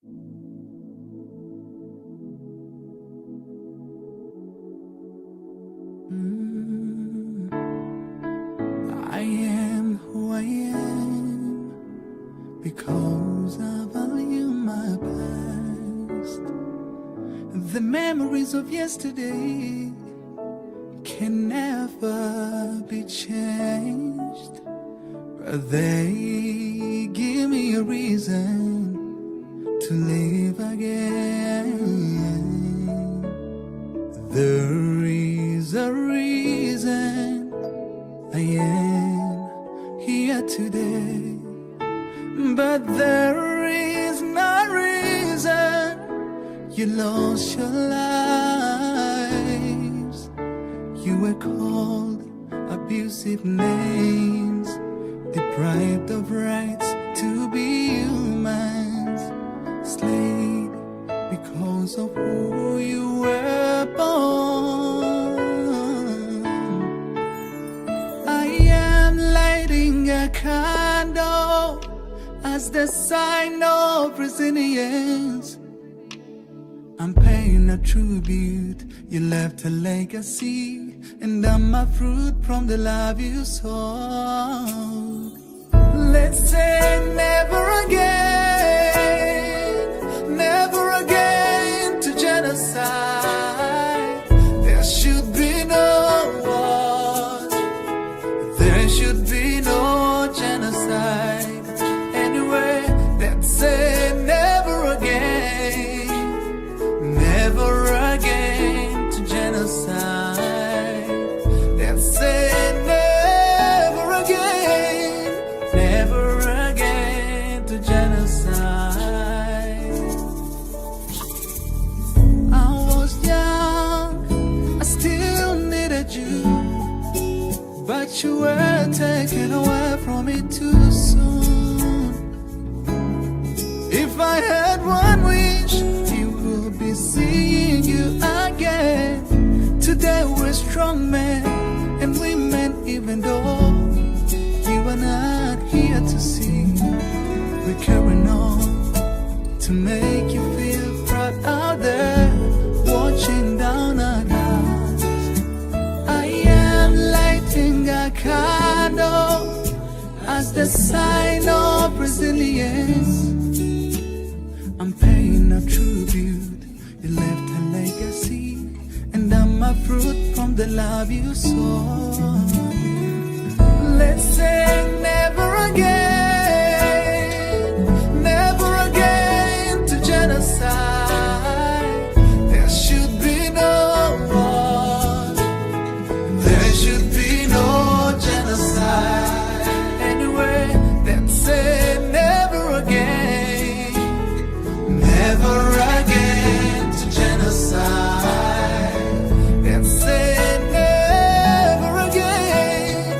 I am who I am because I value my past. The memories of yesterday can never be changed, but they give me a reason to live again. There is a reason I am here today, but there is no reason you lost your lives. You were called abusive names, deprived of rights to be humans, slayed because of who you were born. I am lighting a candle as the sign of resilience. I'm paying a tribute. You left a legacy, and I'm a fruit from the love you sowed. Let's say never again to genocide. There should be no war. There should be no genocide. Anyway, let's say never again to genocide. Let's say never again to genocide. I was young, I still needed you, but you were taken away from me too soon. If I had one wish, it would be seeing you again. Today we're strong men and women, even though you are not here to see. We're carrying on to make you feel proud out there, watching down on us. I am lighting a candle as the sign of resilience. I'm paying a tribute. You left a legacy, and I'm a fruit from the love you sowed. Let's say never again to genocide. There should be no war. There should be no genocide. Anyway, let's say never again to genocide. Let's say never again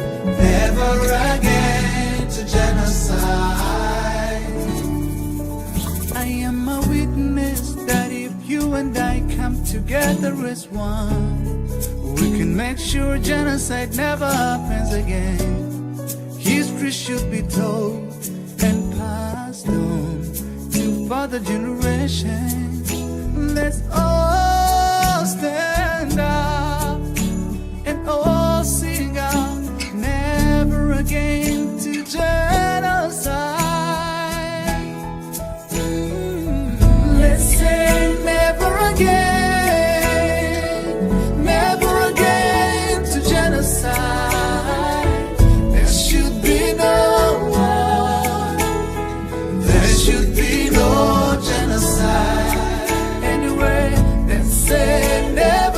to genocide. I am a witness that if you and I come together as one, we can make sure genocide never happens again. History should be told and passed on to further generations. Let's all stand up and all sing out, never again to genocide. Let's say never again to genocide. There should be no war. There should be no genocide. Anyway, let's say never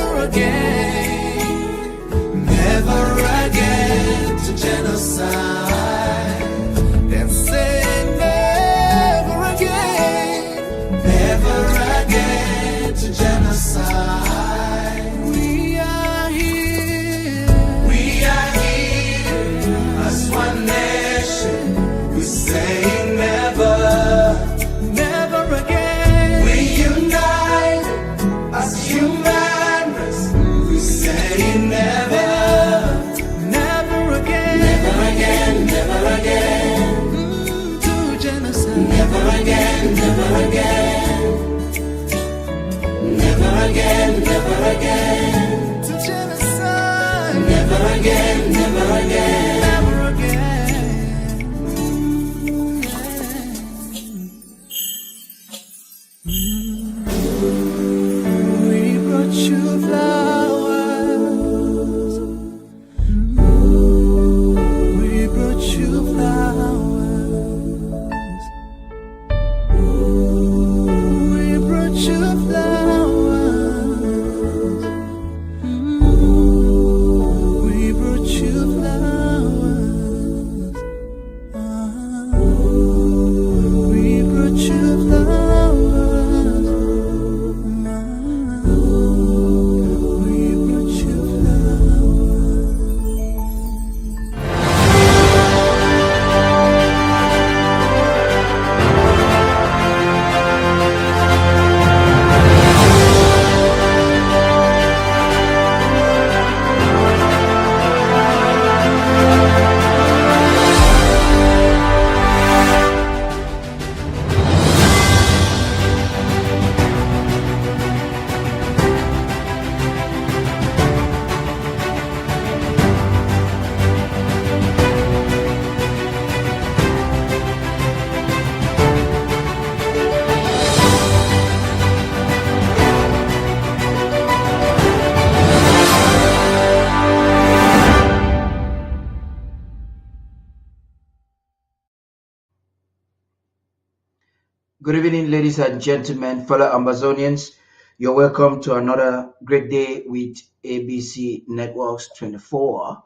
Good evening, ladies and gentlemen, fellow Amazonians. You're welcome to another great day with ABC Networks 24.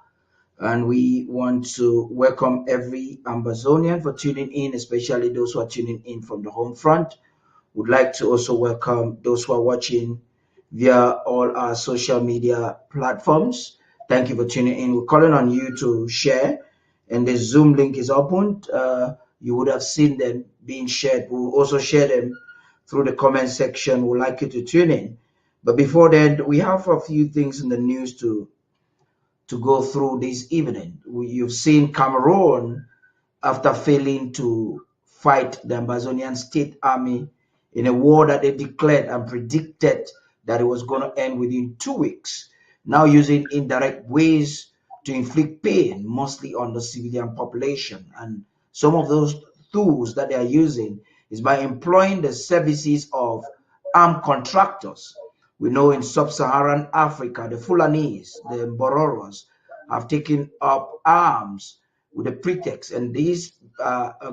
And we want to welcome every Amazonian for tuning in, especially those who are tuning in from the home front. Would like to also welcome those who are watching via all our social media platforms. Thank you for tuning in. We're calling on you to share, and the Zoom link is opened. You would have seen them being shared. We'll also share them through the comment section. We'd like you to tune in. But before then, we have a few things in the news to go through this evening. You've seen Cameroon, after failing to fight the Amazonian State Army in a war that they declared and predicted that it was going to end within 2 weeks, now using indirect ways to inflict pain, mostly on the civilian population. And some of those tools that they are using is by employing the services of armed contractors. We know in sub-Saharan Africa, the Fulanis, the Mbororos, have taken up arms with a pretext, and these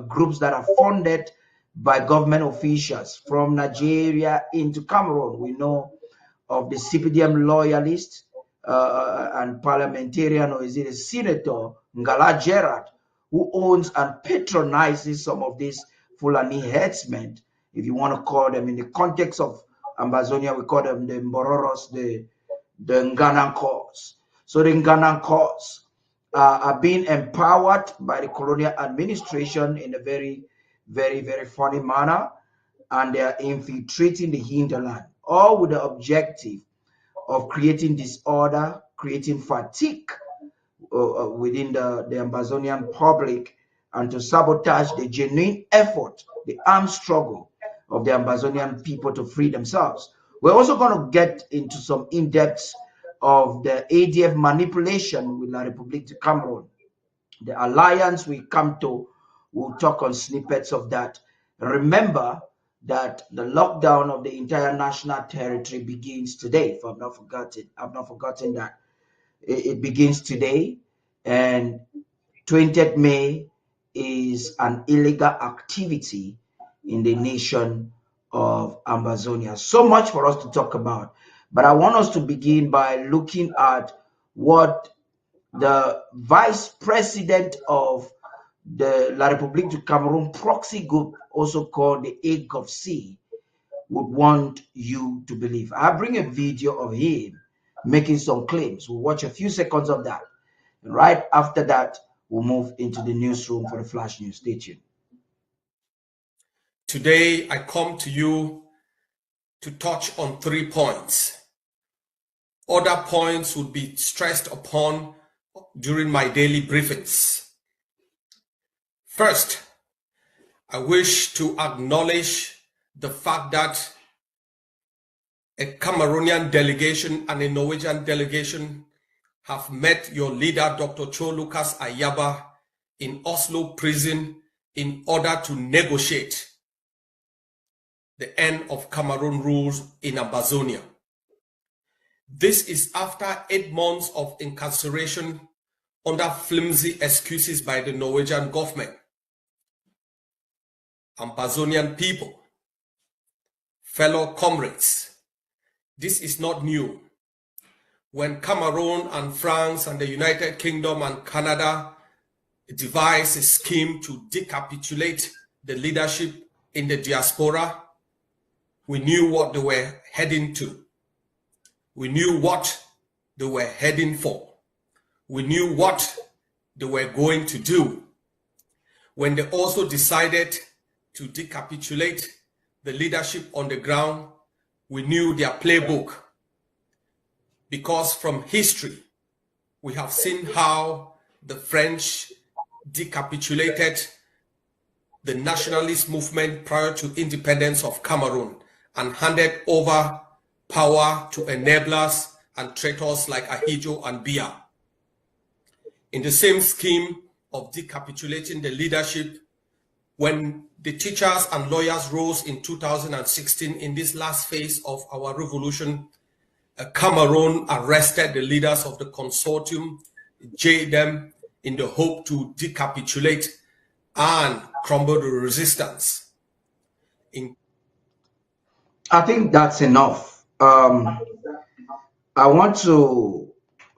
groups that are funded by government officials from Nigeria into Cameroon. We know of the CPDM loyalist and parliamentarian, or is it a senator, Ngala Gerard, who owns and patronizes some of these Fulani headsmen, if you want to call them. In the context of Amazonia, we call them the Mbororos, the Nganankos. So the Nganankos are being empowered by the colonial administration in a very, very, very funny manner, and they are infiltrating the hinterland, all with the objective of creating disorder, creating fatigue within the Amazonian public, and to sabotage the genuine effort, the armed struggle of the Amazonian people to free themselves. We're also going to get into some in-depth of the ADF manipulation with La République du Cameroon. The alliance we come to, we'll talk on snippets of that. Remember that the lockdown of the entire national territory begins today, if I've not forgotten that. It begins today, and 20th May is an illegal activity in the nation of Amazonia. So much for us to talk about. But I want us to begin by looking at what the vice president of the La République du Cameroon proxy group, also called the AGovC, would want you to believe. I bring a video of him making some claims. We'll watch a few seconds of that. And right after that, we'll move into the newsroom for the flash news. Stay tuned. Today, I come to you to touch on 3 points. Other points would be stressed upon during my daily briefings. First, I wish to acknowledge the fact that a Cameroonian delegation and a Norwegian delegation have met your leader, Dr. Cho Lucas Ayaba, in Oslo prison in order to negotiate the end of Cameroon rules in Amazonia. This is after 8 months of incarceration under flimsy excuses by the Norwegian government. Amazonian people, fellow comrades, this is not new. When Cameroon and France and the United Kingdom and Canada devised a scheme to decapitulate the leadership in the diaspora, we knew what they were heading to. We knew what they were heading for. We knew what they were going to do. When they also decided to decapitulate the leadership on the ground, we knew their playbook. Because from history, we have seen how the French decapitulated the nationalist movement prior to independence of Cameroon and handed over power to enablers and traitors like Ahidjo and Biya. In the same scheme of decapitulating the leadership, when the teachers and lawyers rose in 2016 in this last phase of our revolution, Cameroon arrested the leaders of the consortium, jailed them in the hope to decapitulate and crumble the resistance. I think that's enough. I want to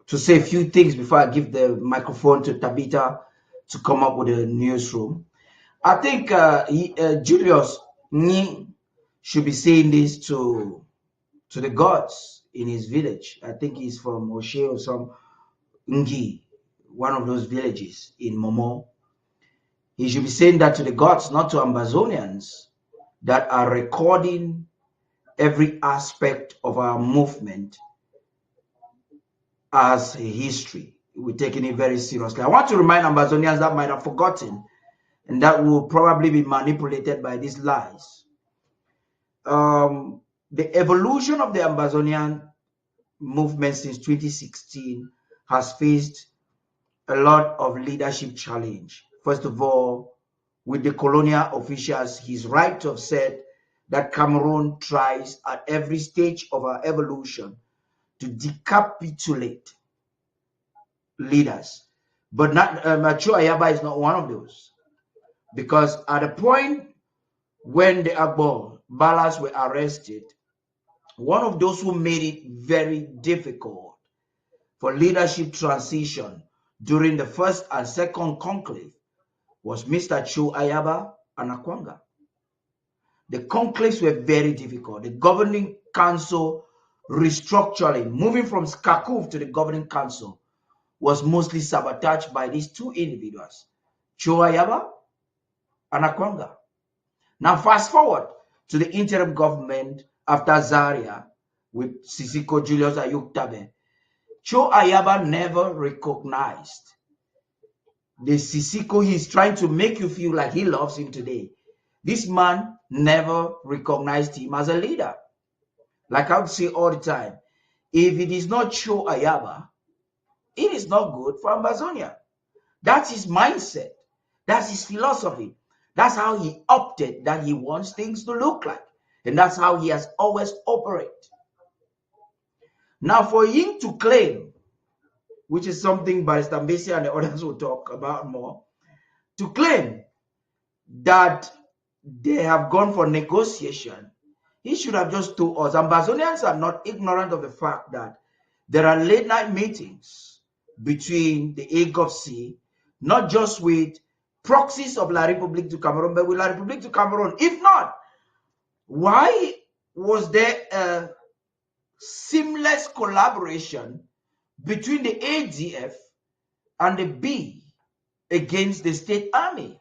say a few things before I give the microphone to Tabitha to come up with a newsroom. I think Julius should be saying this to the gods in his village. I think he's from Oshe or some Ngi, one of those villages in Momo. He should be saying that to the gods, not to Ambazonians that are recording every aspect of our movement as a history. We're taking it very seriously. I want to remind Ambazonians that might have forgotten and that will probably be manipulated by these lies. The evolution of the Ambazonian movement since 2016 has faced a lot of leadership challenge. First of all, with the colonial officials, he's right to have said that Cameroon tries at every stage of our evolution to decapitulate leaders. But Macho Ayaba is not one of those. Because at the point when the Agbo Balas were arrested, one of those who made it very difficult for leadership transition during the first and second conclave was Mr. Cho Ayaba and Akwanga. The conclaves were very difficult. The governing council restructuring, moving from Skakuv to the governing council, was mostly sabotaged by these two individuals, Cho Ayaba and Akwanga. Now fast forward to the interim government after Zaria with Sisiko Julius Ayuk-Tabe. Cho Ayaba never recognized the Sisiko he's trying to make you feel like he loves him today. This man never recognized him as a leader. Like I would say all the time, if it is not Cho Ayaba, it is not good for Ambazonia. That's his mindset. That's his philosophy. That's how he opted that he wants things to look like. And that's how he has always operated. Now for him to claim, which is something Barrister Mbeseha and the others will talk about more, to claim that they have gone for negotiation, he should have just told us. Ambazonians are not ignorant of the fact that there are late night meetings between the AGovC, not just with proxies of La République du Cameroun, but with La République du Cameroun. If not, why was there a seamless collaboration between the ADF and the B against the state army?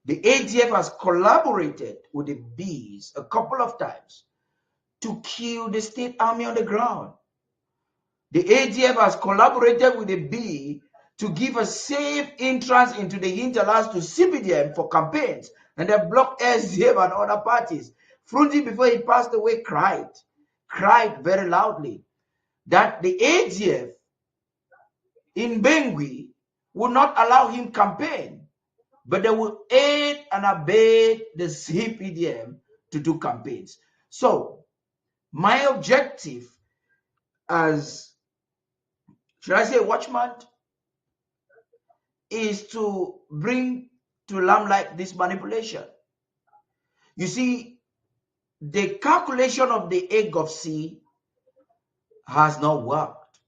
The ADF has collaborated with the Bs a couple of times to kill the state army on the ground. The ADF has collaborated with the B to give a safe entrance into the hinterlands to CPDM for campaigns, and they blocked SDF and other parties. Frunzi, before he passed away, cried very loudly that the ADF in Bengui would not allow him campaign, but they would aid and abet the CPDM to do campaigns. So my objective as, should I say, watchman, is to bring to limelight this manipulation. You see, the calculation of the AGovC has not worked.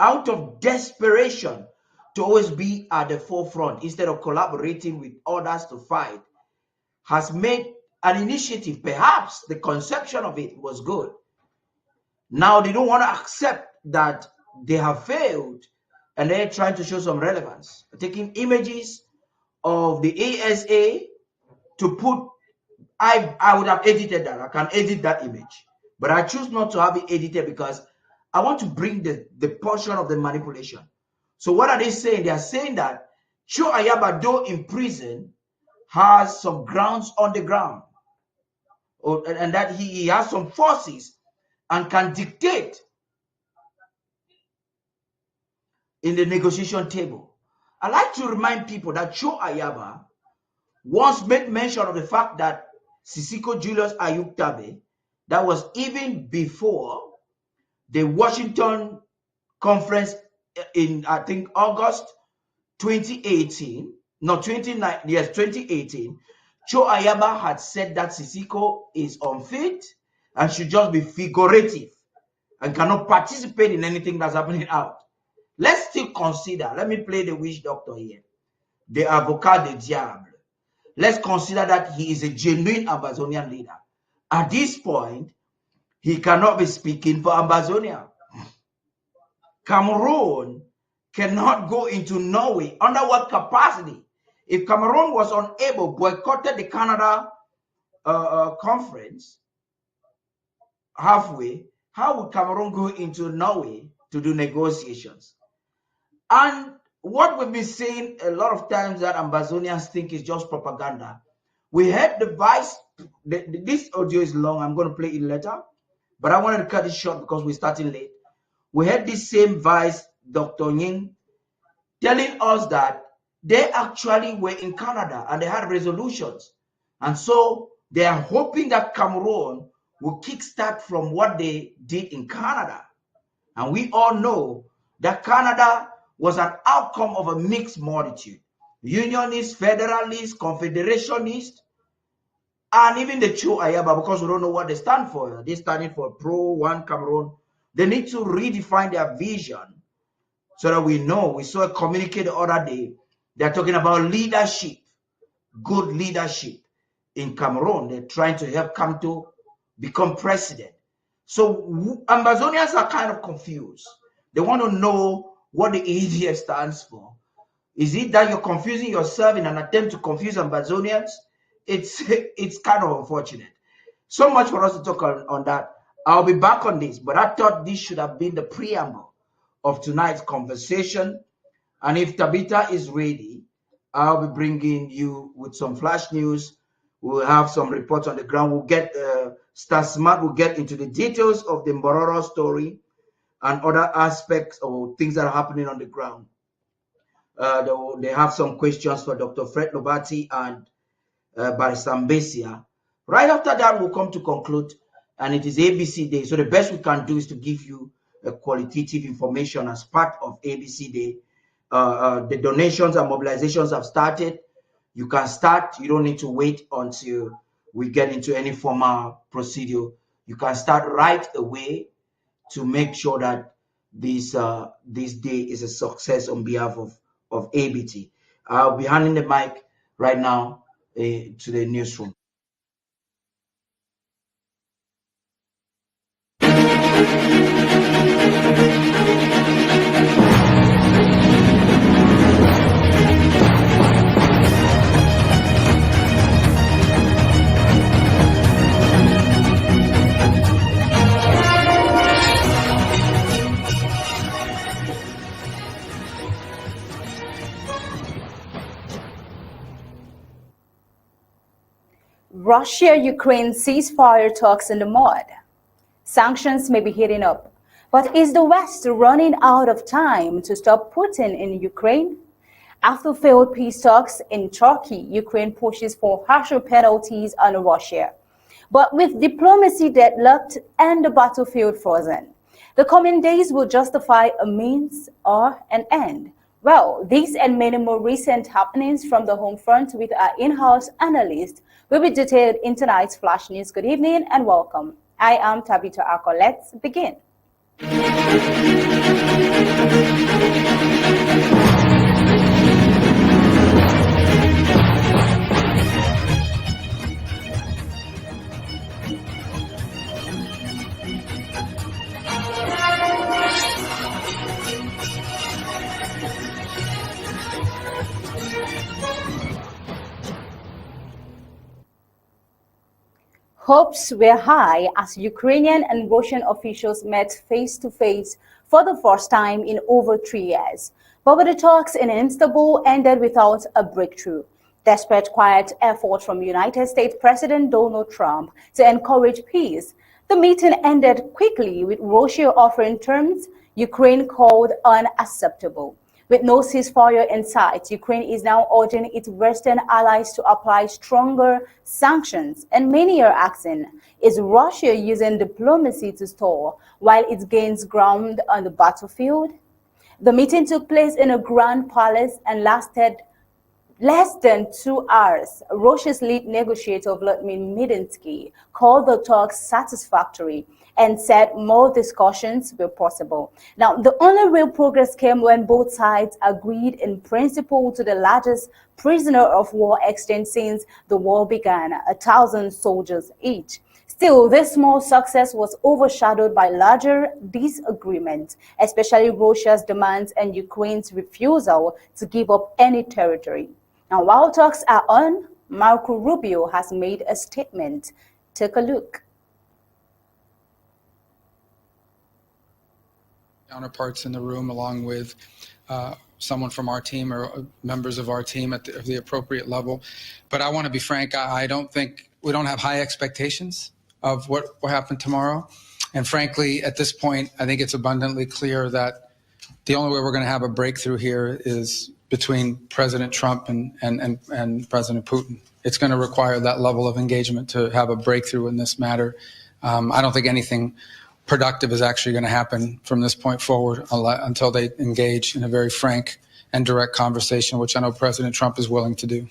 Out of desperation to always be at the forefront instead of collaborating with others to fight, has made an initiative. Perhaps the conception of it was good. Now they don't want to accept that they have failed, and they're trying to show some relevance, taking images of the ASA to put, I would have edited that. I can edit that image, but I choose not to have it edited because I want to bring the portion of the manipulation. So what are they saying? They are saying that Cho Ayaba, though in prison, has some grounds on the ground, and that he has some forces and can dictate in the negotiation table. I like to remind people that Cho Ayaba once made mention of the fact that Sisiko Julius Ayuk-Tabe, that was even before the Washington conference in, I think, August 2018, no, 2018, Cho Ayaba had said that Sisiko is unfit and should just be figurative and cannot participate in anything that's happening out. Let's still consider, let me play the witch doctor here, the avocat de diable. Let's consider that he is a genuine Ambazonian leader. At this point, he cannot be speaking for Ambazonia. Cameroon cannot go into Norway. Under what capacity? If Cameroon was unable, boycotted the Canada conference halfway, how would Cameroon go into Norway to do negotiations? And what we've been saying a lot of times that Ambazonians think is just propaganda. We heard the vice, this audio is long, I'm going to play it later, but I wanted to cut it short because we're starting late. We heard this same vice, Dr. Ying, telling us that they actually were in Canada and they had resolutions. And so they are hoping that Cameroon will kickstart from what they did in Canada. And we all know that Canada was an outcome of a mixed multitude. Unionists, federalists, confederationists, and even the Cho Ayaba, because we don't know what they stand for. They're standing for pro-one Cameroon. They need to redefine their vision so that we know. We saw a communique the other day. They're talking about leadership, good leadership in Cameroon. They're trying to help Kamto become president. So Ambazonians are kind of confused. They want to know what the EDF stands for. Is it that you're confusing yourself in an attempt to confuse Ambazonians? It's kind of unfortunate. So much for us to talk on that. I'll be back on this, but I thought this should have been the preamble of tonight's conversation. And if Tabitha is ready, I'll be bringing you with some flash news. We'll have some reports on the ground. We'll get Star Smart will get into the details of the Mbororo story and other aspects or things that are happening on the ground. They have some questions for Dr. Fred Lobati and Barrister Mbeseha. Right after that, we'll come to conclude, and it is ABC Day. So the best we can do is to give you a qualitative information as part of ABC Day. The donations and mobilizations have started. You can start. You don't need to wait until we get into any formal procedure. You can start right away to make sure that this day is a success on behalf of ABT. I'll be handing the mic right now to the newsroom. Russia-Ukraine ceasefire talks in the mud. Sanctions may be heating up, but is the West running out of time to stop Putin in Ukraine? After failed peace talks in Turkey, Ukraine pushes for harsher penalties on Russia. But with diplomacy deadlocked and the battlefield frozen, the coming days will justify a means or an end. Well, these and many more recent happenings from the home front with our in-house analyst will be detailed in tonight's Flash News. Good evening and welcome. I am Tabitha Ako. Let's begin. Hopes were high as Ukrainian and Russian officials met face-to-face for the first time in over 3 years. But the talks in Istanbul ended without a breakthrough, despite quiet effort from United States President Donald Trump to encourage peace. The meeting ended quickly with Russia offering terms Ukraine called unacceptable. With no ceasefire in sight, Ukraine is now urging its Western allies to apply stronger sanctions, and many are asking, is Russia using diplomacy to stall while it gains ground on the battlefield? The meeting took place in a grand palace and lasted Less than 2 hours, Russia's lead negotiator Vladimir Medinsky called the talks satisfactory and said more discussions were possible. Now, the only real progress came when both sides agreed in principle to the largest prisoner of war exchange since the war began, 1,000 soldiers each. Still, this small success was overshadowed by larger disagreements, especially Russia's demands and Ukraine's refusal to give up any territory. Now, while talks are on, Marco Rubio has made a statement. Take a look. Counterparts in the room, along with someone from our team or members of our team at the appropriate level. But I want to be frank, I don't think we don't have high expectations of what will happen tomorrow. And frankly, at this point, I think it's abundantly clear that the only way we're going to have a breakthrough here is between President Trump and President Putin. It's going to require that level of engagement to have a breakthrough in this matter. I don't think anything productive is actually going to happen from this point forward until they engage in a very frank and direct conversation, which I know President Trump is willing to do.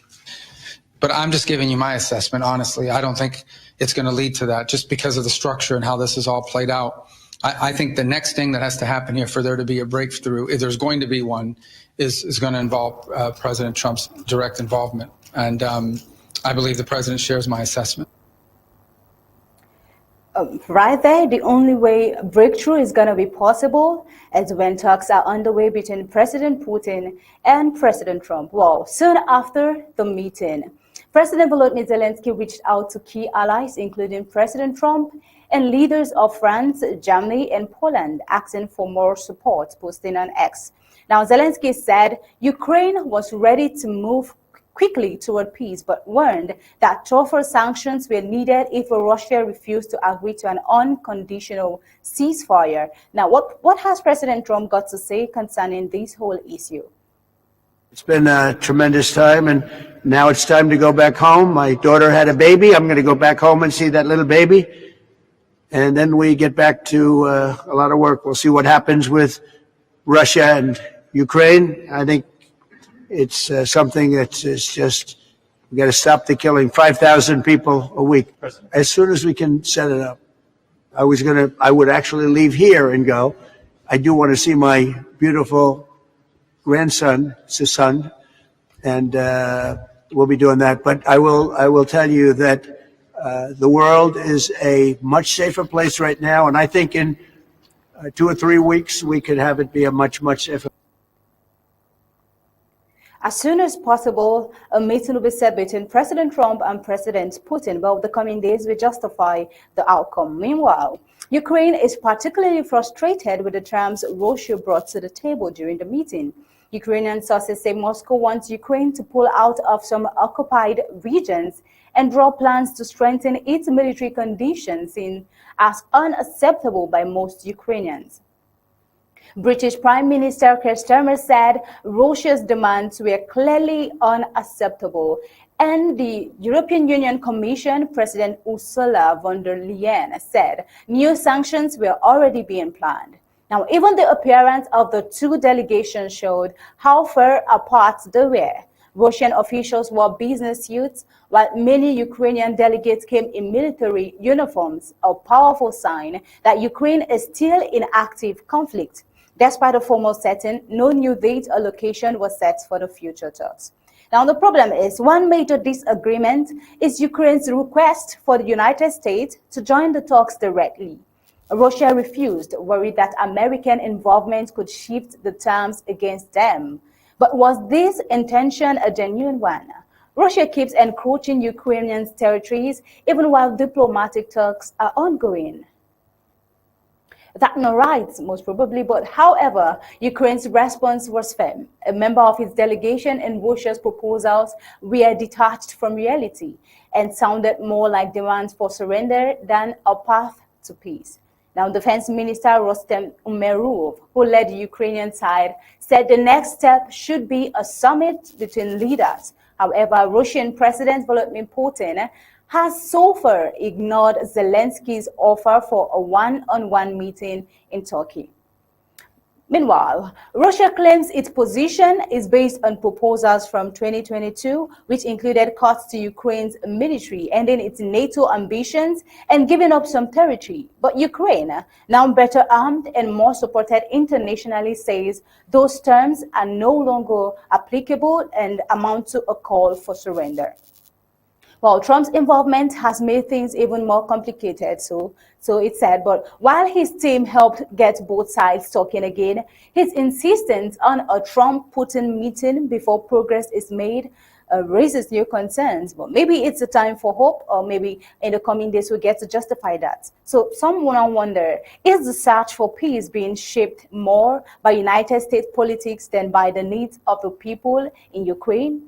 But I'm just giving you my assessment, honestly. I don't think it's going to lead to that just because of the structure and how this is all played out. I think the next thing that has to happen here for there to be a breakthrough, if there's going to be one, is going to involve President Trump's direct involvement. And I believe the president shares my assessment. Right there, the only way breakthrough is going to be possible is when talks are underway between President Putin and President Trump. Well, soon after the meeting, President Volodymyr Zelensky reached out to key allies, including President Trump and leaders of France, Germany, and Poland, asking for more support, posting on X. Now, Zelensky said Ukraine was ready to move quickly toward peace, but warned that tougher sanctions were needed if Russia refused to agree to an unconditional ceasefire. Now, what has President Trump got to say concerning this whole issue? It's been a tremendous time, and now it's time to go back home. My daughter had a baby. I'm going to go back home and see that little baby. And then we get back to a lot of work. We'll see what happens with Russia and Ukraine. I think it's something that's just, we got to stop the killing. 5,000 people a week. As soon as we can set it up. I would actually leave here and go. I do want to see my beautiful grandson, it's a son, and we'll be doing that. But I will tell you that the world is a much safer place right now, and I think in 2 or 3 weeks we could have it be a much, much safer. As soon as possible, a meeting will be set between President Trump and President Putin, but the coming days will justify the outcome. Meanwhile, Ukraine is particularly frustrated with the terms Russia brought to the table during the meeting. Ukrainian sources say Moscow wants Ukraine to pull out of some occupied regions and draw plans to strengthen its military conditions seen as unacceptable by most Ukrainians. British Prime Minister Keir Starmer said Russia's demands were clearly unacceptable, and the European Union Commission President Ursula von der Leyen said new sanctions were already being planned. Now, even the appearance of the two delegations showed how far apart they were. Russian officials wore business suits, while many Ukrainian delegates came in military uniforms, a powerful sign that Ukraine is still in active conflict. Despite a formal setting, no new date or location was set for the future talks. Now, the problem is one major disagreement is Ukraine's request for the United States to join the talks directly. Russia refused, worried that American involvement could shift the terms against them. But was this intention a genuine one? Russia keeps encroaching Ukrainian territories even while diplomatic talks are ongoing. That's not right, most probably, but however, Ukraine's response was firm. A member of its delegation in Russia's proposals were detached from reality and sounded more like demands for surrender than a path to peace. Now, Defense Minister Rostem Umerov, who led the Ukrainian side, said the next step should be a summit between leaders. However, Russian President Vladimir Putin has so far ignored Zelensky's offer for a one-on-one meeting in Turkey. Meanwhile, Russia claims its position is based on proposals from 2022, which included cuts to Ukraine's military, ending its NATO ambitions and giving up some territory. But Ukraine, now better armed and more supported internationally, says those terms are no longer applicable and amount to a call for surrender. Well, Trump's involvement has made things even more complicated, so it's said. But while his team helped get both sides talking again, his insistence on a Trump-Putin meeting before progress is made raises new concerns. But maybe it's a time for hope, or maybe in the coming days we get to justify that. So someone wonder, is the search for peace being shaped more by United States politics than by the needs of the people in Ukraine?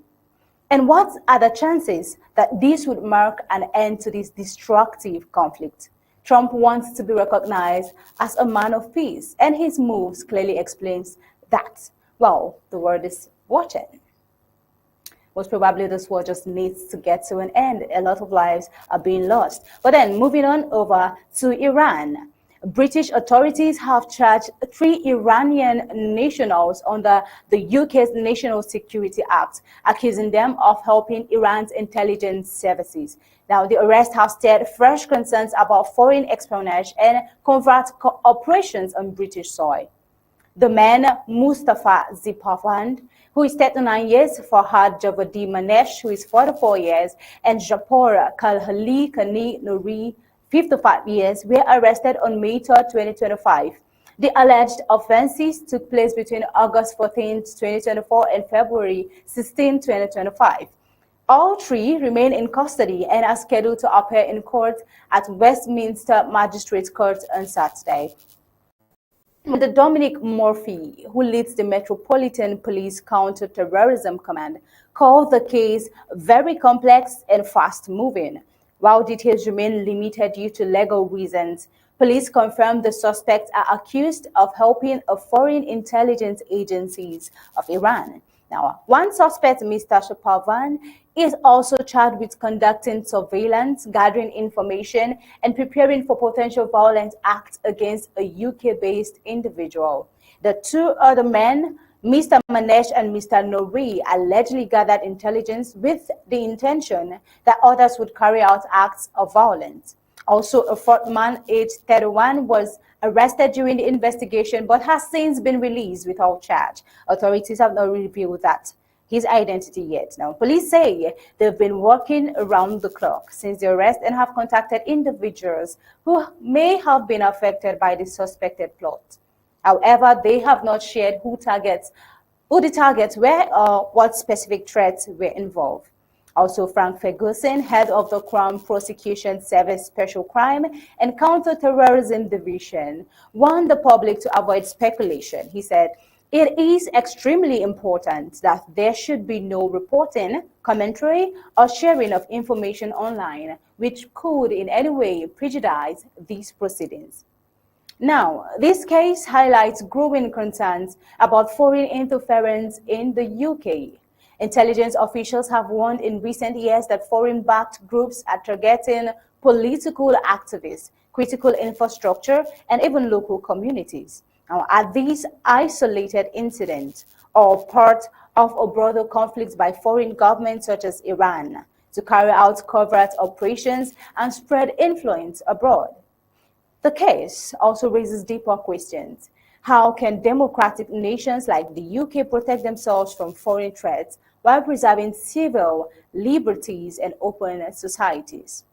And what are the chances that this would mark an end to this destructive conflict? Trump wants to be recognized as a man of peace, and his moves clearly explains that. Well, the world is watching. Most probably this war just needs to get to an end. A lot of lives are being lost. But then moving on over to Iran. British authorities have charged 3 Iranian nationals under the UK's National Security Act, accusing them of helping Iran's intelligence services. Now, the arrest has stirred fresh concerns about foreign espionage and covert operations on British soil. The man, Mustafa Zipafand, who is 39 years, Farhad Javadi Manesh, who is 44 years, and Japor Kalhali Kani Nuri, 55 years, were arrested on May 3, 2025. The alleged offenses took place between August 14, 2024 and February 16, 2025. All 3 remain in custody and are scheduled to appear in court at Westminster Magistrates Court on Saturday. The Dominic Murphy, who leads the Metropolitan Police Counter-Terrorism Command, called the case very complex and fast-moving. While details remain limited due to legal reasons, police confirmed the suspects are accused of helping a foreign intelligence agencies of Iran. Now, one suspect, Mr. Shapavan, is also charged with conducting surveillance, gathering information, and preparing for potential violent acts against a UK-based individual. The 2 other men, Mr. Manesh and Mr. Nouri, allegedly gathered intelligence with the intention that others would carry out acts of violence. Also, a 4th man, aged 31, was arrested during the investigation but has since been released without charge. Authorities have not revealed his identity yet. Now, police say they've been working around the clock since the arrest and have contacted individuals who may have been affected by the suspected plot. However, they have not shared who the targets were or what specific threats were involved. Also, Frank Ferguson, head of the Crown Prosecution Service Special Crime and Counter-Terrorism Division, warned the public to avoid speculation. He said, "It is extremely important that there should be no reporting, commentary, or sharing of information online which could in any way prejudice these proceedings." Now, this case highlights growing concerns about foreign interference in the UK. Intelligence officials have warned in recent years that foreign-backed groups are targeting political activists, critical infrastructure, and even local communities. Now, are these isolated incidents or part of a broader conflict by foreign governments such as Iran to carry out covert operations and spread influence abroad? The case also raises deeper questions. How can democratic nations like the UK protect themselves from foreign threats while preserving civil liberties and open societies?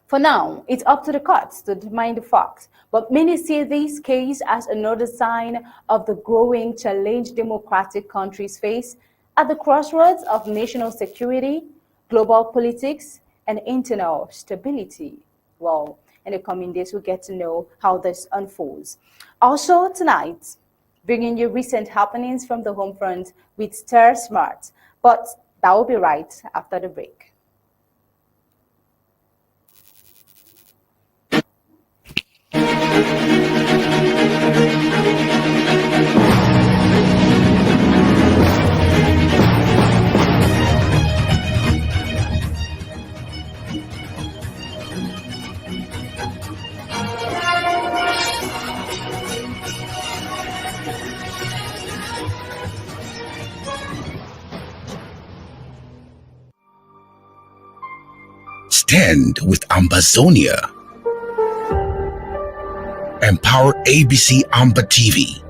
For now, it's up to the courts to determine the facts, but many see this case as another sign of the growing challenge democratic countries face at the crossroads of national security, global politics, and internal stability. Well, in the coming days, we'll get to know how this unfolds. Also tonight, bringing you recent happenings from the home front with Tarh Smart, but that will be right after the break. Stand with Ambazonia. Empower ABC Amba TV.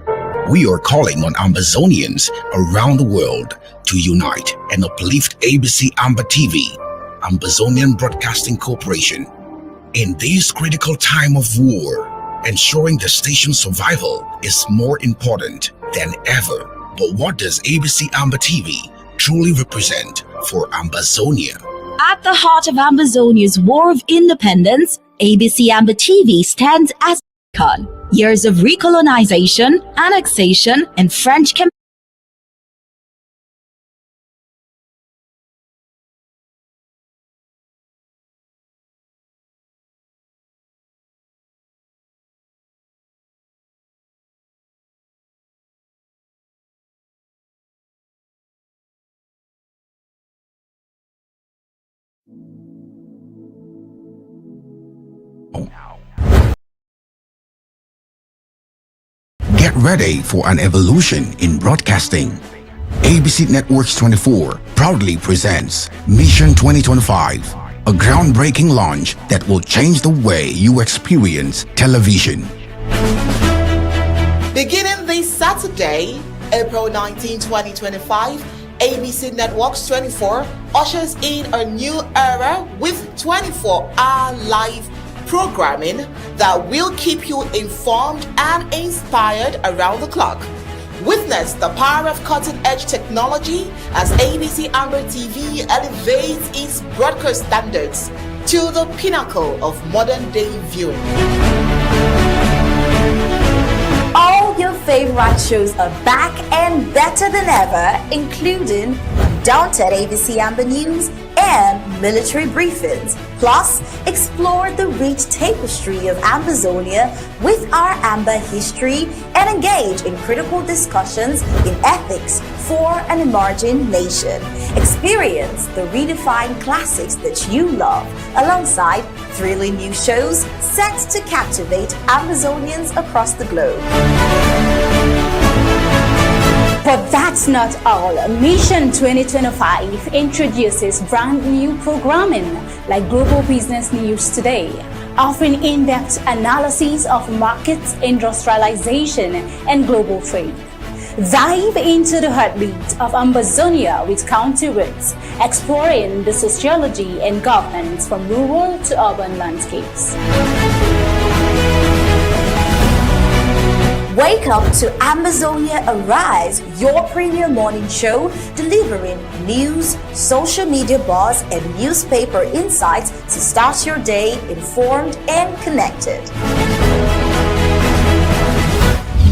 We are calling on Ambazonians around the world to unite and uplift ABC Amba TV, Ambazonian Broadcasting Corporation. In this critical time of war, ensuring the station's survival is more important than ever. But what does ABC Amba TV truly represent for Ambazonia? At the heart of Ambazonia's war of independence, ABC Amba TV stands as a beacon. Years of recolonization, annexation, and French Get ready for an evolution in broadcasting. ABC Networks 24 proudly presents Mission 2025, a groundbreaking launch that will change the way you experience television. Beginning this Saturday, April 19, 2025, ABC Networks 24 ushers in a new era with 24-hour live programming that will keep you informed and inspired around the clock. Witness the power of cutting-edge technology as ABC Amba TV elevates its broadcast standards to the pinnacle of modern-day viewing. All your favorite shows are back and better than ever, including Daunted ABC Amba News and military briefings. Plus, explore the rich tapestry of Ambazonia with our Amba history and engage in critical discussions in ethics for an emerging nation. Experience the redefined classics that you love alongside thrilling new shows set to captivate Ambazonians across the globe. But that's not all. Mission 2025 introduces brand new programming like Global Business News Today, offering in-depth analysis of markets, industrialization, and global trade. Dive into the heartbeat of Ambazonia with County Roots, exploring the sociology and governance from rural to urban landscapes. Wake up to Ambazonia Arise, your premium morning show delivering news, social media buzz, and newspaper insights to start your day informed and connected.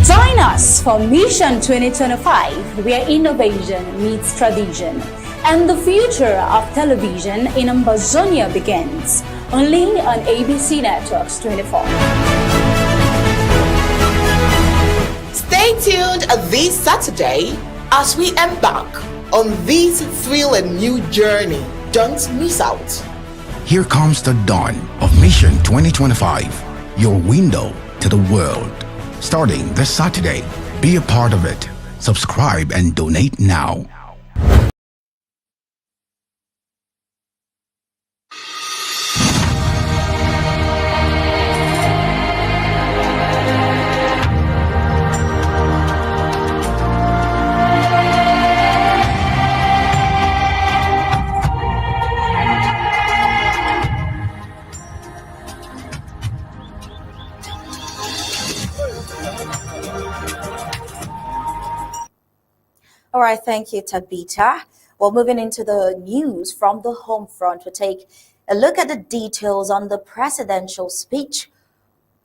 Join us for Mission 2025, where innovation meets tradition and the future of television in Ambazonia begins, only on ABC Networks 24. Stay tuned this Saturday as we embark on this thrilling new journey. Don't miss out. Here comes the dawn of Mission 2025, your window to the world. Starting this Saturday, be a part of it. Subscribe and donate now. All right, thank you, Tabitha. Well, moving into the news from the home front, we'll take a look at the details on the presidential speech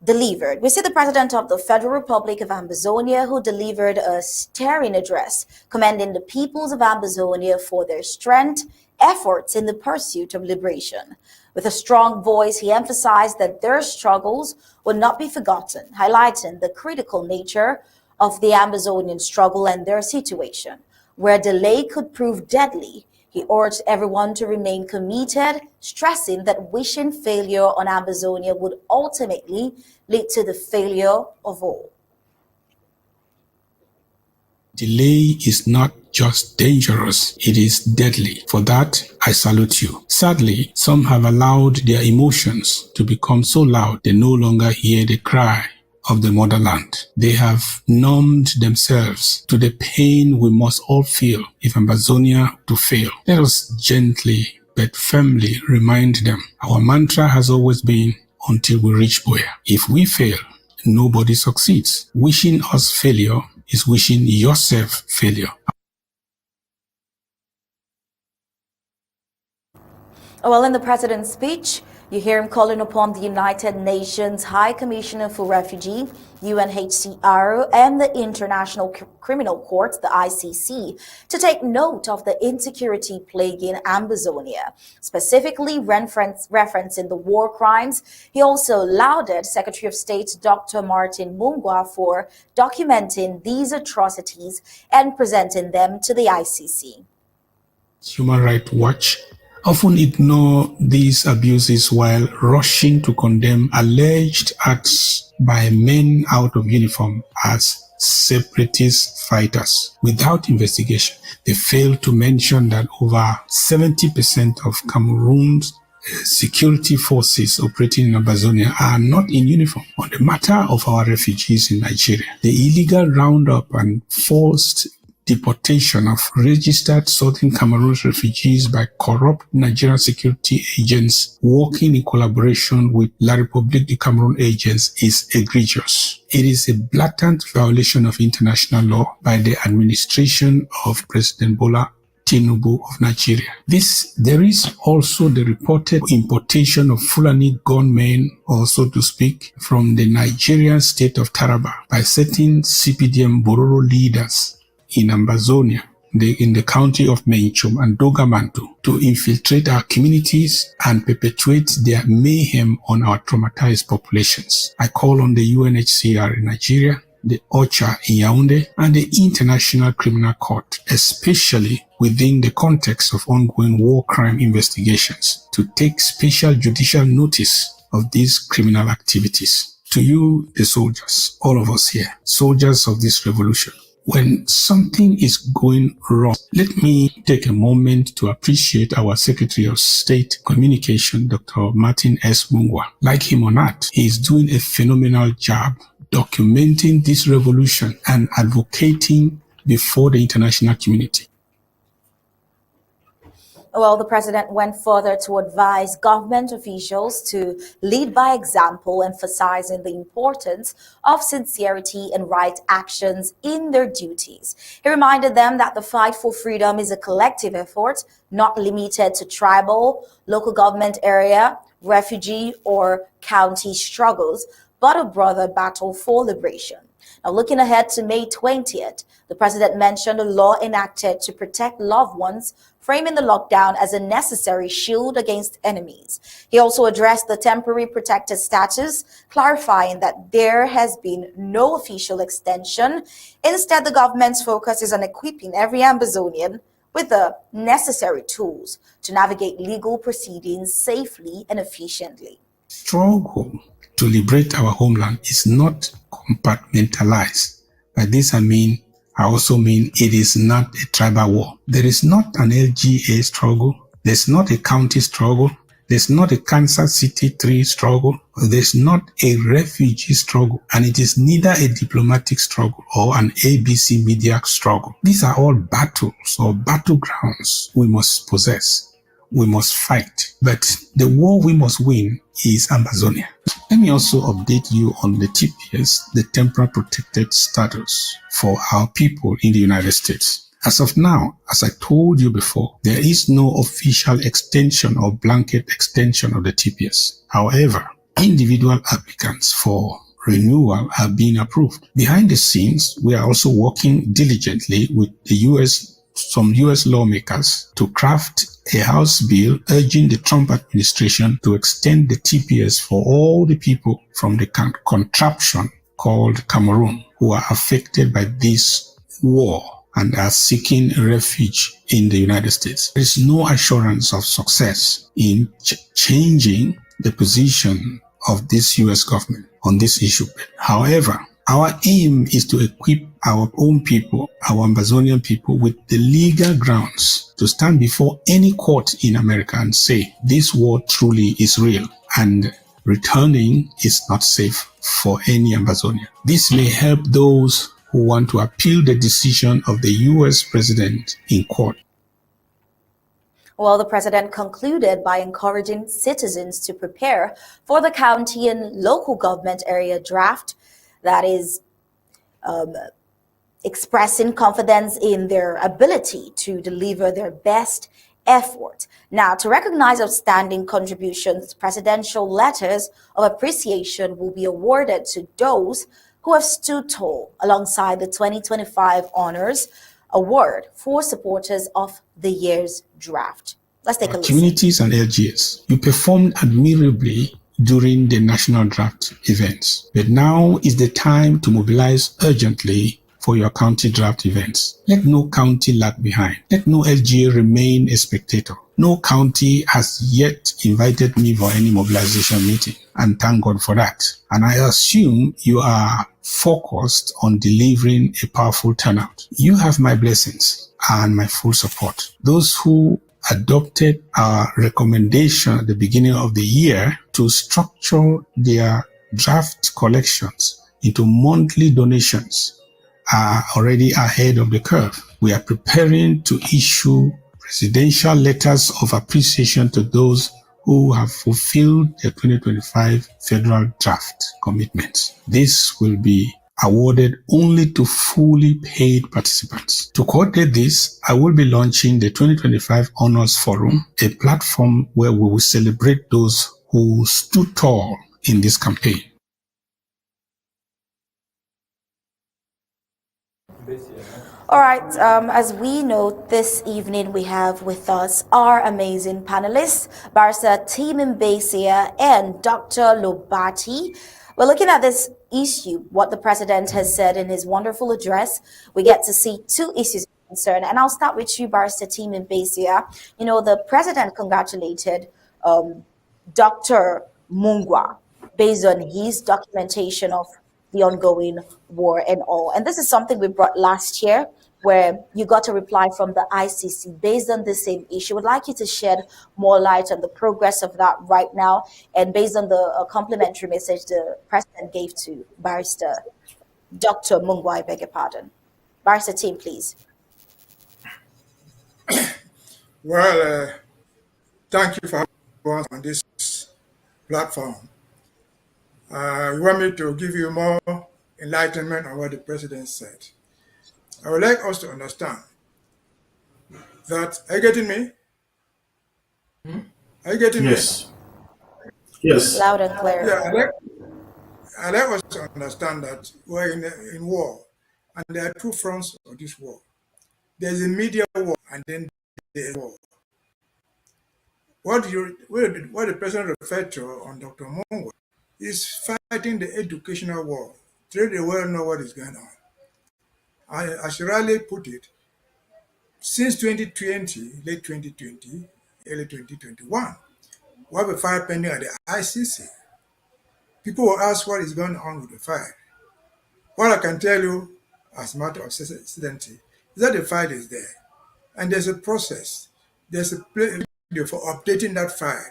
delivered. We see the President of the Federal Republic of Ambazonia, who delivered a stirring address commending the peoples of Ambazonia for their strength, efforts in the pursuit of liberation. With a strong voice, he emphasized that their struggles would not be forgotten, highlighting the critical nature of the Ambazonian struggle and their situation, where delay could prove deadly. He urged everyone to remain committed, stressing that wishing failure on Ambazonia would ultimately lead to the failure of all. Delay is not just dangerous, it is deadly. For that, I salute you. Sadly, some have allowed their emotions to become so loud they no longer hear the cry of the motherland. They have numbed themselves to the pain we must all feel if Ambazonia to fail. Let us gently but firmly remind them. Our mantra has always been, until we reach Boya. If we fail, nobody succeeds. Wishing us failure is wishing yourself failure. Well, in the president's speech, you hear him calling upon the United Nations High Commissioner for Refugee, UNHCR, and the International Criminal Court, the ICC, to take note of the insecurity plaguing Ambazonia, specifically referencing the war crimes. He also lauded Secretary of State Dr. Martin Mungwa for documenting these atrocities and presenting them to the ICC. Human Rights Watch often ignore these abuses while rushing to condemn alleged acts by men out of uniform as separatist fighters. Without investigation, they fail to mention that over 70% of Cameroon's security forces operating in Ambazonia are not in uniform. On the matter of our refugees in Nigeria, the illegal roundup and forced deportation of registered Southern Cameroon's refugees by corrupt Nigerian security agents working in collaboration with La République du Cameroon agents is egregious. It is a blatant violation of international law by the administration of President Bola Tinubu of Nigeria. There is also the reported importation of Fulani gunmen, or so to speak, from the Nigerian state of Taraba by certain CPDM Bororo leaders in Ambazonia, in the county of Menchum and Dogamantu, to infiltrate our communities and perpetuate their mayhem on our traumatized populations. I call on the UNHCR in Nigeria, the OCHA in Yaoundé, and the International Criminal Court, especially within the context of ongoing war crime investigations, to take special judicial notice of these criminal activities. To you, the soldiers, all of us here, soldiers of this revolution, when something is going wrong, let me take a moment to appreciate our Secretary of State Communication, Dr. Martin S. Mungwa. Like him or not, he is doing a phenomenal job documenting this revolution and advocating before the international community. Well, the president went further to advise government officials to lead by example, emphasizing the importance of sincerity and right actions in their duties. He reminded them that the fight for freedom is a collective effort, not limited to tribal, local government area, refugee, or county struggles, but a broader battle for liberation. Now, looking ahead to May 20th, the president mentioned a law enacted to protect loved ones, framing the lockdown as a necessary shield against enemies. He also addressed the temporary protected status, clarifying that there has been no official extension. Instead, the government's focus is on equipping every Ambazonian with the necessary tools to navigate legal proceedings safely and efficiently. Struggle to liberate our homeland is not compartmentalized. By this I also mean it is not a tribal war. There is not an LGA struggle. There's not a county struggle. There's not a Kansas City 3 struggle. There's not a refugee struggle. And it is neither a diplomatic struggle or an ABC media struggle. These are all battles or battlegrounds we must possess. We must fight. But the war we must win is Ambazonia. Let me also update you on the TPS, the temporary protected status for our people in the United States. As of now, as I told you before, there is no official extension or blanket extension of the TPS. However, individual applicants for renewal have been approved. Behind the scenes, we are also working diligently with some U.S. lawmakers to craft a House bill urging the Trump administration to extend the TPS for all the people from the contraption called Cameroon who are affected by this war and are seeking refuge in the United States. There is no assurance of success in changing the position of this U.S. government on this issue. However, our aim is to equip our own people, our Amazonian people, with the legal grounds to stand before any court in America and say, this war truly is real and returning is not safe for any Amazonian. This may help those who want to appeal the decision of the U.S. president in court. Well, the president concluded by encouraging citizens to prepare for the county and local government area draft, that is expressing confidence in their ability to deliver their best effort. Now, to recognize outstanding contributions, presidential letters of appreciation will be awarded to those who have stood tall alongside the 2025 Honors Award for supporters of the year's draft. Let's take a listen. Communities and LGS, you performed admirably during the national draft events, but now is the time to mobilize urgently for your county draft events. Let no county lag behind. Let no LGA remain a spectator. No county has yet invited me for any mobilization meeting, and thank God for that. And I assume you are focused on delivering a powerful turnout. You have my blessings and my full support. Those who adopted our recommendation at the beginning of the year to structure their draft collections into monthly donations are already ahead of the curve. We are preparing to issue presidential letters of appreciation to those who have fulfilled the 2025 federal draft commitments. This will be awarded only to fully paid participants. To coordinate this, I will be launching the 2025 Honors Forum, a platform where we will celebrate those who stood tall in this campaign. All right, as we know, this evening we have with us our amazing panelists, Barrister Mbeseha and Dr. Lobati. We're looking at this issue, what the president has said in his wonderful address. We get to see two issues of concern, and I'll start with you, Barrister Mbeseha. You know, the president congratulated Dr. Mungwa based on his documentation of the ongoing war and all. And this is something we brought last year, where you got a reply from the ICC based on the same issue. Would like you to shed more light on the progress of that right now, and based on the complimentary message the president gave to Barrister Dr. Mungwa, I beg your pardon. Barrister team, please. Well, thank you for having us on this platform. You want me to give you more enlightenment on what the president said. I would like us to understand that, are you getting me? Are you getting me? Yes. Loud and clear. Yeah, I'd like us to understand that we're in war, and there are two fronts of this war. There's a media war, and then there's war. What the president referred to on Dr. Mungwa is fighting the educational war. They well know what is going on. I should really put it, since 2020, late 2020, early 2021, we have a fire pending at the ICC. People will ask what is going on with the fire. What I can tell you, as a matter of certainty, is that the file is there. And there's a process. There's a place for updating that file.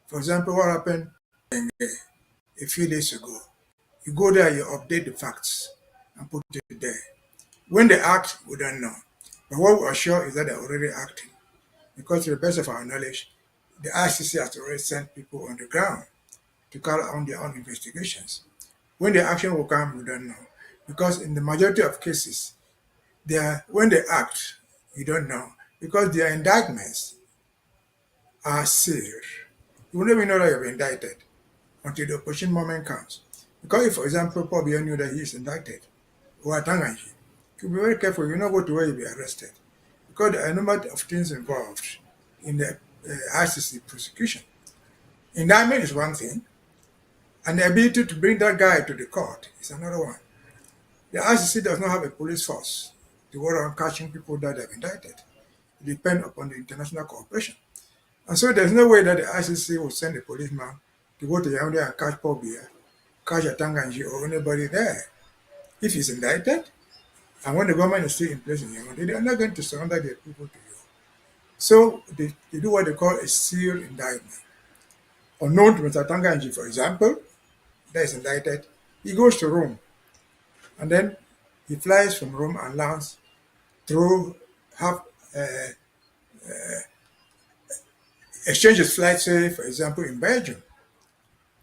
For example, what happened a few days ago. You go there, you update the facts and put it there. When they act, we don't know. But what we are sure is that they're already acting. Because to the best of our knowledge, the ICC has already sent people on the ground to carry on their own investigations. When the action will come, we don't know. Because in the majority of cases, when they act, you don't know. Because their indictments are sealed. You will never know that you're indicted until the opposition moment comes. Because if, for example, Paul Biya knew that he is indicted, or Tanganji, you be very careful, you know go to where you'll be arrested. Because there are a number of things involved in the ICC prosecution. Indictment is one thing, and the ability to bring that guy to the court is another one. The ICC does not have a police force to work on catching people that have indicted. It depends upon the international cooperation. And so there's no way that the ICC will send a policeman to go to Yaoundé and catch Paul Biya, catch a Tanganji or anybody there. If he's indicted, And when the government is still in place in Yemen, they are not going to surrender their people to you. So they do what they call a sealed indictment. Unknown to Mr. Tanganji, for example, that is indicted, he goes to Rome. And then he flies from Rome and lands through exchanges flight, say, for example, in Belgium.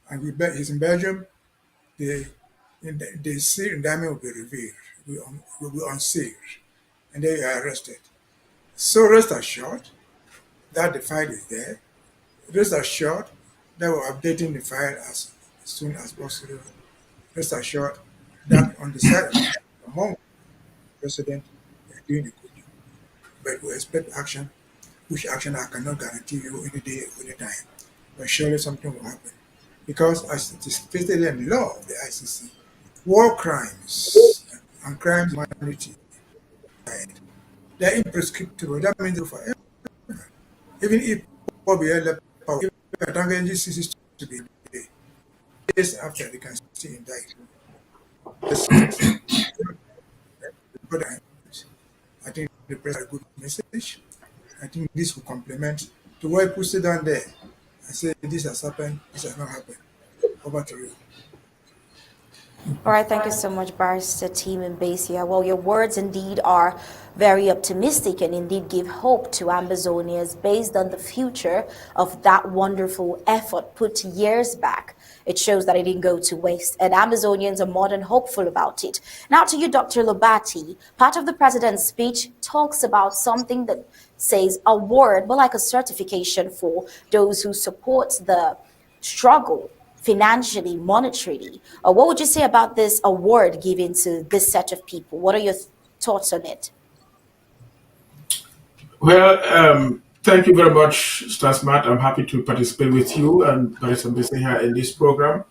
And he's in Belgium, the sealed indictment will be revealed, will be unsealed, and then you are arrested. So rest assured that the file is there. Rest assured that we're updating the file as soon as possible. Rest assured that on the side of the president, we're doing a good job. But we expect action, which action I cannot guarantee you any day or any time. But surely something will happen. Because as it is stated in the law of the ICC, war crimes and crimes of humanity, they're imprescriptible. That means forever. Even if Tanganji ceases to be days after, they can still indict. I think the press has a good message. I think this will complement to why people sit down there and say this has happened, this has not happened. Over to you. All right, thank you so much, Barrister Team Mbeseha. Well, your words indeed are very optimistic and indeed give hope to Ambazonians based on the future of that wonderful effort put years back. It shows that it didn't go to waste, and Ambazonians are more than hopeful about it. Now to you, Dr. Lobati. Part of the president's speech talks about something that says a word, but like a certification for those who support the struggle financially, monetarily. What would you say about this award given to this set of people? What are your thoughts on it? Well, thank you very much, Stasmat. I'm happy to participate with you and Barrister Mbeseha in this program.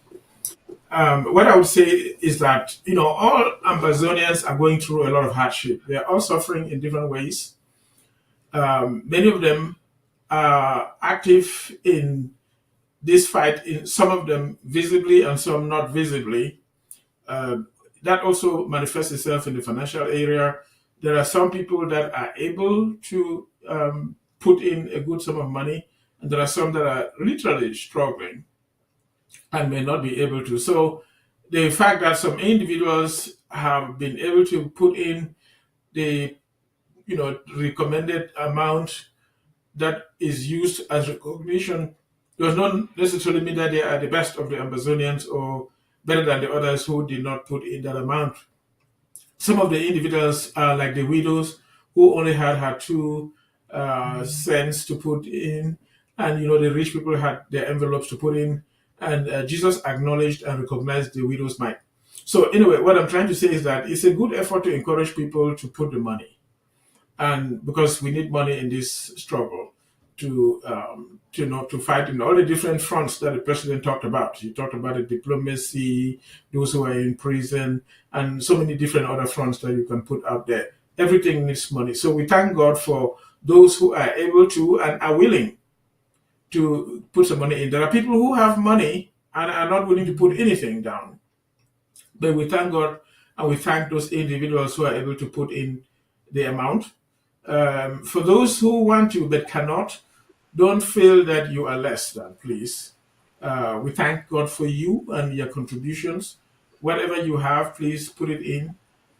What I would say is that, all Ambazonians are going through a lot of hardship. They are all suffering in different ways. Many of them are active in this fight, in some of them visibly and some not visibly. That also manifests itself in the financial area. There are some people that are able to put in a good sum of money, and there are some that are literally struggling and may not be able to. So the fact that some individuals have been able to put in the recommended amount that is used as recognition does not necessarily mean that they are the best of the Ambazonians or better than the others who did not put in that amount. Some of the individuals are like the widows who only had 2 cents to put in, and the rich people had their envelopes to put in, and Jesus acknowledged and recognized the widow's mite. So anyway, what I'm trying to say is that it's a good effort to encourage people to put the money, and because we need money in this struggle to fight in all the different fronts that the president talked about. He talked about the diplomacy, those who are in prison, and so many different other fronts that you can put out there. Everything needs money. So we thank God for those who are able to and are willing to put some money in. There are people who have money and are not willing to put anything down. But we thank God and we thank those individuals who are able to put in the amount. For those who want to but cannot, don't feel that you are less than, please. We thank God for you and your contributions. Whatever you have, please put it in.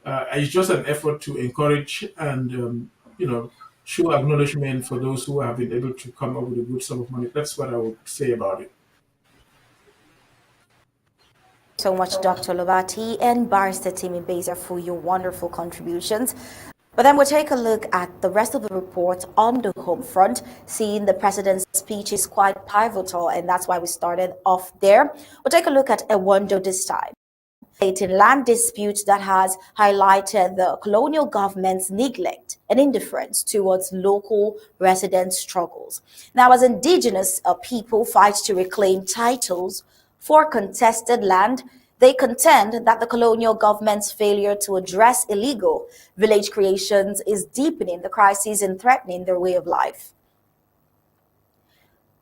It's just an effort to encourage and, show acknowledgement for those who have been able to come up with a good sum of money. That's what I would say about it. So much, Dr. Lobati and Barrister Mbeseha, for your wonderful contributions. But then we'll take a look at the rest of the report on the home front. Seeing the president's speech is quite pivotal, and that's why we started off there. We'll take a look at Ewondo this time. In land dispute that has highlighted the colonial government's neglect and indifference towards local resident struggles. Now, as indigenous people fight to reclaim titles for contested land, they contend that the colonial government's failure to address illegal village creations is deepening the crisis and threatening their way of life.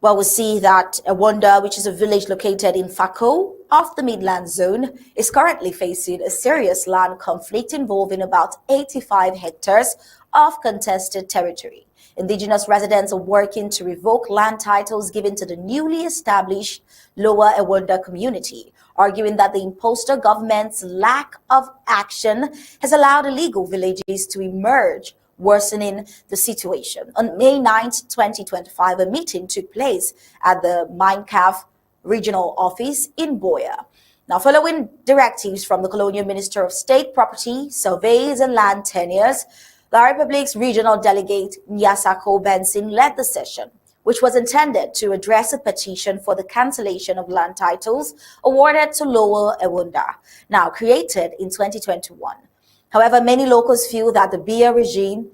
Well, we see that Ewonda, which is a village located in Fako of the Midland Zone, is currently facing a serious land conflict involving about 85 hectares of contested territory. Indigenous residents are working to revoke land titles given to the newly established Lower Ewonda community, arguing that the imposter government's lack of action has allowed illegal villages to emerge, worsening the situation. On May 9th, 2025, a meeting took place at the Minecraft Regional Office in Boya. Now, following directives from the Colonial Minister of State Property, Surveys and Land Tenures, the Republic's regional delegate Nyasako Benson led the session, which was intended to address a petition for the cancellation of land titles awarded to Lower Ewonda, now created in 2021. However, many locals feel that the Biya regime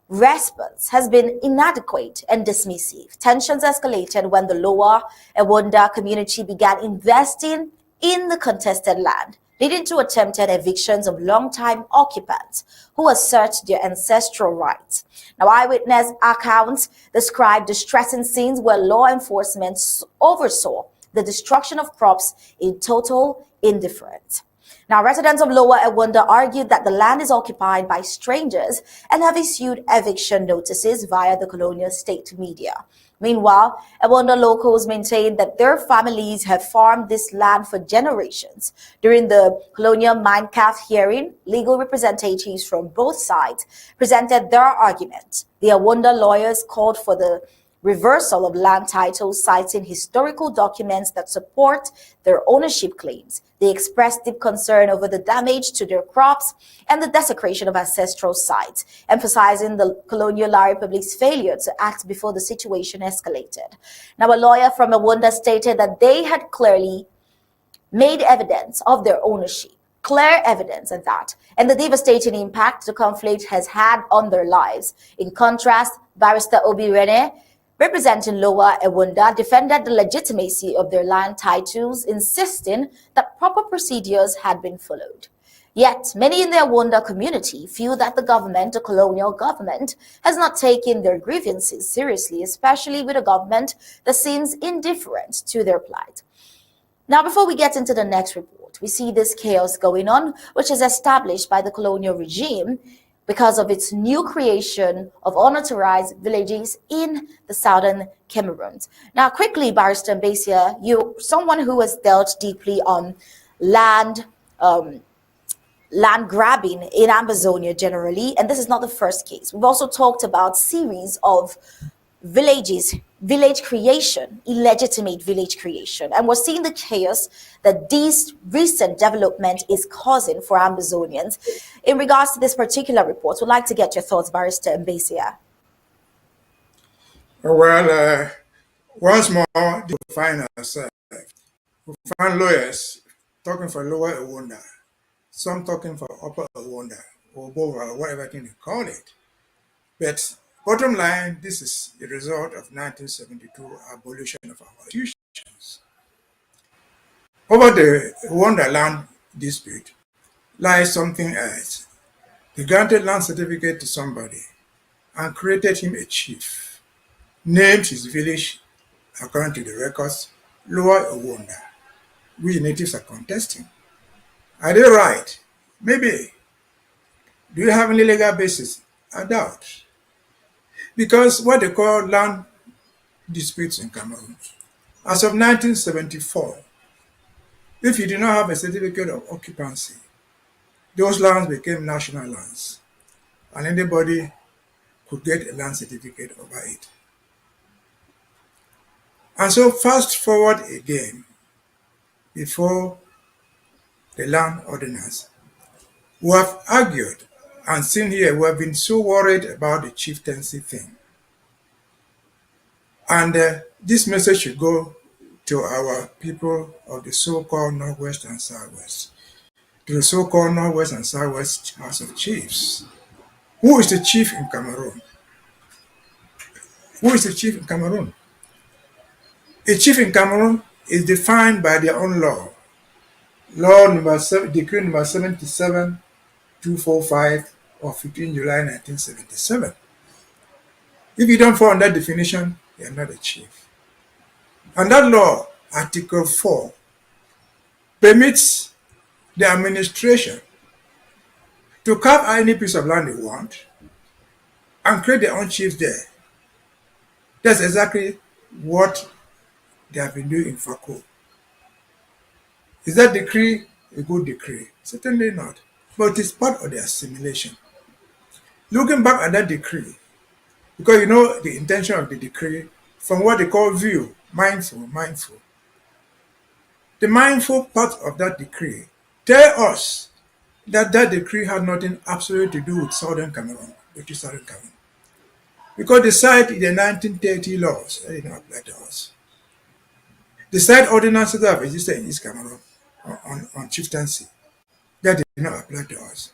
response has been inadequate and dismissive. Tensions escalated when the Lower Ewonda community began investing in the contested land, leading to attempted evictions of long-time occupants who assert their ancestral rights. Now, eyewitness accounts describe distressing scenes where law enforcement oversaw the destruction of crops in total indifference. Now, residents of Lower Ewonda argued that the land is occupied by strangers and have issued eviction notices via the colonial state media. Meanwhile, Ewonda locals maintain that their families have farmed this land for generations. During the colonial Minecraft hearing, legal representatives from both sides presented their argument. The Ewonda lawyers called for the reversal of land titles, citing historical documents that support their ownership claims. They expressed deep concern over the damage to their crops and the desecration of ancestral sites, emphasizing the colonial La Republic's failure to act before the situation escalated. Now, a lawyer from Ewonda stated that they had clearly made evidence of their ownership, clear evidence of that, and the devastating impact the conflict has had on their lives. In contrast, Barrister Obi Rene, representing Lower Ewonda, defended the legitimacy of their land titles, insisting that proper procedures had been followed. Yet, many in the Ewonda community feel that the government, the colonial government, has not taken their grievances seriously, especially with a government that seems indifferent to their plight. Now, before we get into the next report, we see this chaos going on, which is established by the colonial regime because of its new creation of unauthorized villages in the southern Cameroon. Now, quickly, Barrister Mbeseha, you're someone who has dealt deeply on land grabbing in Amazonia generally, and this is not the first case. We've also talked about series of village creation, illegitimate village creation, and we're seeing the chaos that this recent development is causing for Amazonians. In regards to this particular report, we'd like to get your thoughts, Barrister Mbeseha. Well, once more, we find ourselves. We find lawyers talking for Lower Ewonda, some talking for Upper Ewonda, or both, or whatever thing they call it. But bottom line, this is the result of 1972 abolition of our institutions. Over the Ewonda land dispute lies something else. They granted land certificate to somebody and created him a chief, named his village, according to the records, Lower Ewonda, which natives are contesting. Are they right? Maybe. Do you have any legal basis? I doubt. Because what they call land disputes in Cameroon, as of 1974, if you do not have a certificate of occupancy, those lands became national lands, and anybody could get a land certificate over it. And so fast forward again, before the land ordinance, we have argued and seen here, we have been so worried about the chieftaincy thing. And this message should go to our people of the so-called Northwest and Southwest, to the so-called Northwest and Southwest House of Chiefs. Who is the chief in Cameroon? Who is the chief in Cameroon? A chief in Cameroon is defined by their own law. Decree number 77245 of 15 July 1977. If you don't fall on that definition, you are not a chief. And that law, Article 4, permits the administration to carve any piece of land they want and create their own chiefs there. That's exactly what they have been doing in Fako. Is that decree a good decree? Certainly not. But it is part of the assimilation. Looking back at that decree, because you know the intention of the decree from what they call view, mindful. The mindful part of that decree tell us that decree had nothing absolutely to do with Southern Cameroon, British Southern Cameroon. Because they cite the 1930 laws that did not apply to us. They cite ordinances that have existed in East Cameroon on chieftaincy that did not apply to us.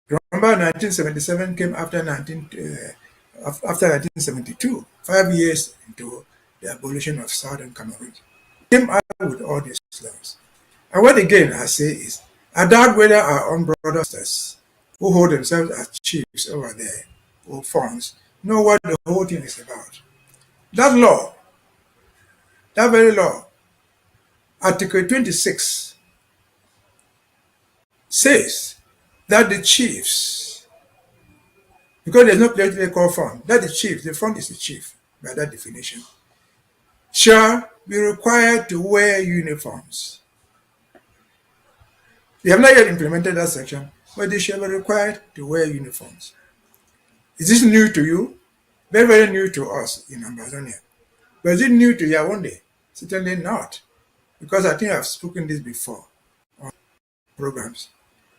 Remember, 1977 came after 1972, 5 years into the abolition of Southern Cameroon. Came out with all these laws. And what again I say is, I doubt whether our own brothers who hold themselves as chiefs over there, or funds, know what the whole thing is about. That law, that very law, Article 26, says that the chiefs, because there's no place they call fund, that the fund is the chief, by that definition, shall be required to wear uniforms. They have not yet implemented that section, but they shall be required to wear uniforms. Is this new to you? Very, very new to us in Ambazonia. But is it new to Yaoundé? Certainly not, because I think I've spoken this before on programs.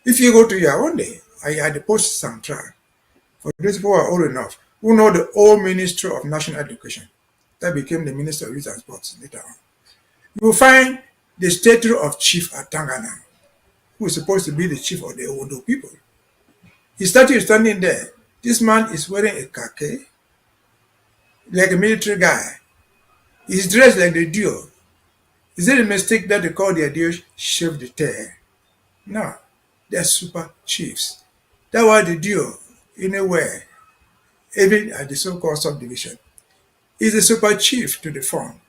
If you go to Yaoundé, I had the post central. For those who are old enough, who know the old Ministry of National Education, that became the Minister of Youth and Sports later on, you will find the statue of Chief Atangana, who is supposed to be the chief of the Odo people. His statue is standing there. This man is wearing a khaki, like a military guy. He's dressed like the Dio. Is it a mistake that they call their Dio chef de terre? No, they're super chiefs. That's why the Dio, anywhere, even at the so-called subdivision, is a super chief to the farm.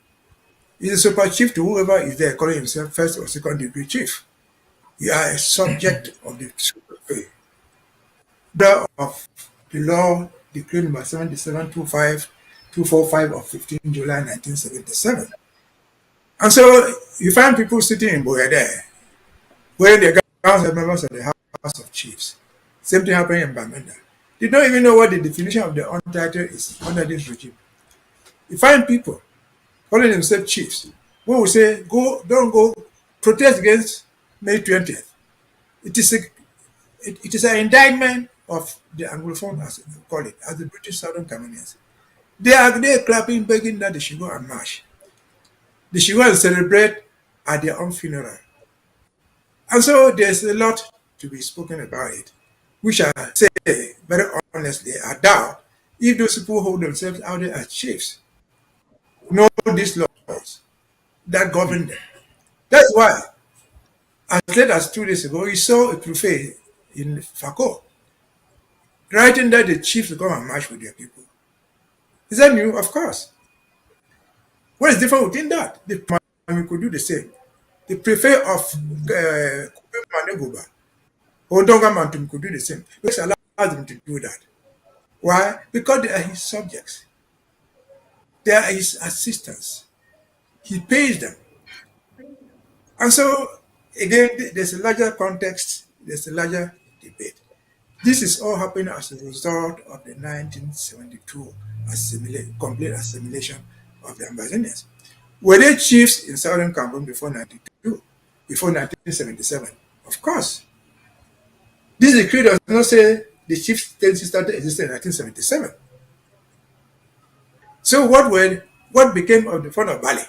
He's a super chief to whoever is there calling himself first or second degree chief. You are a subject of the super pay. Of the law decree number 245 of 15 July 1977. And so you find people sitting in Boya there, wearing their gowns as members of the House of Chiefs. Same thing happening in Bamenda. They don't even know what the definition of the untitled is under this regime. You find people calling themselves chiefs who will say, don't go protest against May 20th. It is an indictment of the Anglophone, as we call it, as the British Southern Cameroonians. They are there clapping, begging that they should go and march. They should go and celebrate at their own funeral. And so there's a lot to be spoken about it, which I say very honestly, I doubt if those people who hold themselves out there as chiefs know these laws that govern them. That's why, as late as 2 days ago, you saw a prefect in Fako writing that the chiefs will come and march with their people. Is that new? Of course. What is different within that? The we could do the same. The prefect of Maneguba or Dongamantum could do the same. Which allows them to do that. Why? Because they are his subjects. They are his assistants. He pays them. And so, again, there's a larger context, there's a larger debate. This is all happening as a result of the 1972 complete assimilation of the Ambazonians. Were they chiefs in Southern Cameroon before 1977? Of course. This decree does not say the chieftaincy started existing in 1977. So what became of the fund of Bali,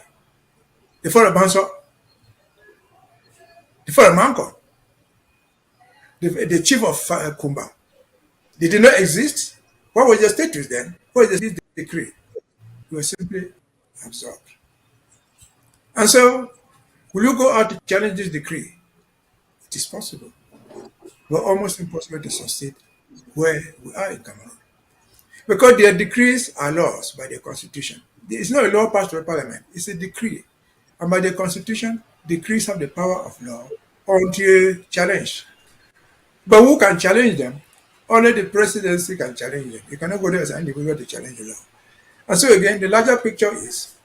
the fund of Banso, the fund of Manko, the chief of Kumba? They did not exist. What was their status then? What was the decree? They were simply absorbed. And so, will you go out to challenge this decree? It is possible, but almost impossible to succeed where we are in Cameroon. Because their decrees are laws by their constitution. It's not a law passed by Parliament, it's a decree. And by the Constitution, decrees have the power of law until challenged. But who can challenge them? Only the presidency can challenge them. You cannot go there as an individual to challenge the law. And so again, the larger picture is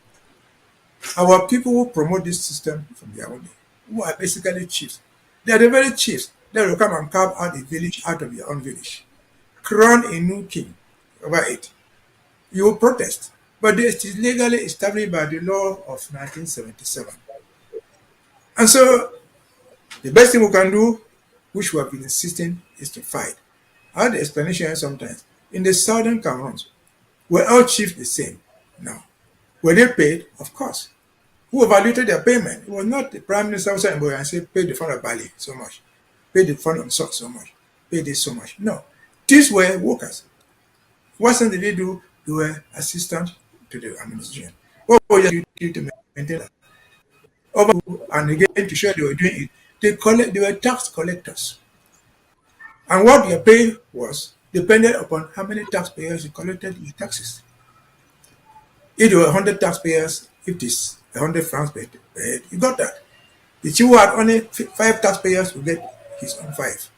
our people who promote this system from their own day, who are basically chiefs. They are the very chiefs that will come and carve out a village out of your own village, crown a new king over it. You will protest, but it is legally established by the law of 1977. And so the best thing we can do, which we have been insisting, is to fight. I had the explanation sometimes. In the southern Cameroons, were all chiefs the same? No. Were they paid? Of course. Who evaluated their payment? It was not the Prime Minister who said, and say, pay the fund of Bali so much, pay the fund on salt so much, pay this so much. No. These were workers. What did they do? They were assistants to the administration. What were they doing to maintain that? And again, to show they were doing it, they were tax collectors. And what their pay was depended upon how many taxpayers you collected your taxes. If there were 100 taxpayers, if it is 100 francs paid, you got that. The chief who had only 5 taxpayers will get his own 5.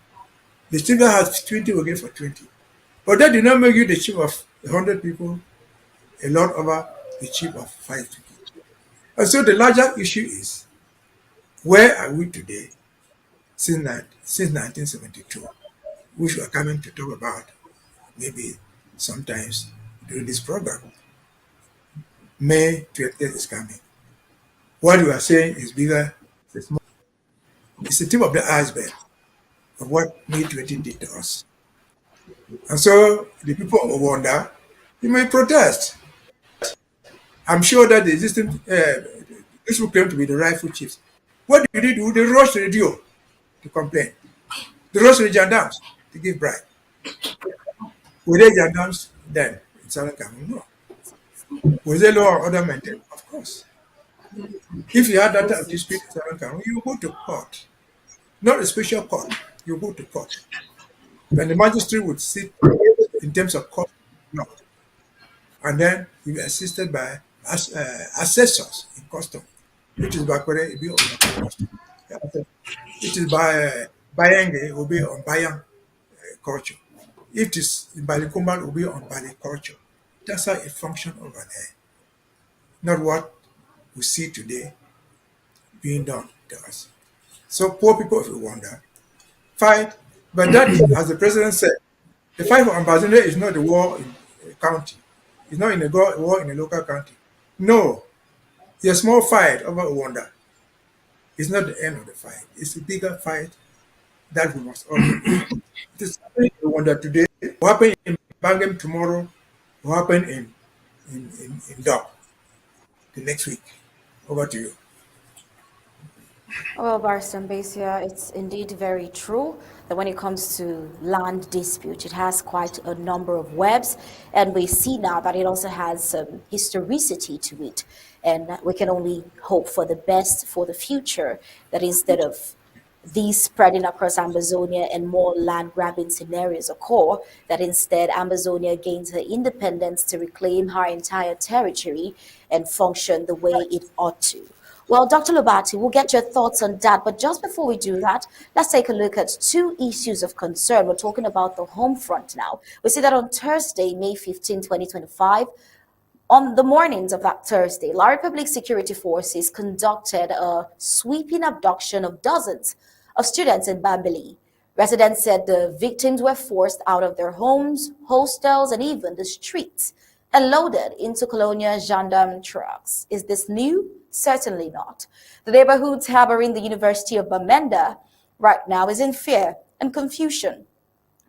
The chief that has 20 will get for 20. But that did not make you the chief of 100 people a lot over the chief of 5 people. And so the larger issue is, where are we today since 1972, which we are coming to talk about maybe sometimes during this program. May 20th is coming. What we are saying is bigger, it's small. It's the tip of the iceberg of what May 20 did to us. And so the people of wonder, you may protest. I'm sure that the existing, this will claim to be the rightful chiefs. What do they do? They rush the radio to complain. They rush the gendarmes to give bribe. Were they gendarmes then in Southern Cameroon? No. Was there law or order maintained? Of course. If you had that type of dispute in Southern Cameroon, you go to court. Not a special court, you go to court. Then the magistrate would sit in terms of court law. And then you be assisted by assessors in custom, which is by Korea, it be on custom. It is by Bayenge, it will be on Bayan culture. If it is in Balikumba, it will be on Bali culture. That's how it functions over there. Not what we see today being done to us. So poor people, if you wonder, fight. But that, as the president said, the fight for Mbeseha is not the war in a county. It's not in a war in a local county. No. It's a small fight over Rwanda. It's not the end of the fight. It's a bigger fight that we must all do. It is happening in Rwanda today. It will happen in Bangam tomorrow. It will happen in Dog the next week. Over to you. Well, Barrister Mbeseha, it's indeed very true that when it comes to land dispute, it has quite a number of webs, and we see now that it also has some historicity to it, and we can only hope for the best for the future, that instead of these spreading across Amazonia and more land grabbing scenarios occur, that instead Amazonia gains her independence to reclaim her entire territory and function the way it ought to. Well, Dr. Lobati, we'll get your thoughts on that. But just before we do that, let's take a look at 2 issues of concern. We're talking about the home front now. We see that on Thursday, May 15, 2025, on the mornings of that Thursday, Larry Public Security Forces conducted a sweeping abduction of dozens of students in Bambili. Residents said the victims were forced out of their homes, hostels, and even the streets, and loaded into colonial gendarme trucks. Is this new? Certainly not. The neighborhoods harboring the University of Bamenda right now is in fear and confusion.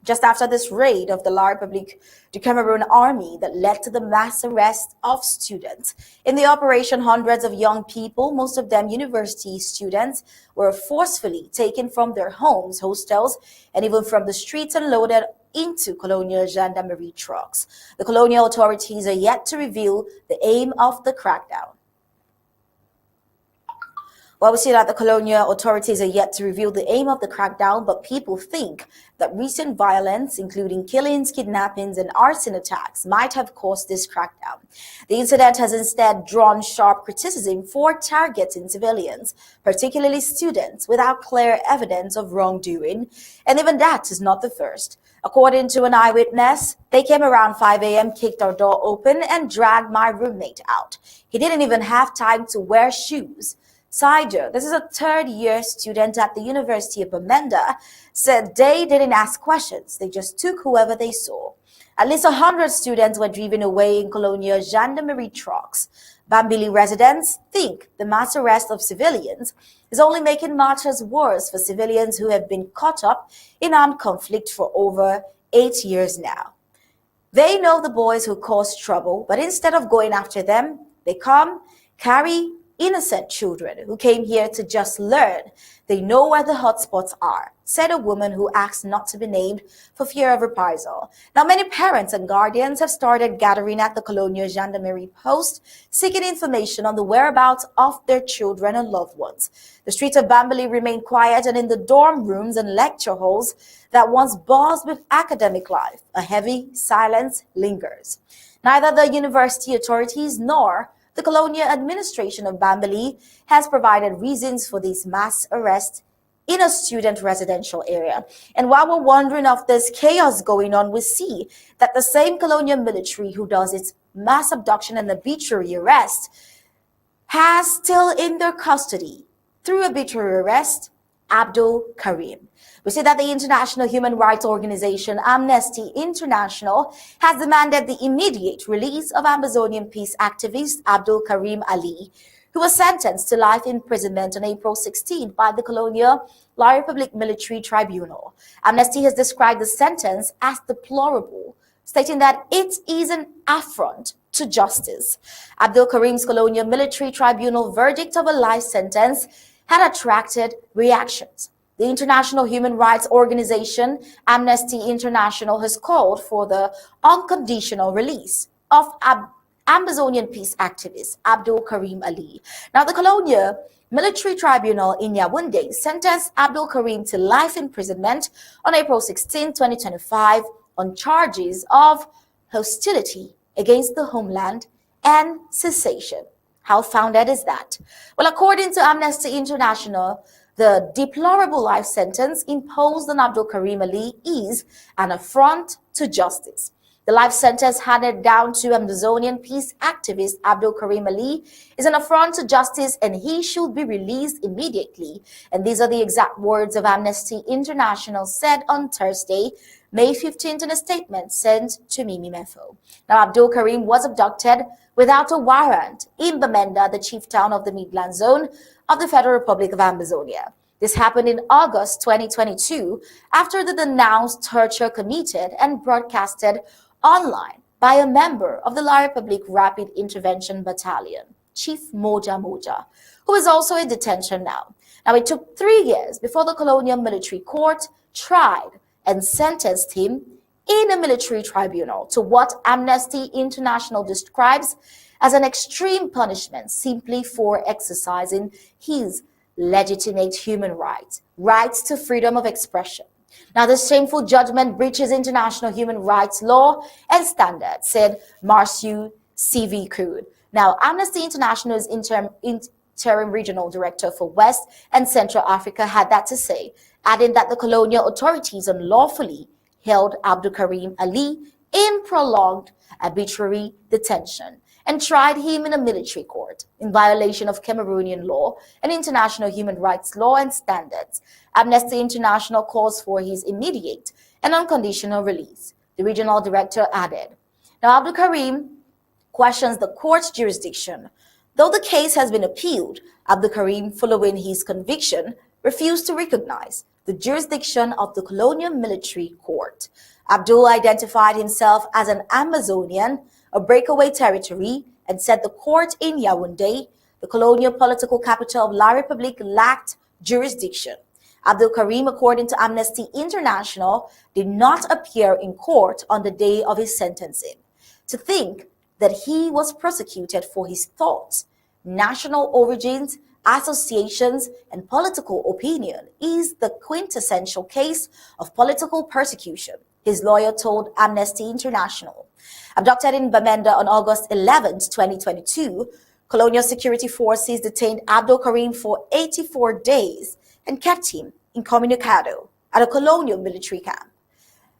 Just after this raid of the La République du Cameroon army that led to the mass arrest of students. In the operation, hundreds of young people, most of them university students, were forcefully taken from their homes, hostels, and even from the streets and loaded into colonial gendarmerie trucks. The colonial authorities are yet to reveal the aim of the crackdown. Well, we see that the colonial authorities are yet to reveal the aim of the crackdown, but people think that recent violence, including killings, kidnappings, and arson attacks, might have caused this crackdown. The incident has instead drawn sharp criticism for targeting civilians, particularly students, without clear evidence of wrongdoing, and even that is not the first. According to an eyewitness, they came around 5 a.m., kicked our door open, and dragged my roommate out. He didn't even have time to wear shoes. Sider, this is a third-year student at the University of Bamenda, said they didn't ask questions. They just took whoever they saw. At least 100 students were driven away in colonial gendarmerie trucks. Bambili residents think the mass arrest of civilians is only making matters worse for civilians who have been caught up in armed conflict for over 8 years now. They know the boys who caused trouble, but instead of going after them, they carry innocent children who came here to just learn. They know where the hotspots are, said a woman who asked not to be named for fear of reprisal. Now, many parents and guardians have started gathering at the colonial gendarmerie post, seeking information on the whereabouts of their children and loved ones. The streets of Bambili remain quiet, and in the dorm rooms and lecture halls that once buzzed with academic life, a heavy silence lingers. Neither the university authorities nor the colonial administration of Bambili has provided reasons for these mass arrests in a student residential area. And while we're wondering of this chaos going on, we see that the same colonial military who does its mass abduction and arbitrary arrest has still in their custody, through arbitrary arrest, Abdul Karim. We see that the international human rights organization Amnesty International has demanded the immediate release of Amazonian peace activist Abdul Karim Ali, who was sentenced to life imprisonment on April 16 by the Colonial La Republic Military Tribunal. Amnesty has described the sentence as deplorable, stating that it is an affront to justice. Abdul Karim's Colonial Military Tribunal verdict of a life sentence had attracted reactions. The international human rights organization Amnesty International has called for the unconditional release of Amazonian peace activist Abdul Karim Ali. Now, the Colonial Military Tribunal in Yaoundé sentenced Abdul Karim to life imprisonment on April 16, 2025 on charges of hostility against the homeland and secession. How founded is that? Well, according to Amnesty International, the deplorable life sentence imposed on Abdul Karim Ali is an affront to justice. The life sentence handed down to Amazonian peace activist Abdul Karim Ali is an affront to justice, and he should be released immediately. And these are the exact words of Amnesty International said on Thursday, May 15th, in a statement sent to Mimi Mefo. Now, Abdul Karim was abducted without a warrant in Bamenda, the chief town of the Midland Zone of the Federal Republic of Amazonia. This happened in August 2022 after the denounced torture committed and broadcasted online by a member of the La Republic Rapid Intervention Battalion, Chief Moja, who is also in detention now. Now, it took 3 years before the colonial military court tried and sentenced him in a military tribunal to what Amnesty International describes as an extreme punishment simply for exercising his legitimate human rights to freedom of expression. Now, this shameful judgment breaches international human rights law and standards, said Marciu CV Crude. Now, Amnesty International's interim regional director for West and Central Africa had that to say, adding that the colonial authorities unlawfully held Abdul Karim Ali in prolonged arbitrary detention and tried him in a military court in violation of Cameroonian law and international human rights law and standards. Amnesty International calls for his immediate and unconditional release, the regional director added. Now, Abdul Karim questions the court's jurisdiction. Though the case has been appealed, Abdul Karim, following his conviction, refused to recognize the jurisdiction of the colonial military court. Abdul identified himself as an Amazonian, a breakaway territory, and said the court in Yaoundé, the colonial political capital of La Republic, lacked jurisdiction. Abdul Karim, according to Amnesty International, did not appear in court on the day of his sentencing. To think that he was prosecuted for his thoughts, national origins, associations, and political opinion is the quintessential case of political persecution, his lawyer told Amnesty International. Abducted in Bamenda on August 11, 2022, Colonial Security Forces detained Abdul Karim for 84 days and kept him incommunicado at a colonial military camp.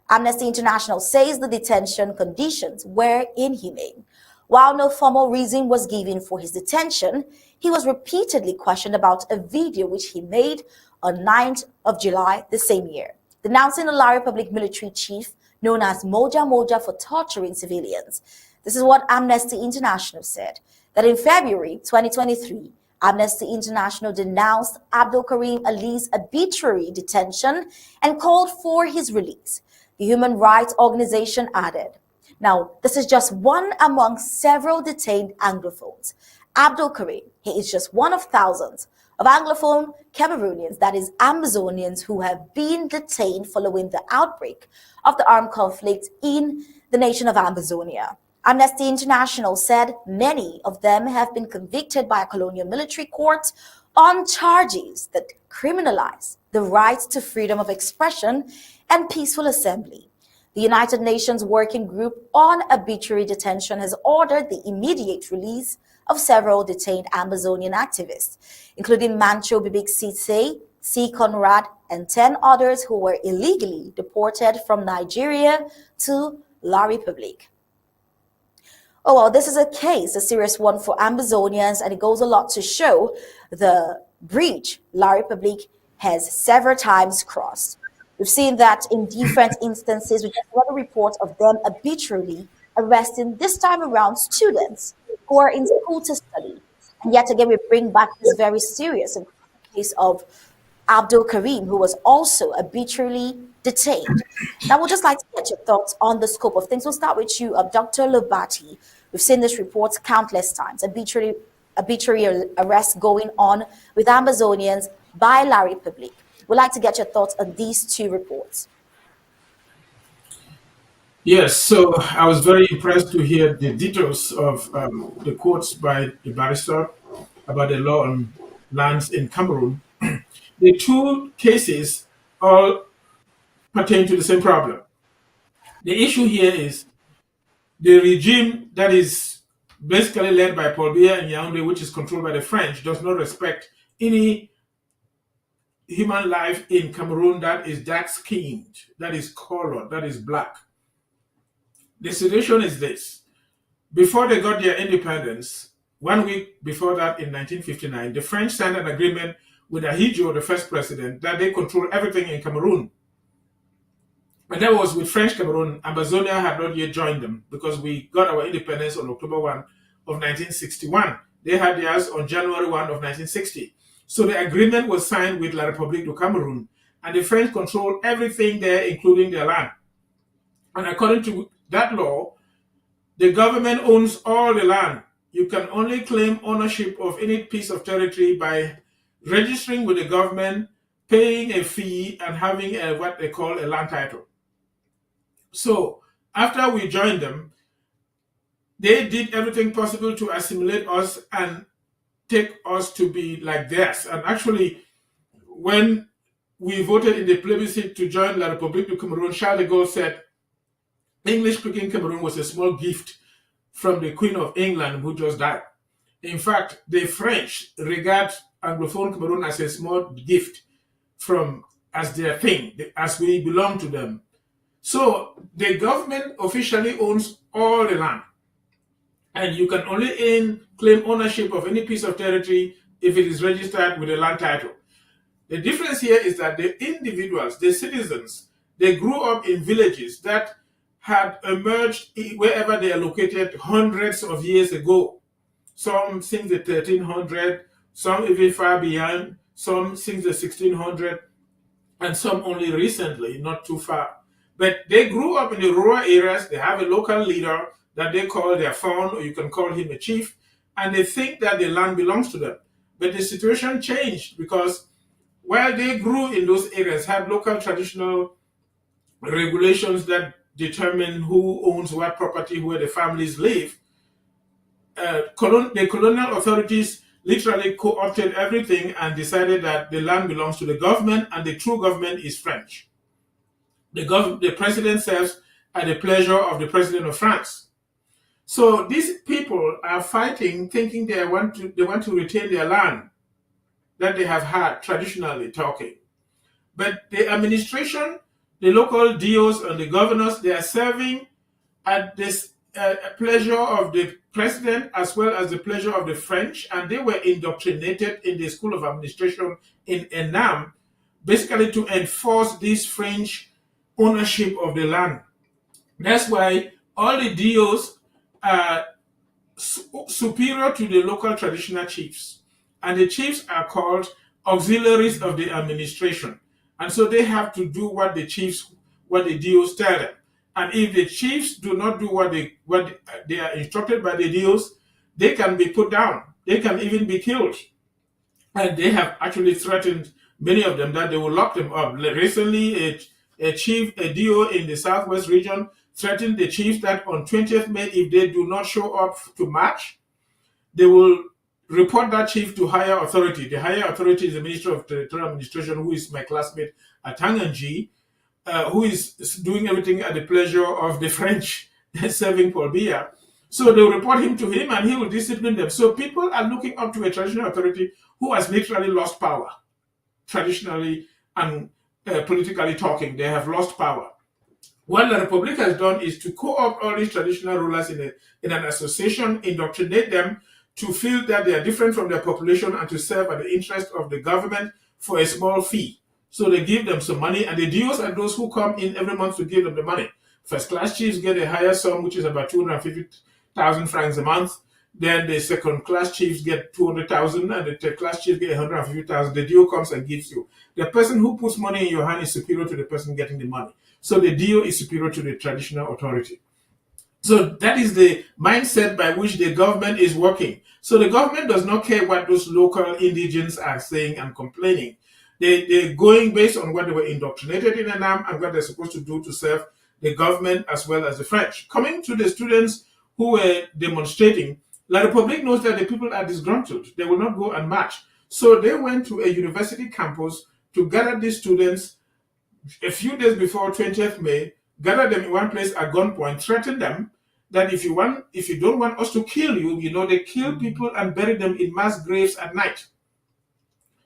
Amnesty International says the detention conditions were inhumane. While no formal reason was given for his detention, he was repeatedly questioned about a video which he made on 9th of July the same year, denouncing the Lari Public military chief known as Moja Moja for torturing civilians. This is what Amnesty International said, that in February 2023, Amnesty International denounced Abdul Karim Ali's arbitrary detention and called for his release. The human rights organization added, now, this is just one among several detained Anglophones. Abdul Karim, he is just one of thousands of Anglophone Cameroonians, that is Ambazonians, who have been detained following the outbreak of the armed conflict in the nation of Ambazonia. Amnesty International said many of them have been convicted by a colonial military court on charges that criminalize the right to freedom of expression and peaceful assembly. The United Nations Working Group on Arbitrary Detention has ordered the immediate release of several detained Ambazonian activists, including Mancho Bibik Sise, C. Conrad, and 10 others who were illegally deported from Nigeria to La Republique. Oh, well, this is a serious one for Ambazonians, and it goes a lot to show the breach La Republique has several times crossed. We've seen that in different instances. We just got a report of them arbitrarily arresting, this time around, students who are in school to study. And yet again, we bring back this very serious case of Abdul Karim, who was also arbitrarily detained. Now, we'd just like to get your thoughts on the scope of things. We'll start with you, Dr. Lobati. We've seen this report countless times, arbitrary arrests going on with Ambazonians by La Republique. We'd like to get your thoughts on these two reports. Yes, so I was very impressed to hear the details of the quotes by the barrister about the law on lands in Cameroon. The two cases all pertain to the same problem. The issue here is the regime that is basically led by Paul Biya and Yaoundé, which is controlled by the French, does not respect any human life in Cameroon that is dark-skinned, that is colored, that is black. The situation is this. Before they got their independence, 1 week before that in 1959, the French signed an agreement with Ahidjo, the first president, that they control everything in Cameroon. And that was with French Cameroon. Ambazonia had not yet joined them because we got our independence on October 1 of 1961. They had theirs on January 1 of 1960. So the agreement was signed with La République du Cameroun, and the French control everything there, including their land. And according to that law, the government owns all the land. You can only claim ownership of any piece of territory by registering with the government, paying a fee, and having what they call a land title. So after we joined them, they did everything possible to assimilate us and take us to be like theirs. And actually, when we voted in the plebiscite to join La République du Cameroun, Charles de Gaulle said English-speaking Cameroon was a small gift from the Queen of England, who just died. In fact, the French regard Anglophone Cameroon as a small gift as their thing, as we belong to them. So the government officially owns all the land. And you can only claim ownership of any piece of territory if it is registered with a land title. The difference here is that the individuals, the citizens, they grew up in villages that had emerged wherever they are located hundreds of years ago. Some since the 1300, some even far beyond, some since the 1600, and some only recently, not too far. But they grew up in the rural areas. They have a local leader that they call their faun, or you can call him a chief, and they think that the land belongs to them. But the situation changed because while they grew in those areas, had local traditional regulations that determine who owns what property, where the families live, the colonial authorities literally co-opted everything and decided that the land belongs to the government and the true government is French. The president serves at the pleasure of the president of France. So these people are fighting, thinking they want to retain their land that they have had traditionally talking. But the administration, the local DOs and the governors, they are serving at this pleasure of the president as well as the pleasure of the French, and they were indoctrinated in the School of Administration in Enam, basically to enforce this French ownership of the land. That's why all the DOs are superior to the local traditional chiefs, and the chiefs are called auxiliaries of the administration, and so they have to do what the DOs tell them. And if the chiefs do not do what they are instructed by the DOs, they can be put down. They can even be killed. And they have actually threatened many of them that they will lock them up. Recently, a DO in the Southwest region threatened the chiefs that on 20th May, if they do not show up to march, they will report that chief to higher authority. The higher authority is the Minister of Territorial Administration, who is my classmate at Tanganji, who is doing everything at the pleasure of the French serving Paul Biya. So they will report him to him and he will discipline them. So people are looking up to a traditional authority who has literally lost power, traditionally and politically talking. They have lost power. What the Republic has done is to co-opt all these traditional rulers in an association, indoctrinate them to feel that they are different from their population and to serve at the interest of the government for a small fee. So they give them some money, and the DOs are those who come in every month to give them the money. First class chiefs get a higher sum, which is about 250,000 francs a month. Then the second class chiefs get 200,000, and the third class chiefs get 150,000. The DO comes and gives you. The person who puts money in your hand is superior to the person getting the money. So the DO is superior to the traditional authority. So that is the mindset by which the government is working. So the government does not care what those local indigents are saying and complaining. They're going based on what they were indoctrinated in Enam and what they're supposed to do to serve the government as well as the French. Coming to the students who were demonstrating, La République knows that the people are disgruntled. They will not go and march. So they went to a university campus to gather these students a few days before 20th May, gather them in one place at gunpoint, threaten them that if you don't want us to kill you, they kill people and bury them in mass graves at night.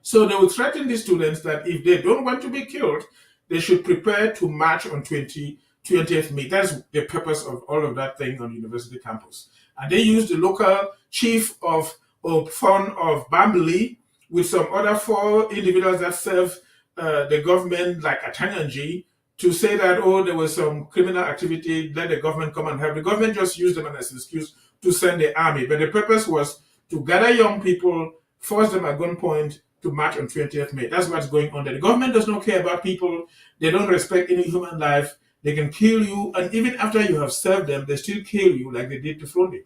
So they will threaten the students that if they don't want to be killed, they should prepare to march on 20th May. That's the purpose of all of that thing on university campus. And they used the local chief of Fon of Bambali with some other 4 individuals that serve the government, like Atanganji, to say that, there was some criminal activity, let the government come and help. The government just used them as an excuse to send the army. But the purpose was to gather young people, force them at gunpoint to march on 20th May. That's what's going on there. The government does not care about people. They don't respect any human life. They can kill you. And even after you have served them, they still kill you like they did to Frondi.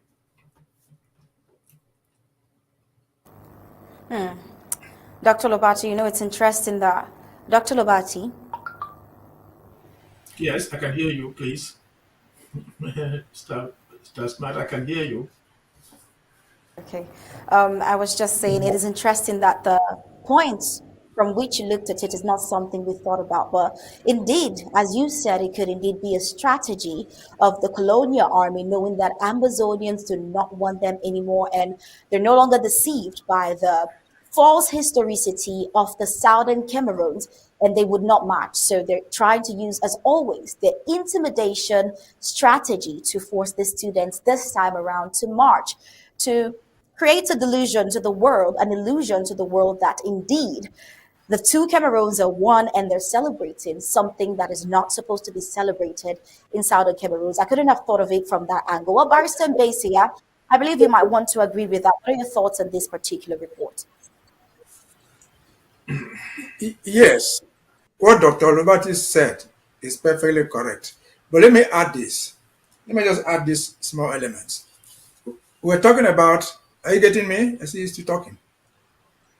Dr. Lobati, it's interesting that Dr. Lobati. Yes, I can hear you, please. Star Smart, I can hear you. Okay. I was just saying it is interesting that the points from which you looked at it is not something we thought about. But indeed, as you said, it could indeed be a strategy of the colonial army, knowing that Ambazonians do not want them anymore and they're no longer deceived by the false historicity of the southern Cameroons, and they would not march. So they're trying to use, as always, the intimidation strategy to force the students this time around to march, to create a delusion to the world, an illusion to the world that indeed the two Cameroons are one and they're celebrating something that is not supposed to be celebrated in southern Cameroons. I couldn't have thought of it from that angle. Well, Barrister Mbeseha, I believe you might want to agree with that. What are your thoughts on this particular report? Yes, what Dr. Lobati said is perfectly correct. But let me add this. Let me just add these small elements. We're talking about, are you getting me? I see you still talking.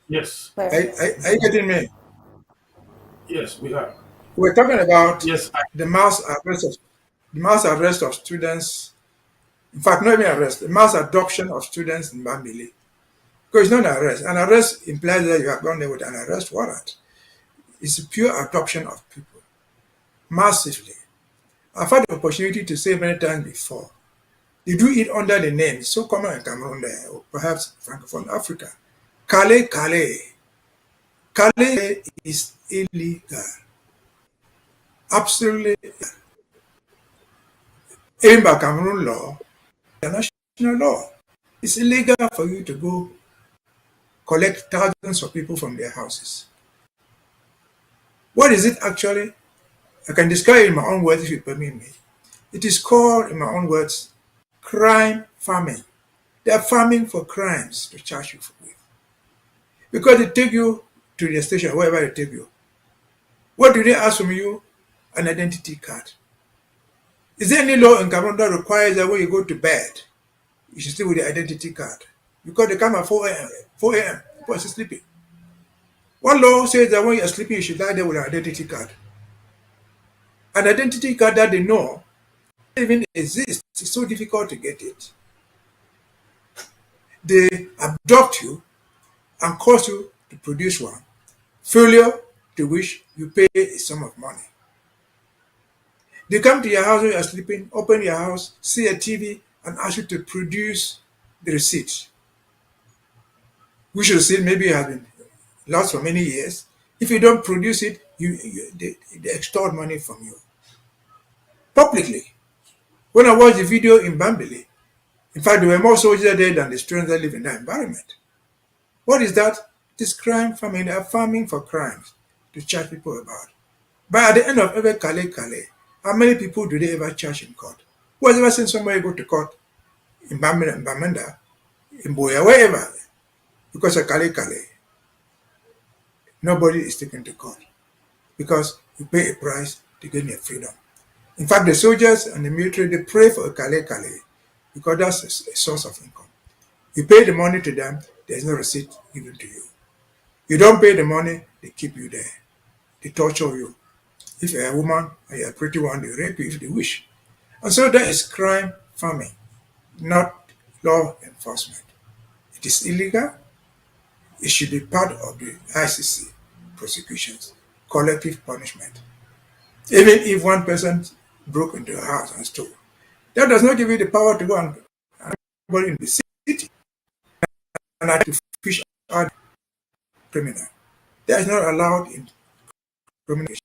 Yes. Are you getting me? Yes, we are. We're talking about the mass arrest of students. In fact, not even arrest, the mass adoption of students in Bambili. Because it's not an arrest. An arrest implies that you have gone there with an arrest warrant. It's a pure adoption of people, massively. I've had the opportunity to say many times before, they do it under the name, so common in Cameroon there, or perhaps Francophone Africa. Calais, Calais. Calais is illegal. Absolutely illegal. Even by Cameroon law, international law, it's illegal for you to go collect thousands of people from their houses. What is it actually? I can describe it in my own words if you permit me. It is called, in my own words, crime farming. They are farming for crimes to charge you with. Because they take you to the station, wherever they take you. What do they ask from you? An identity card. Is there any law in Cameroon that requires that when you go to bed, you should stay with the identity card? Because they come at 4 a.m. People are still sleeping. What law says that when you're sleeping, you should lie there with an identity card? An identity card that they know even exists. It's so difficult to get it. They abduct you and cause you to produce one. Failure to which you pay a sum of money. They come to your house when you are sleeping, open your house, see a TV, and ask you to produce the receipt. Which receipt maybe has been lost for many years. If you don't produce it, they extort money from you. Publicly. When I watched the video in Bambili, in fact, there were more soldiers there than the students that live in that environment. What is that? It is crime farming. They are farming for crimes to charge people about. But at the end of every Calais, how many people do they ever charge in court? Who has ever seen somebody go to court in Bamenda, in Boya, wherever, because of Calais? Nobody is taken to court because you pay a price to gain your freedom. In fact, the soldiers and the military, they pray for a Calais because that's a source of income. You pay the money to them, there's no receipt given to you. You don't pay the money, they keep you there. They torture you. If you're a woman and you're a pretty one, they rape you if they wish. And so that is crime farming, not law enforcement. It is illegal. It should be part of the ICC prosecutions, collective punishment. Even if one person broke into a house and stole, that does not give you the power to go and everybody in the city and to fish out criminal. That is not allowed in criminal.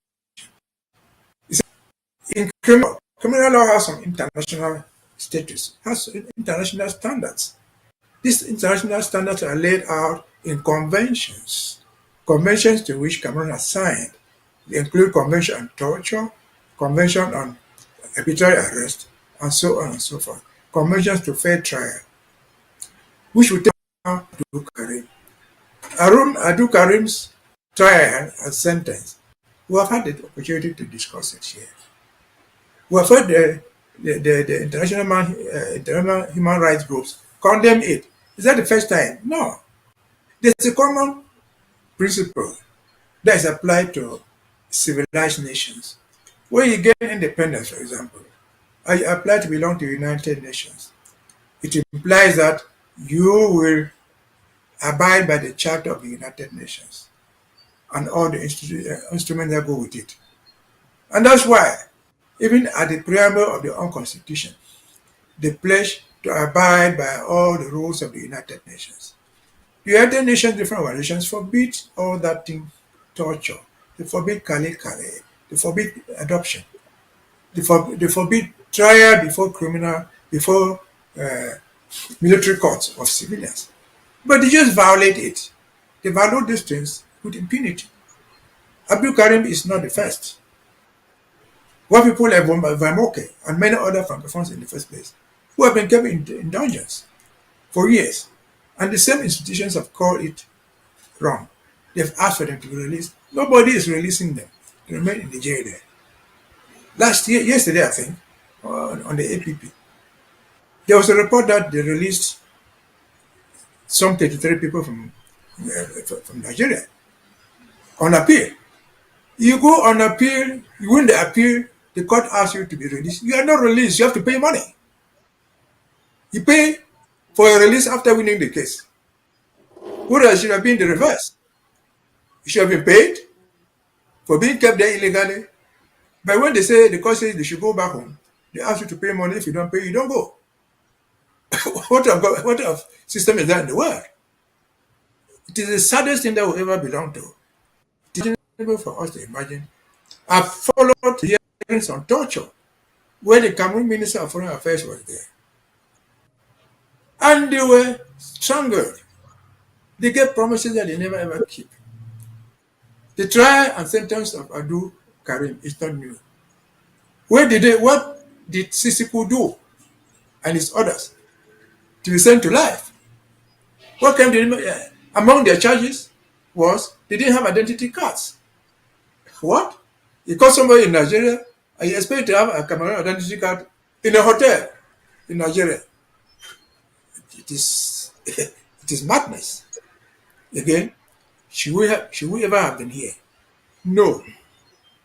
In criminal law has some international status, has international standards. These international standards are laid out in conventions to which Cameroon has signed. They include Convention on Torture, Convention on Arbitrary Arrest, and so on and so forth. Conventions to fair trial, which will take Adu Karim. Adu Karim's trial and sentence, we have had the opportunity to discuss it here. We have heard the international human rights groups condemn it. Is that the first time? No. There's a common principle that is applied to civilized nations. When you get independence, for example, and you apply to belong to the United Nations, it implies that you will abide by the Charter of the United Nations and all the instruments that go with it. And that's why, even at the preamble of the own Constitution, they pledge to abide by all the rules of the United Nations. The United Nations, different organizations, forbid all that thing, torture. They forbid Calais. They forbid adoption. They forbid trial before military courts of civilians. But they just violate it. They violate these things with impunity. Abdul Karim is not the first. What people like Vamoke and many other francophones in the first place, who have been kept in dungeons for years. And the same institutions have called it wrong. They've asked for them to be released. Nobody is releasing them. They remain in the jail there. Yesterday, I think, on the APP, there was a report that they released some 33 people from Nigeria on appeal. You go on appeal, you win the appeal, the court asks you to be released. You are not released, you have to pay money. You pay for a release after winning the case. Whereas it should have been the reverse. You should have been paid for being kept there illegally. But when they say the court says they should go back home, they ask you to pay money. If you don't pay, you don't go. what of system is that in the world? It is the saddest thing that will ever belong to. It is impossible for us to imagine. I've followed hearings on torture where the Cameroon Minister of Foreign Affairs was there. And they were strangled. They get promises that they never ever keep. The trial and sentence of Abdul Karim is not new. What did Sisiku do and his others to be sent to life? What came to among their charges was they didn't have identity cards. What? You call somebody in Nigeria and you expect to have a Cameroon identity card in a hotel in Nigeria. It is madness. Again, should we ever have been here? No.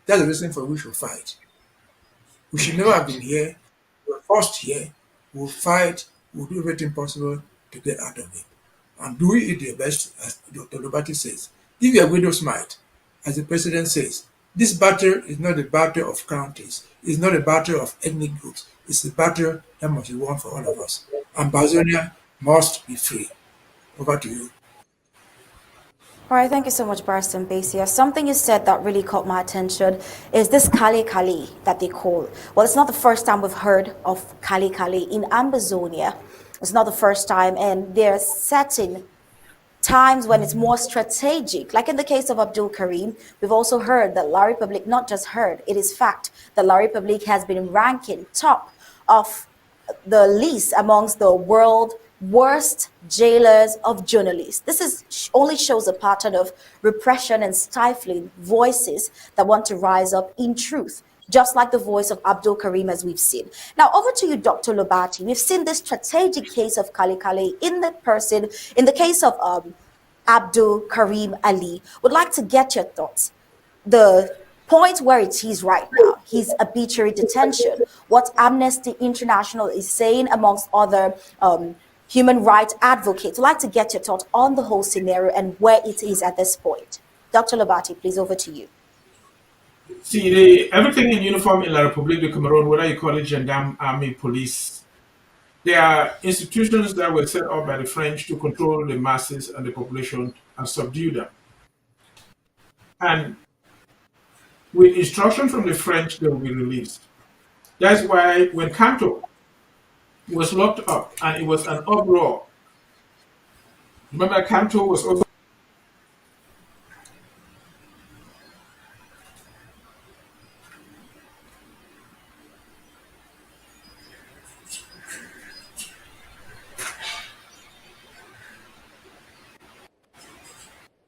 That's the reason for which we fight. We should never have been here. We're forced here. We'll fight. We'll do everything possible to get out of it. And do it the best, as Dr. Lobati says. Give your widow's might, as the president says. This battle is not a battle of counties. It's not a battle of ethnic groups. It's a battle that must be won for all of us. Ambazonia must be free. Over to you. All right, thank you so much, Barrister Mbeseha. Something you said that really caught my attention is this Kali Kali that they call. Well, it's not the first time we've heard of Kali Kali in Ambazonia. It's not the first time, and they're setting times when it's more strategic. Like in the case of Abdul Karim, we've also heard that La Republique, not just heard, it is fact that La Republique has been ranking top of the list amongst the world worst jailers of journalists. This only shows a pattern of repression and stifling voices that want to rise up in truth, just like the voice of Abdul Karim, as we've seen. Now, over to you, Dr. Lobati. We've seen this strategic case of Kali Kali in the case of Abdul Karim Ali. Would like to get your thoughts. The point where it is right now, his arbitrary detention, what Amnesty International is saying, amongst other human rights advocates. I'd like to get your thoughts on the whole scenario and where it is at this point. Dr. Lobati, please, over to you. See, everything in uniform in La République du Cameroun, whether you call it gendarme, army, police, they are institutions that were set up by the French to control the masses and the population and subdue them. And with instruction from the French, they will be released. That's why when Kanto was locked up and it was an uproar, remember Kanto was also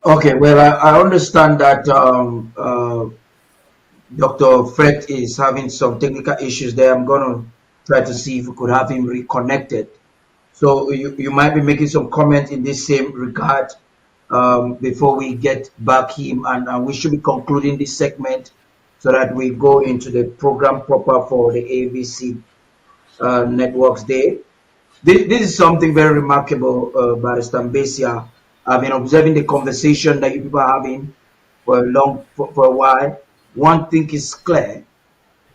Okay, well, I understand that Dr. Fred is having some technical issues there. I'm going to try to see if we could have him reconnected. So you might be making some comment in this same regard before we get back him, and we should be concluding this segment so that we go into the program proper for the ABC Networks Day. This is something very remarkable, Barrister Mbeseha. I've been observing the conversation that you people are having for a while. One thing is clear: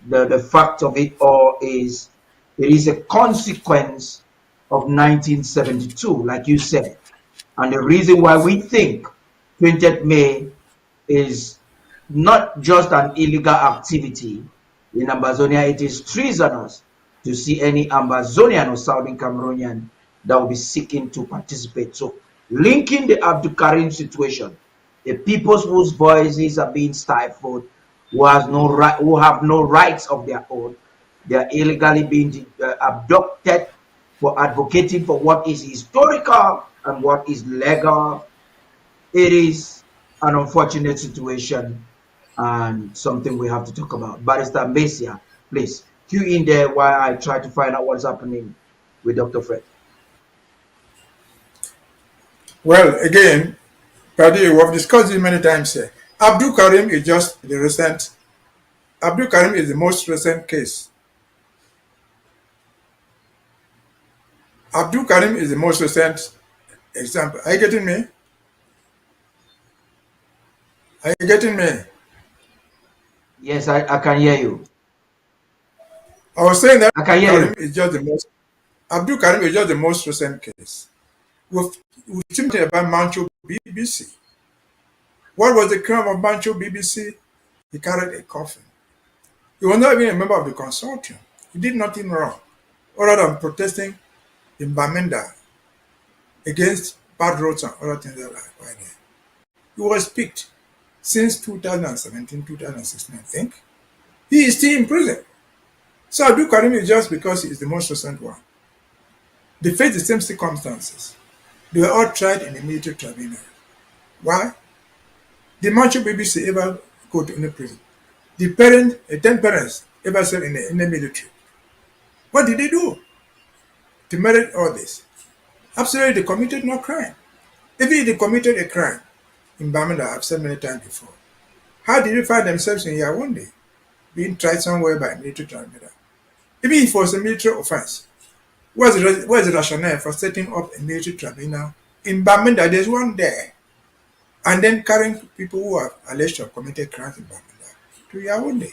the fact of it all is it is a consequence of 1972, like you said, and the reason why we think 20th May is not just an illegal activity in Ambazonia; it is treasonous to see any Ambazonian or Southern Cameroonian that will be seeking to participate. So, linking the Abdul Karim situation, the peoples whose voices are being stifled, who have no rights of their own, they are illegally being abducted for advocating for what is historical and what is legal. It is an unfortunate situation and something we have to talk about. Barrister Mbeseha, please cue in there while I try to find out what's happening with Dr. Fred. Well, again, Paddy, we have discussed it many times here. Abdul Karim is just the recent. Abdul Karim is the most recent case. Abdul Karim is the most recent example. Are you getting me? Are you getting me? Yes, I can hear you. I was saying that I can hear Karim is just the most Abdul Karim is just the most recent case. We've seen about Mancho BBC. What was the crime of Mancho BBC? He carried a coffin. He was not even a member of the consortium. He did nothing wrong, other than protesting in Bamenda against bad roads and other things that are right there. He was picked since 2017, 2016, I think. He is still in prison. So Abdul Karim is just because he is the most recent one. They face the same circumstances. They were all tried in a military tribunal. Why? Did Mancho BBC ever go to any prison? The 10 parents ever served in the military? What did they do to merit all this? Absolutely, they committed no crime. Even if they committed a crime in Bamenda, I've said many times before, how did they find themselves in Yaoundé being tried somewhere by a military tribunal? Even if it was a military offense, where's the rationale for setting up a military tribunal in Bamenda? There's one there. And then carrying people who are alleged to have committed crimes in Bamenda to Yaoundé.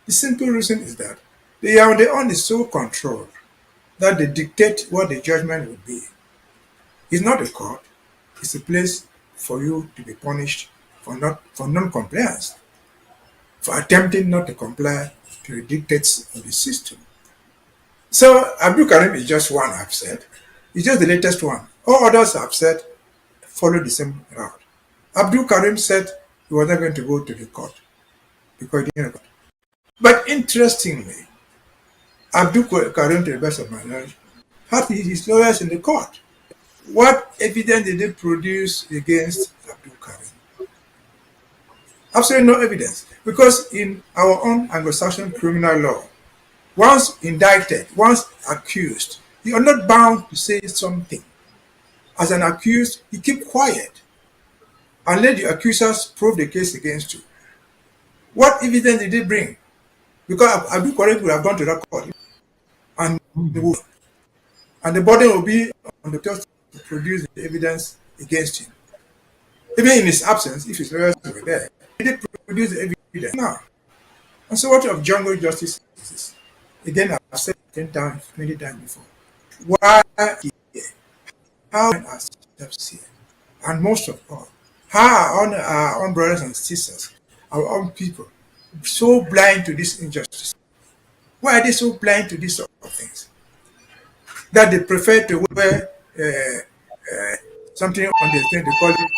The simple reason is that the Yaoundé on is so controlled that they dictate what the judgment will be. It's not a court, it's a place for you to be punished for non-compliance, for attempting not to comply to the dictates of the system. So Abdul Karim is just one I've said. He's just the latest one. All others I've said follow the same route. Abdul Karim said he was not going to go to the court because he didn't go. But interestingly, Abdul Karim, to the best of my knowledge, had his lawyers in the court. What evidence did they produce against Abdul Karim? Absolutely no evidence. Because in our own Anglo-Saxon criminal law, once indicted, once accused, you are not bound to say something. As an accused, you keep quiet and let the accusers prove the case against you. What evidence did they bring? Because Abdul Karim would have gone to that court and the burden will be on the judge to produce the evidence against him. Even in his absence, if his lawyers were there, they produce the evidence now. And so what of jungle justice is this? Again, I've said 10 times, 20 times before. Why here? How are steps here? And most of all, how are our own brothers and sisters, our own people, so blind to this injustice? Why are they so blind to these sort of things? That they prefer to wear something on the thing, they call it,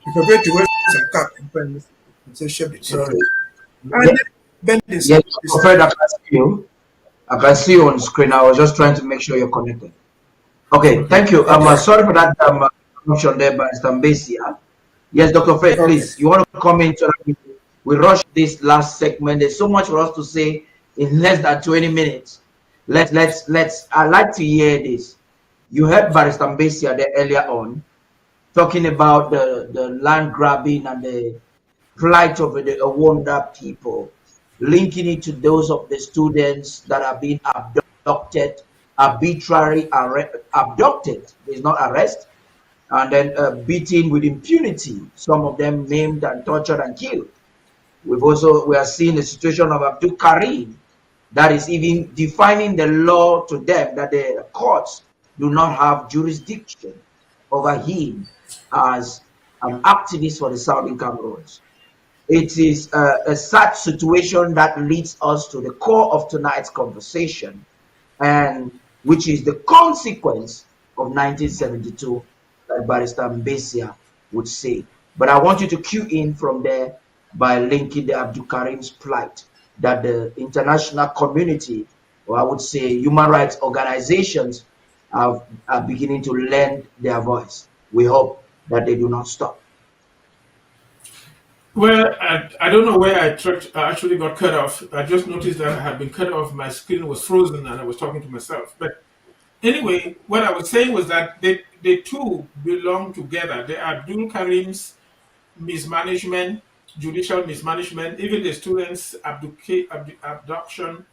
they prefer to wear some cap and say, shape the Sorry. and bend this. Yes, Fred, I can see you. I can see you on screen. I was just trying to make sure you're connected. Okay, thank you. Sorry for that interruption there by Mbeseha. Yes, Dr. Fred, please, you want to comment? We rushed this last segment. There's so much for us to say in less than 20 minutes. I'd like to hear this. You heard Barrister Mbeseha there earlier on talking about the land grabbing and the plight of the Awanda people, linking it to those of the students that are being abducted, arbitrarily abducted. There's not arrest, and then beaten with impunity. Some of them maimed and tortured and killed. We are seeing the situation of Abdul Karim that is even defining the law to them that the courts do not have jurisdiction over him as an activist for the Southern Cameroons. It is a sad situation that leads us to the core of tonight's conversation, and which is the consequence of 1972, that Barrister Mbeseha would say. But I want you to cue in from there by linking the Abdul Karim's plight, that the international community, or I would say human rights organizations, are beginning to lend their voice. We hope that they do not stop. Well, I don't know where I actually got cut off. I just noticed that I had been cut off. My screen was frozen and I was talking to myself. But anyway, what I was saying was that they two belong together. The Abdul Karim's mismanagement, judicial mismanagement, even the students' abduction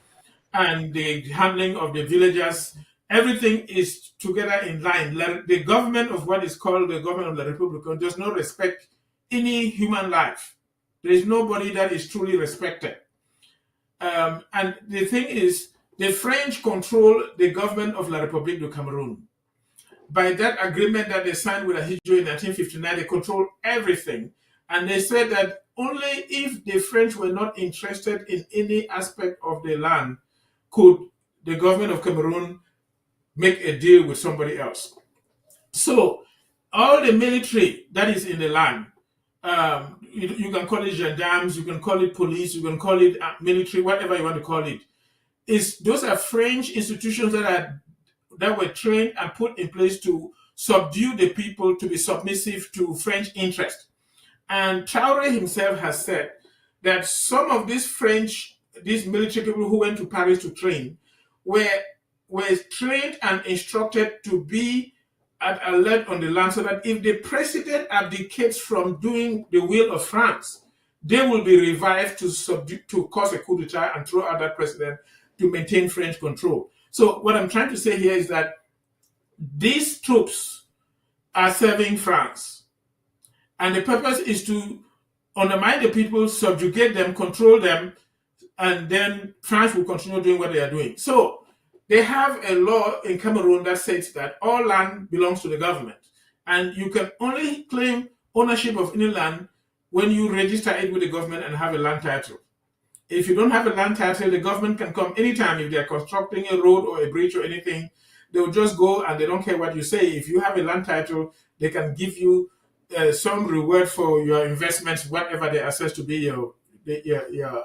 and the handling of the villagers, everything is together in line. The government of what is called the government of the Republic does not respect any human life. There is nobody that is truly respected. And the thing is, the French control the government of La République du Cameroon. By that agreement that they signed with Ahidjo in 1959, they control everything. And they said that only if the French were not interested in any aspect of the land could the government of Cameroon make a deal with somebody else. So all the military that is in the land, you can call it gendarmes, you can call it police, you can call it military, whatever you want to call it, those are French institutions that were trained and put in place to subdue the people, to be submissive to French interest. And Traoré himself has said that some of these military people who went to Paris to train were trained and instructed to be at alert on the land, so that if the president abdicates from doing the will of France, they will be revived to cause a coup d'etat and throw out that president to maintain French control. So what I'm trying to say here is that these troops are serving France, and the purpose is to undermine the people, subjugate them, control them, and then France will continue doing what they are doing. So they have a law in Cameroon that says that all land belongs to the government, and you can only claim ownership of any land when you register it with the government and have a land title. If you don't have a land title, the government can come anytime. If they're constructing a road or a bridge or anything, they will just go and they don't care what you say. If you have a land title, they can give you some reward for your investments, whatever they assess to be your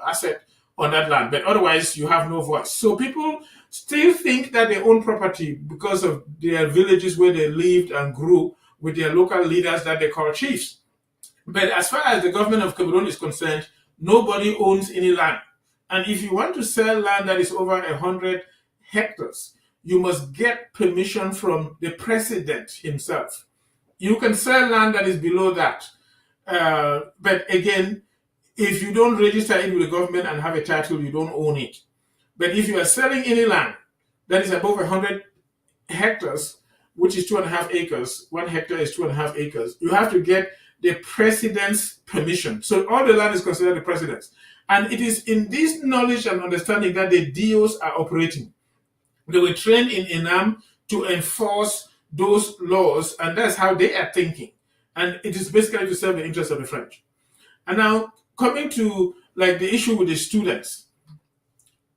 asset on that land. But otherwise, you have no voice. So people still think that they own property because of their villages where they lived and grew with their local leaders that they call chiefs. But as far as the government of Cameroon is concerned, nobody owns any land. And if you want to sell land that is over 100 hectares, you must get permission from the president himself. You can sell land that is below that. But again, if you don't register it with the government and have a title, you don't own it. But if you are selling any land that is above 100 hectares, which is 2.5 acres, 1 hectare is 2.5 acres, you have to get the president's permission. So all the land is considered the president's. And it is in this knowledge and understanding that the DOs are operating. They were trained in ENAM to enforce those laws, and that's how they are thinking. And it is basically to serve the interests of the French. And now, coming to like the issue with the students,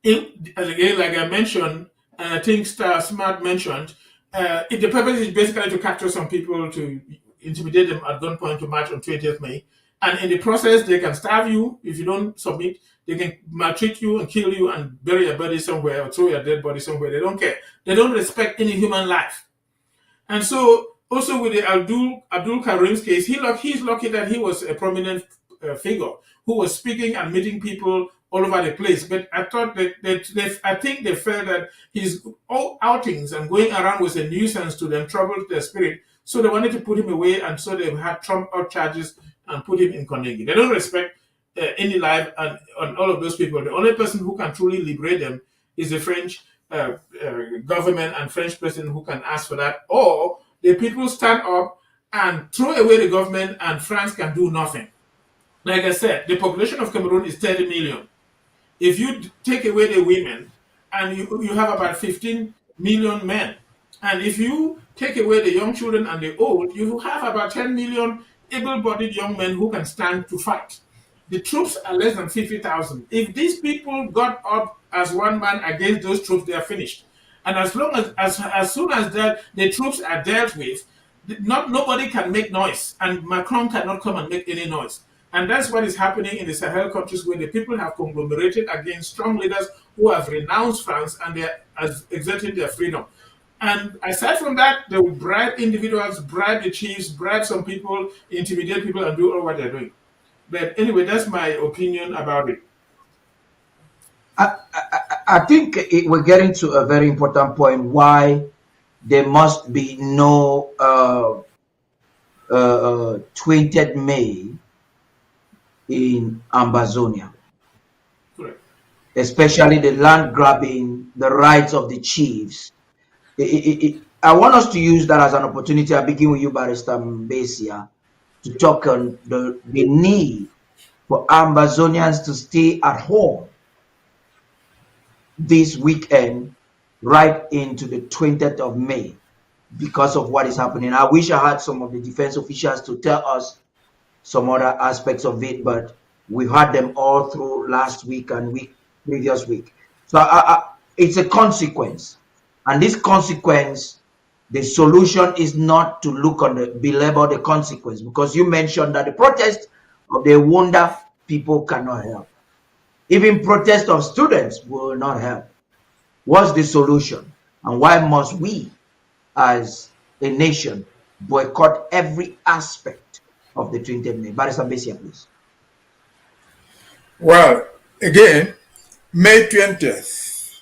again, like I mentioned, and I think Smart mentioned, the purpose is basically to capture some people, to intimidate them at gunpoint to march on 20th May. And in the process, they can starve you if you don't submit. They can maltreat you and kill you and bury your body somewhere or throw your dead body somewhere. They don't care. They don't respect any human life. And so, also with the Abdul Karim's case, he's lucky that he was a prominent figure who was speaking and meeting people all over the place. But I thought I think they felt that his outings and going around was a nuisance to them, troubled their spirit. So they wanted to put him away, and so they had trumped out charges and put him in Konegi. They don't respect any life and all of those people. The only person who can truly liberate them is the French government and French president who can ask for that. Or the people stand up and throw away the government, and France can do nothing. Like I said, the population of Cameroon is 30 million. If you take away the women, and you have about 15 million men, and if you take away the young children and the old, you have about 10 million able-bodied young men who can stand to fight. The troops are less than 50,000. If these people got up as one man against those troops, they are finished. And as soon as the troops are dealt with, nobody can make noise, and Macron cannot come and make any noise. And that's what is happening in the Sahel countries, where the people have conglomerated against strong leaders who have renounced France and they are exerting their freedom. And aside from that, they will bribe individuals, bribe the chiefs, bribe some people, intimidate people, and do all what they're doing. But anyway, that's my opinion about it. I think we're getting to a very important point, why there must be no 20th May in Ambazonia. Correct. Especially the land grabbing, the rights of the chiefs. I want us to use that as an opportunity. I begin with you, Barrister Mbeseha. to talk on the need for Ambazonians to stay at home this weekend right into the 20th of May because of what is happening. I wish I had some of the defense officials to tell us some other aspects of it, but we had them all through last week and previous week. So it's a consequence. And this consequence, the solution is not to look on belabor the consequence, because you mentioned that the protest of the wonder people cannot help. Even protest of students will not help. What's the solution? And why must we, as a nation, boycott every aspect of the 20th May? Barrister Mbeseha, please. Well, again, May 20th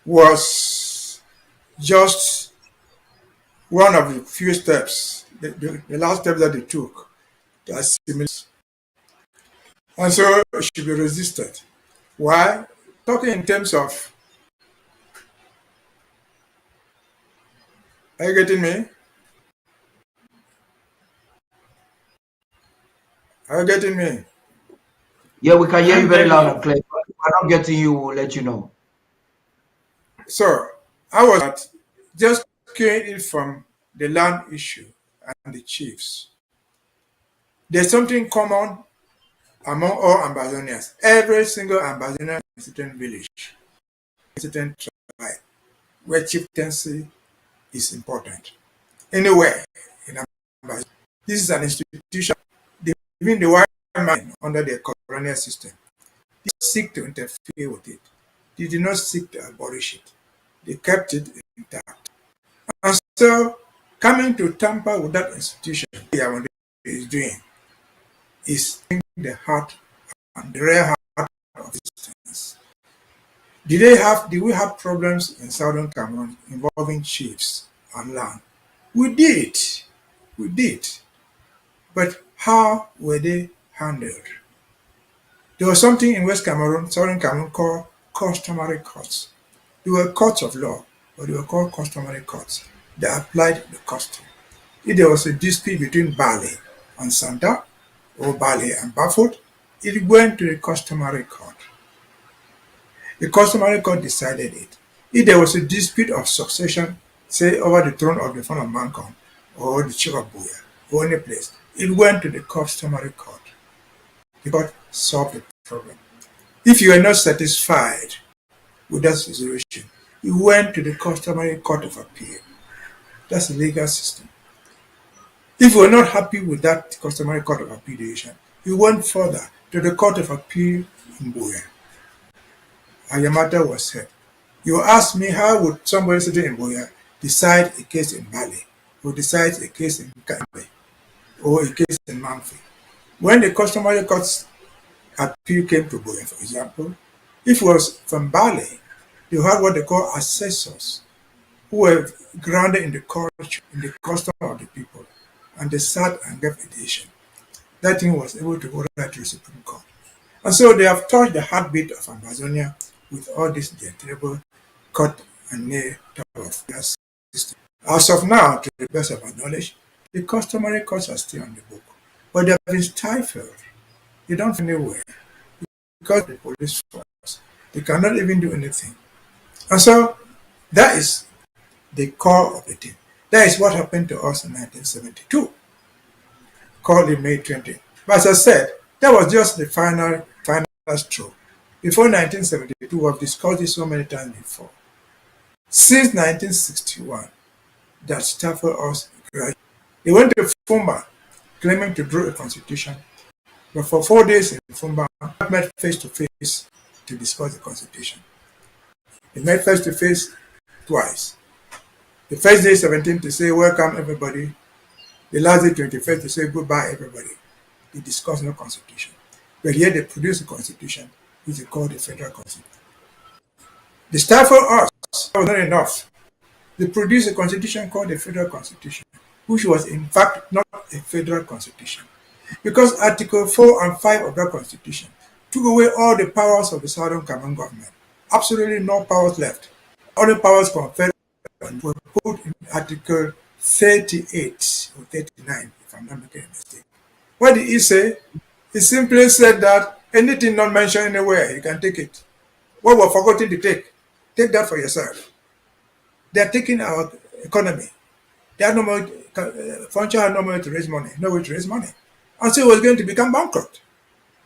was just one of the few steps, the last step that they took to assimilate. And so it should be resisted. Why? Talking in terms of, are you getting me? Are you getting me? Yeah, we can hear you very loud and clear. If we're not getting you, we'll let you know. So I was just carrying it from the land issue and the chiefs. There's something common among all Ambazonians. Every single Ambazonian in a certain village, a certain tribe, where chieftaincy is important. Anywhere in Ambazonia, this is an institution. Even the white man under the colonial system did not seek to interfere with it. They did not seek to abolish it. They kept it intact. And so, coming to tamper with that institution, what it is doing is in the heart and the rare heart of existence. Did we have problems in southern Cameroon involving chiefs and land? We did. We did. But how were they handled? There was something in West Cameroon, southern Cameroon, called customary courts. They were courts of law, but they were called customary courts. They applied the custom. If there was a dispute between Bale and Santa, or Bale and Bafut, it went to the customary court. The customary court decided it. If there was a dispute of succession, say over the throne of the son of Mancon, or the chief of Buya, or any place, it went to the customary court. The court solved the problem. If you are not satisfied with that situation, you went to the customary court of appeal. That's the legal system. If you are not happy with that customary court of appeal decision, you went further to the court of appeal in Buya. And your matter was heard. You asked me, how would somebody sitting in Buya decide a case in Bali, or decide a case in Kambe, or a case in Manfi? When the customary court's appeal came to Buya, for example, if it was from Bali, they had what they call assessors, who were grounded in the culture, in the custom of the people, and they sat and gave a decision. That thing was able to go right to the Supreme Court. And so they have touched the heartbeat of Ambazonia with all this terrible cut and nail type of system. As of now, to the best of our knowledge, the customary courts are still on the book, but they have been stifled. They don't find anywhere because the police force, they cannot even do anything. And so that is the core of the thing. That is what happened to us in 1972, called the May 20th. But as I said, that was just the final straw. Before 1972, we have discussed this so many times before. Since 1961, that stifled us gradually. They went to Fumba, claiming to draw a constitution, but for 4 days in Fumba, they met face to face to discuss the constitution. They met face to face twice. The first day 17 to say welcome everybody. The last day 21st to say goodbye everybody. They discussed no constitution. But here they produced a constitution which is called the Federal Constitution. They stifled us. That was not enough. They produced a constitution called the Federal Constitution, which was in fact not a federal constitution. Because Article 4 and 5 of that constitution took away all the powers of the Southern Cameroon government. Absolutely no powers left. All the powers conferred were put in Article 38 or 39, if I'm I'm not making a mistake. What did he say? He simply said that anything not mentioned anywhere, you can take it. What we're forgetting to take that for yourself. They're taking our economy. They have no more, Function had no more to raise money, no way to raise money. And so it was going to become bankrupt.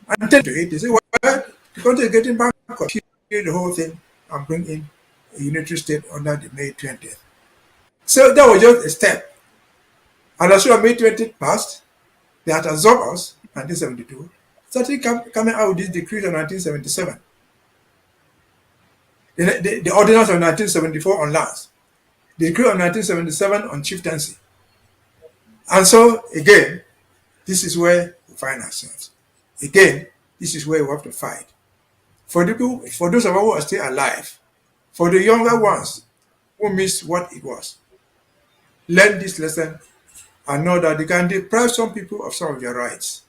And to it, they say, well, the country is getting bankrupt. Kill the whole thing and bring in a unitary state under the May 20th. So that was just a step. And as soon as May 20th passed, they had absorbed us, 1972, started coming out with this decree of 1977. The ordinance of 1974 on lands, the decree of 1977 on chieftaincy. And so, again, this is where we find ourselves. Again, this is where we have to fight. For those of us who are still alive, for the younger ones who missed what it was, learn this lesson and know that they can deprive some people of some of their rights.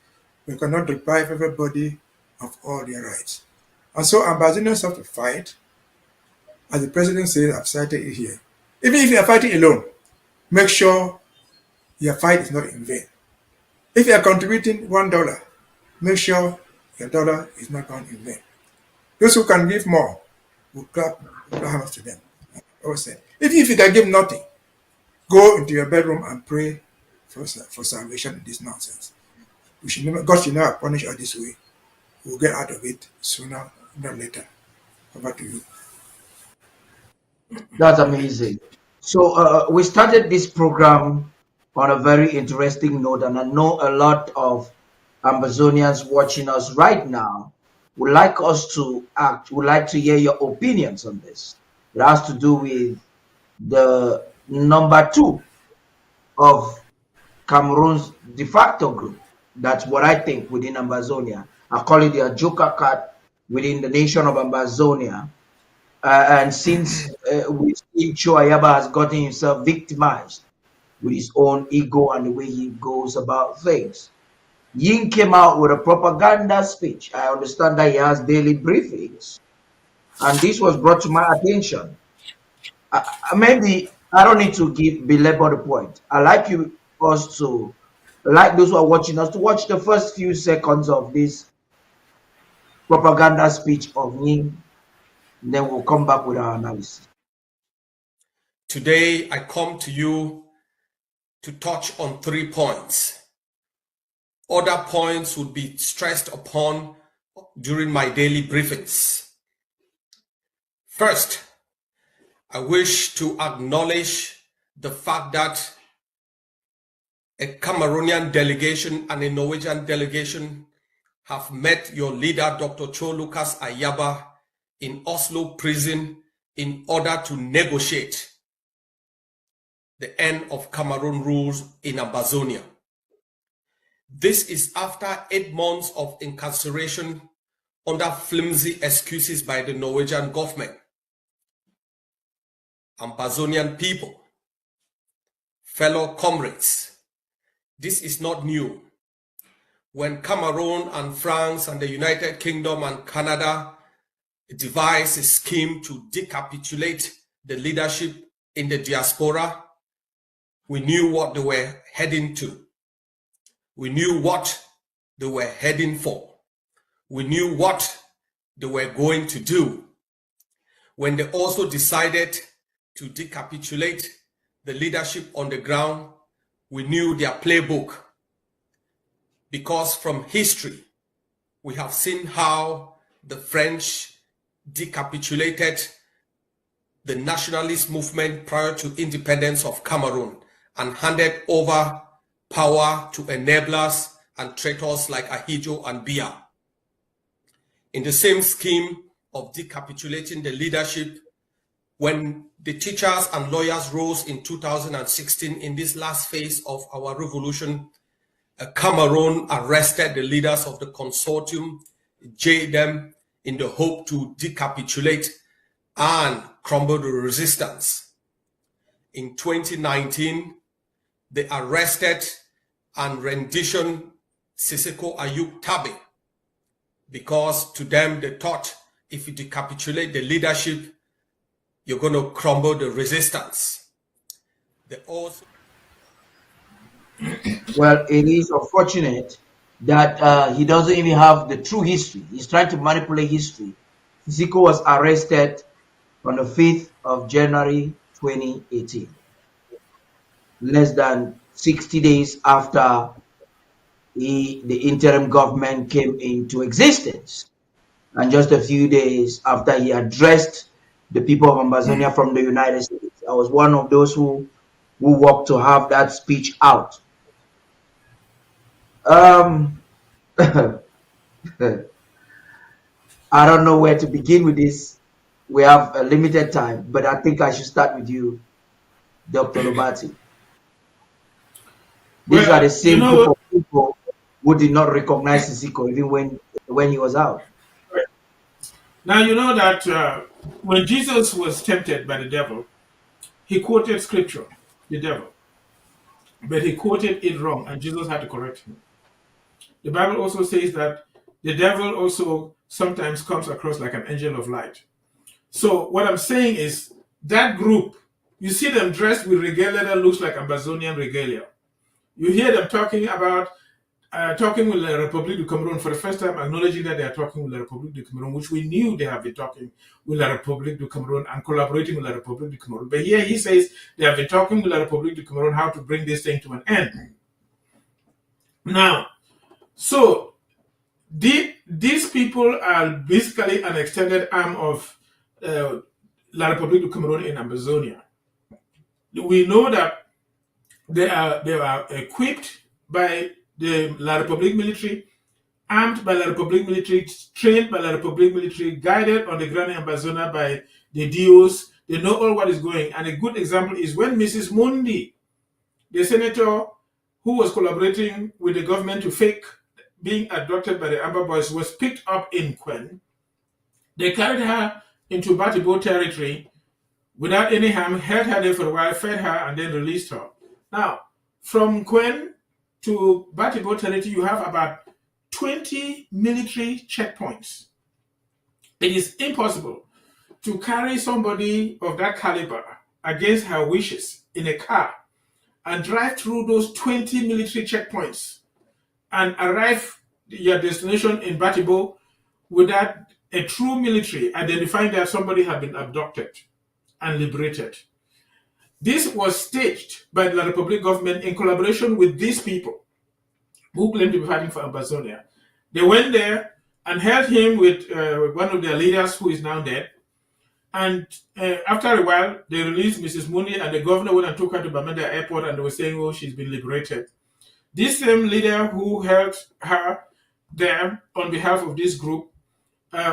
We cannot deprive everybody of all their rights. And so Ambazonians have to fight. As the president says, I've cited it here. Even if you are fighting alone, make sure your fight is not in vain. If you are contributing $1, make sure your dollar is not gone in vain. Those who can give more will clap hands to them. I always say, if you can give nothing, go into your bedroom and pray for salvation in this nonsense. God should never punish us this way. We'll get out of it sooner than later. Over to you. That's amazing. So we started this program on a very interesting note, and I know a lot of Ambazonians watching us right now would like us to act, would like to hear your opinions on this. It has to do with the number 2 of Cameroon's de facto group. That's what I think within Ambazonia. I call it the Ajoka card within the nation of Ambazonia. And since we've seen Cho Ayaba has gotten himself victimized with his own ego and the way he goes about things, Yin came out with a propaganda speech. I understand that he has daily briefings, and this was brought to my attention. Maybe I don't need to belabor the point. I like those who are watching us to watch the first few seconds of this propaganda speech of Yin. Then we'll come back with our analysis. Today, I come to you to touch on 3 points. Other points would be stressed upon during my daily briefings. First, I wish to acknowledge the fact that a Cameroonian delegation and a Norwegian delegation have met your leader, Dr. Cho Lucas Ayaba, in Oslo prison in order to negotiate the end of Cameroon rules in Ambazonia. This is after 8 months of incarceration under flimsy excuses by the Norwegian government. Ambazonian people, fellow comrades, this is not new. When Cameroon and France and the United Kingdom and Canada devised a scheme to decapitulate the leadership in the diaspora, we knew what they were heading to. We knew what they were heading for. We knew what they were going to do. When they also decided to decapitulate the leadership on the ground, we knew their playbook. Because from history, we have seen how the French decapitulated the nationalist movement prior to independence of Cameroon and handed over power to enablers and traitors like Ahidjo and Biya. In the same scheme of decapitulating the leadership, when the teachers and lawyers rose in 2016 in this last phase of our revolution, Cameroon arrested the leaders of the consortium, jailed them in the hope to decapitulate and crumble the resistance. In 2019, they arrested and renditioned Siseko Ayuk Tabe because to them they thought if you decapitulate the leadership, you're going to crumble the resistance. They also Well, it is unfortunate that he doesn't even have the true history. He's trying to manipulate history. Zico was arrested on the 5th of January 2018, less than 60 days after the interim government came into existence, and just a few days after he addressed the people of Ambazonia from the United States. I was one of those who worked to have that speech out. I don't know where to begin with this. We have a limited time, but I think I should start with you, Dr. Lobati. These are the same group of people who did not recognize Sisiko even when he was out. Now, you know that when Jesus was tempted by the devil, he quoted scripture, the devil, but he quoted it wrong, and Jesus had to correct him. The Bible also says that the devil also sometimes comes across like an angel of light. So what I'm saying is that group, you see them dressed with regalia that looks like Ambazonian regalia. You hear them talking about talking with the Republic of Cameroon for the first time, acknowledging that they are talking with the Republic of Cameroon, which we knew they have been talking with the Republic of Cameroon and collaborating with the Republic of Cameroon. But here he says they have been talking with the Republic of Cameroon how to bring this thing to an end. Now, so these people are basically an extended arm of La Republic of Cameroon in Ambazonia. We know that they are equipped by the La Republic military, armed by La Republic military, trained by La Republic military, guided on the ground in Ambazonia by the DOs. They know all what is going. And a good example is when Mrs. Mundi, the senator who was collaborating with the government to fake being abducted by the Amber Boys, was picked up in Quen. They carried her into Batibo territory without any harm, held her there for a while, fed her, and then released her. Now, from Quen to Batibo territory, you have about 20 military checkpoints. It is impossible to carry somebody of that caliber against her wishes in a car and drive through those 20 military checkpoints and arrive at your destination in Batibo without a true military identifying that somebody had been abducted and liberated. This was staged by the La Republic government in collaboration with these people who claim to be fighting for Ambazonia. They went there and held him with one of their leaders who is now dead. And after a while, they released Mrs. Mundi, and the governor went and took her to Bamenda airport, and they were saying, oh, she's been liberated. This same leader who held her there on behalf of this group,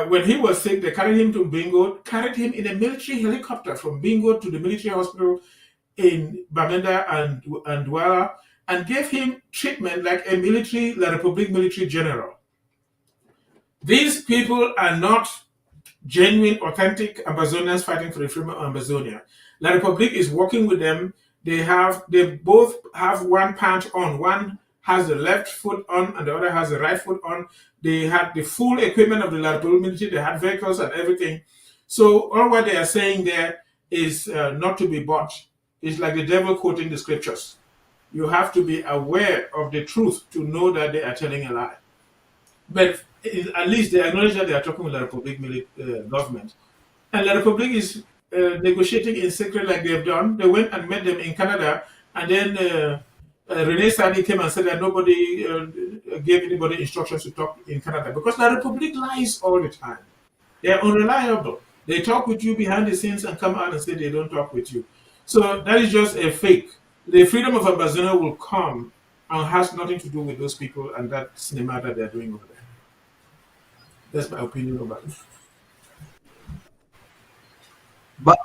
when he was sick, they carried him to Bingo, carried him in a military helicopter from Bingo to the military hospital in Bamenda and Douala, and gave him treatment like a military, La Republique military general. These people are not genuine, authentic Ambazonians fighting for the freedom of Ambazonia. La Republique is working with them. They both have one pant on. One has the left foot on and the other has the right foot on. They had the full equipment of the La Republique military. They had vehicles and everything. So all what they are saying there is not to be bought. It's like the devil quoting the scriptures. You have to be aware of the truth to know that they are telling a lie. But at least they acknowledge that they are talking with the Republic government. And the Republic is negotiating in secret like they've done. They went and met them in Canada, and then Rene Sadi came and said that nobody gave anybody instructions to talk in Canada because the Republic lies all the time. They are unreliable. They talk with you behind the scenes and come out and say they don't talk with you. So that is just a fake. The freedom of Ambazonia will come and has nothing to do with those people and that cinema that they're doing over there. That's my opinion about it. But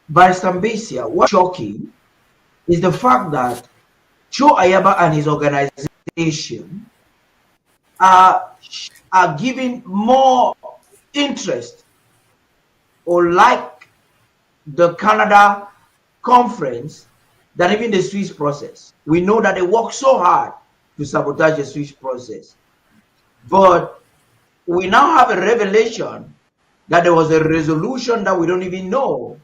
by Mbeseha, what's shocking is the fact that Joe Ayaba and his organization are giving more interest or like the Canada conference than even the Swiss process. We know that they work so hard to sabotage the Swiss process. But we now have a revelation that there was a resolution that we don't even know,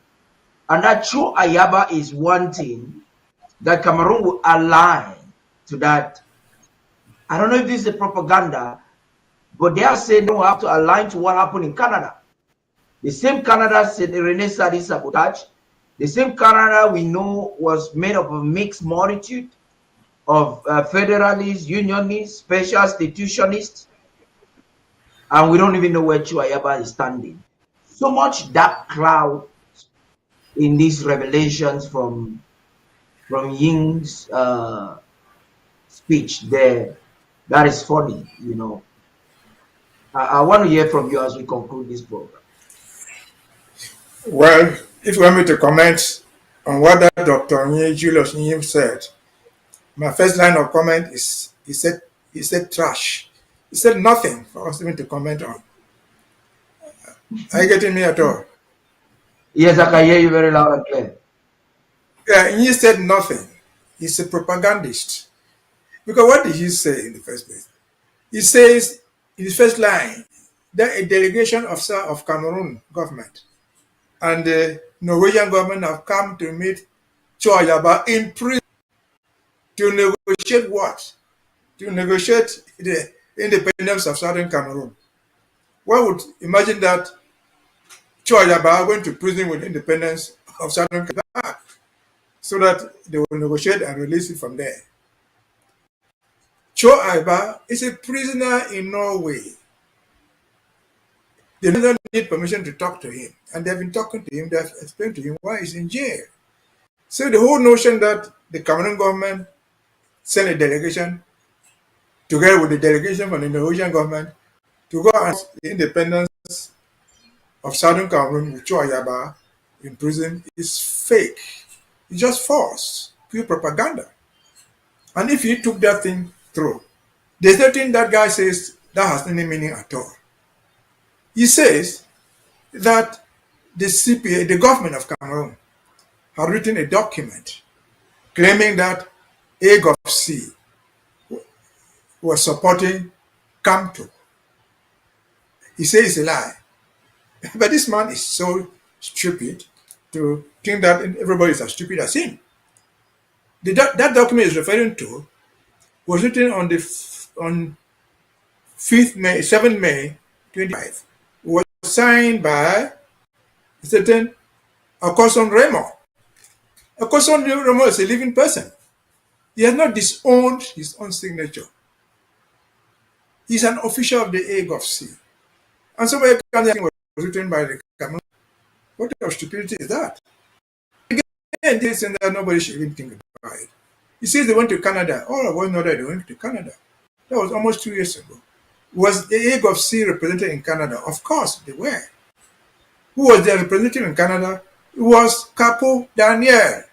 and that Joe Ayaba is wanting that Cameroon will align to that. I don't know if this is a propaganda, but they are saying they will have to align to what happened in Canada. The same Canada said the Renaissance sabotage. The same Canada we know was made up of a mixed multitude of federalists, unionists, special institutionists, and we don't even know where Chuayaba is standing. So much dark cloud in these revelations from Ying's speech there. That is funny, you know. I want to hear from you as we conclude this program. Well, if you want me to comment on what that Dr. Julius Nyim said, my first line of comment is he said trash. He said nothing for us even to comment on. Are you getting me at all? Yes, I can hear you very loud and clear. Yeah, he said nothing. He's a propagandist. Because what did he say in the first place? He says in his first line that a delegation of Cameroon government and the Norwegian government have come to meet Chuayaba in prison to negotiate what? To negotiate the independence of Southern Cameroon. One would imagine that Chuayaba went to prison with independence of Southern Cameroon so that they will negotiate and release it from there. Chuayaba is a prisoner in Norway. They don't need permission to talk to him. And they've been talking to him, they've explained to him why he's in jail. So the whole notion that the Cameroon government sent a delegation together with the delegation from the Norwegian government to go and the independence of Southern Cameroon with Chuayaba in prison is fake. It's just false, pure propaganda. And if you took that thing through, there's nothing that guy says that has any meaning at all. He says that the CPA, the government of Cameroon, had written a document claiming that AGovC was supporting Camto. He says it's a lie. But this man is so stupid to think that everybody is as stupid as him. That document is referring to was written on 7th May 25. Was signed by a certain Akoson Remo. Akoson Remo is a living person. He has not disowned his own signature. He's an official of the AGovC. And so was written by the Cameroon. What kind of stupidity is that? Again, this and that nobody should even think about it. He says they went to Canada. All of us know that they went to Canada. That was almost 2 years ago. Was the AGovC represented in Canada? Of course, they were. Who was their representative in Canada? It was Capo Daniel.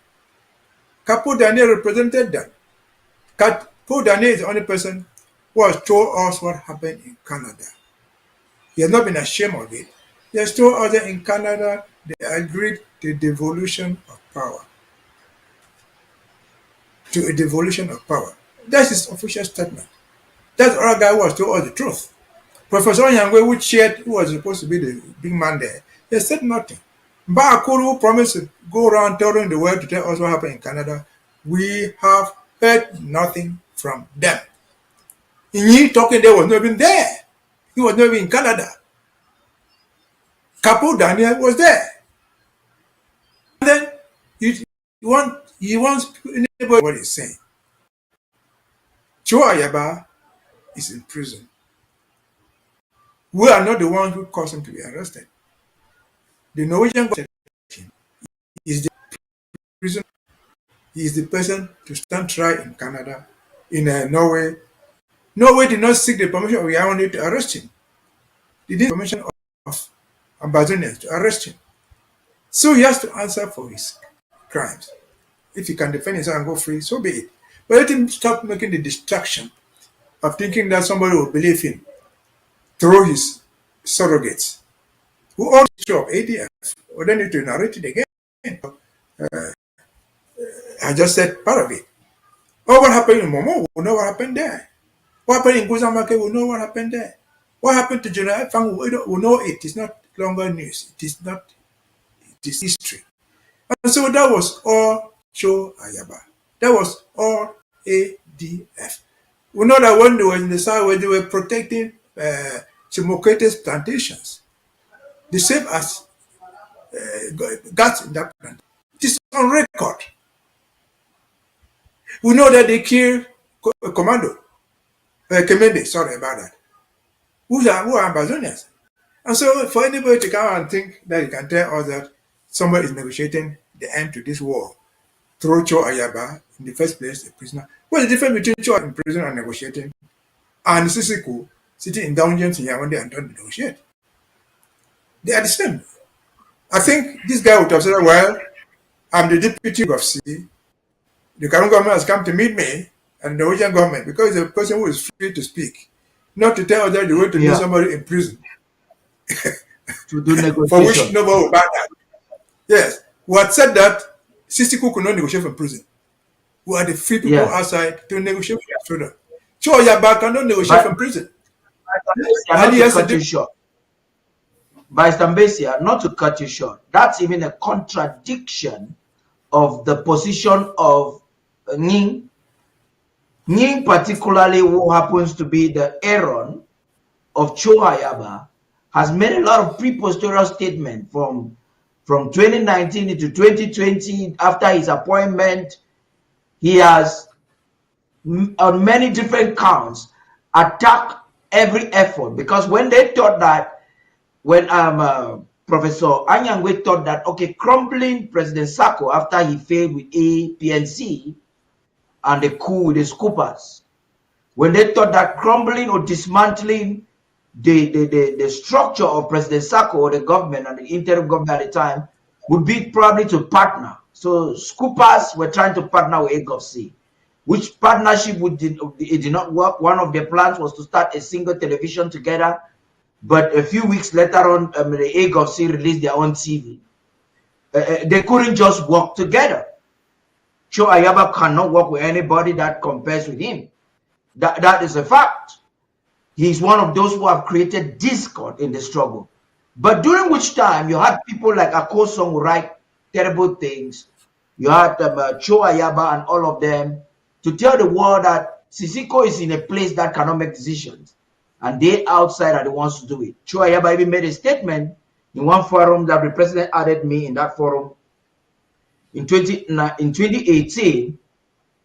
Capo Daniel represented them. Capo Daniel is the only person who has told us what happened in Canada. He has not been ashamed of it. He has told us that in Canada, they agreed to devolution of power. To a devolution of power. That's his official statement. That other guy was told us the truth. Professor Nyangwe, who was supposed to be the big man there, they said nothing. Mbakuru promised to go around telling the world to tell us what happened in Canada. We have heard nothing from them. In talking there was not even there. He was not even in Canada. Capo Daniel was there. And then he wants anybody what he's saying. Chuayaba is in prison. We are not the ones who caused him to be arrested. The Norwegian government is the prison. He is the person to stand trial in Canada, in Norway. Norway did not seek the permission of Yaoundé to arrest him. They did permission of Ambazonians to arrest him. So he has to answer for his crimes. If he can defend himself and go free, so be it. But let him stop making the distraction of thinking that somebody will believe him through his surrogates who own the show of ADF. We don't need to narrate it again. I just said part of it. Oh, what happened in Momo? We know what happened there. What happened in Guzamake? We know what happened there. What happened to General Fang? We know it. It's not longer news. It is history. And so that was all Chuayaba. That was all ADF. We know that when they were in the South, when they were protecting Chimokete's plantations, the same as guts in that plant. It is on record. We know that they killed Kemede, sorry about that, who are Ambazonians. And so for anybody to come and think that you can tell us that somebody is negotiating the end to this war through Cho Ayaba, in the first place, a prisoner. What's the difference between Cho in prison and negotiating and Sisiku sitting in dungeons in Yaoundé and don't negotiate? They are the same. I think this guy would have said, well, I'm the deputy AGovC. The current government has come to meet me and the Norwegian government because the person who is free to speak, not to tell them they want to meet somebody in prison. To do negotiation. For which nobody will buy that. Yes. We had said that Sisiku could not negotiate from prison. We are the free people outside to negotiate with their freedom. Cho Yaba cannot negotiate from prison. By Mbeseha, not to cut you short, that's even a contradiction of the position of Ning. Ning, particularly, who happens to be the Aaron of Cho Ayaba, has made a lot of preposterous statements from 2019 into 2020. After his appointment, he has, on many different counts, attacked every effort. Because when they thought that, when Professor Anyangwe thought that, okay, crumbling President Sako after he failed with PNC and the coup with the scoopers, when they thought that crumbling or dismantling the structure of President Sako or the government and the interim government at the time would be probably to partner. So scoopers were trying to partner with AGovC, which partnership it did not work. One of their plans was to start a single television together. But a few weeks later on, the AGovC released their own TV. They couldn't just work together. Cho Ayaba cannot work with anybody that compares with him. That is a fact. He's one of those who have created discord in the struggle. But during which time, you had people like Akosong who write terrible things. You had Cho Ayaba and all of them to tell the world that Sisiko is in a place that cannot make decisions. And they outside are the ones to do it. Cho Ayaba even made a statement in one forum that the president added me in that forum. In 2018,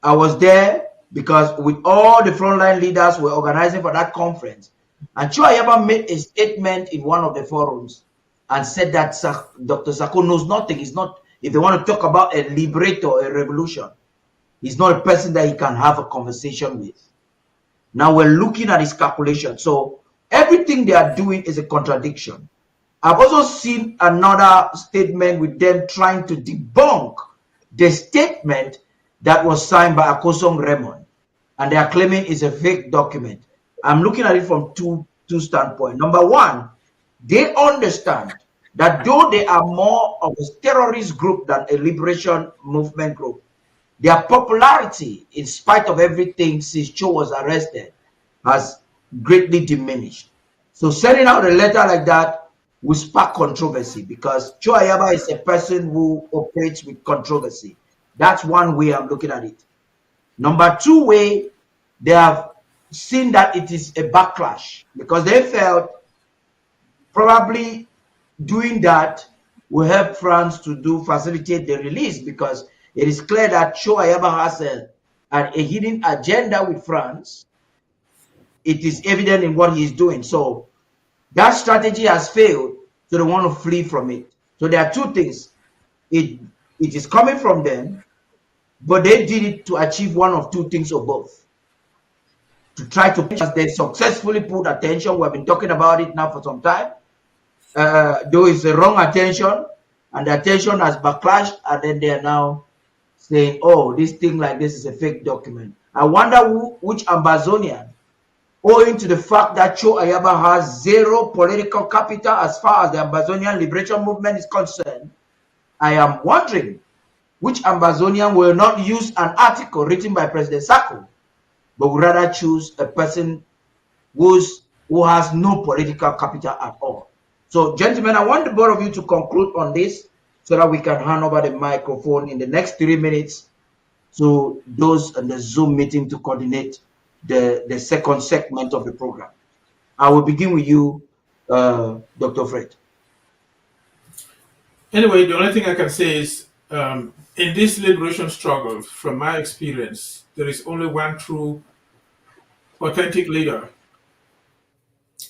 I was there because with all the frontline leaders were organizing for that conference. And Cho Ayaba made a statement in one of the forums and said that Dr. Sako knows nothing. He's not, if they want to talk about a liberator, a revolution, he's not a person that he can have a conversation with. Now we're looking at his calculation. So everything they are doing is a contradiction. I've also seen another statement with them trying to debunk the statement that was signed by Akosong Raymond. And they are claiming it's a fake document. I'm looking at it from two standpoints. Number one, they understand that though they are more of a terrorist group than a liberation movement group, their popularity, in spite of everything since Cho was arrested, has greatly diminished. So sending out a letter like that will spark controversy because Cho Ayaba is a person who operates with controversy. That's one way I'm looking at it. Number two way, they have seen that it is a backlash because they felt probably doing that will help France to facilitate the release because it is clear that Cho Ayaba has a hidden agenda with France. It is evident in what he is doing. So that strategy has failed, so they want to flee from it. So there are two things. It is coming from them, but they did it to achieve one of two things or both. To try to, they successfully put attention. We've been talking about it now for some time. Though it's the wrong attention, and the attention has backlashed, and then they are now saying, oh, this thing like this is a fake document. I wonder which Ambazonian, owing to the fact that Cho Ayaba has zero political capital as far as the Ambazonian liberation movement is concerned, I am wondering which Ambazonian will not use an article written by President Sako, but would rather choose a person who has no political capital at all. So, gentlemen, I want the both of you to conclude on this so that we can hand over the microphone in the next 3 minutes to those in the Zoom meeting to coordinate the second segment of the program. I will begin with you, Dr. Fred. Anyway, the only thing I can say is in this liberation struggle, from my experience, there is only one true, authentic leader,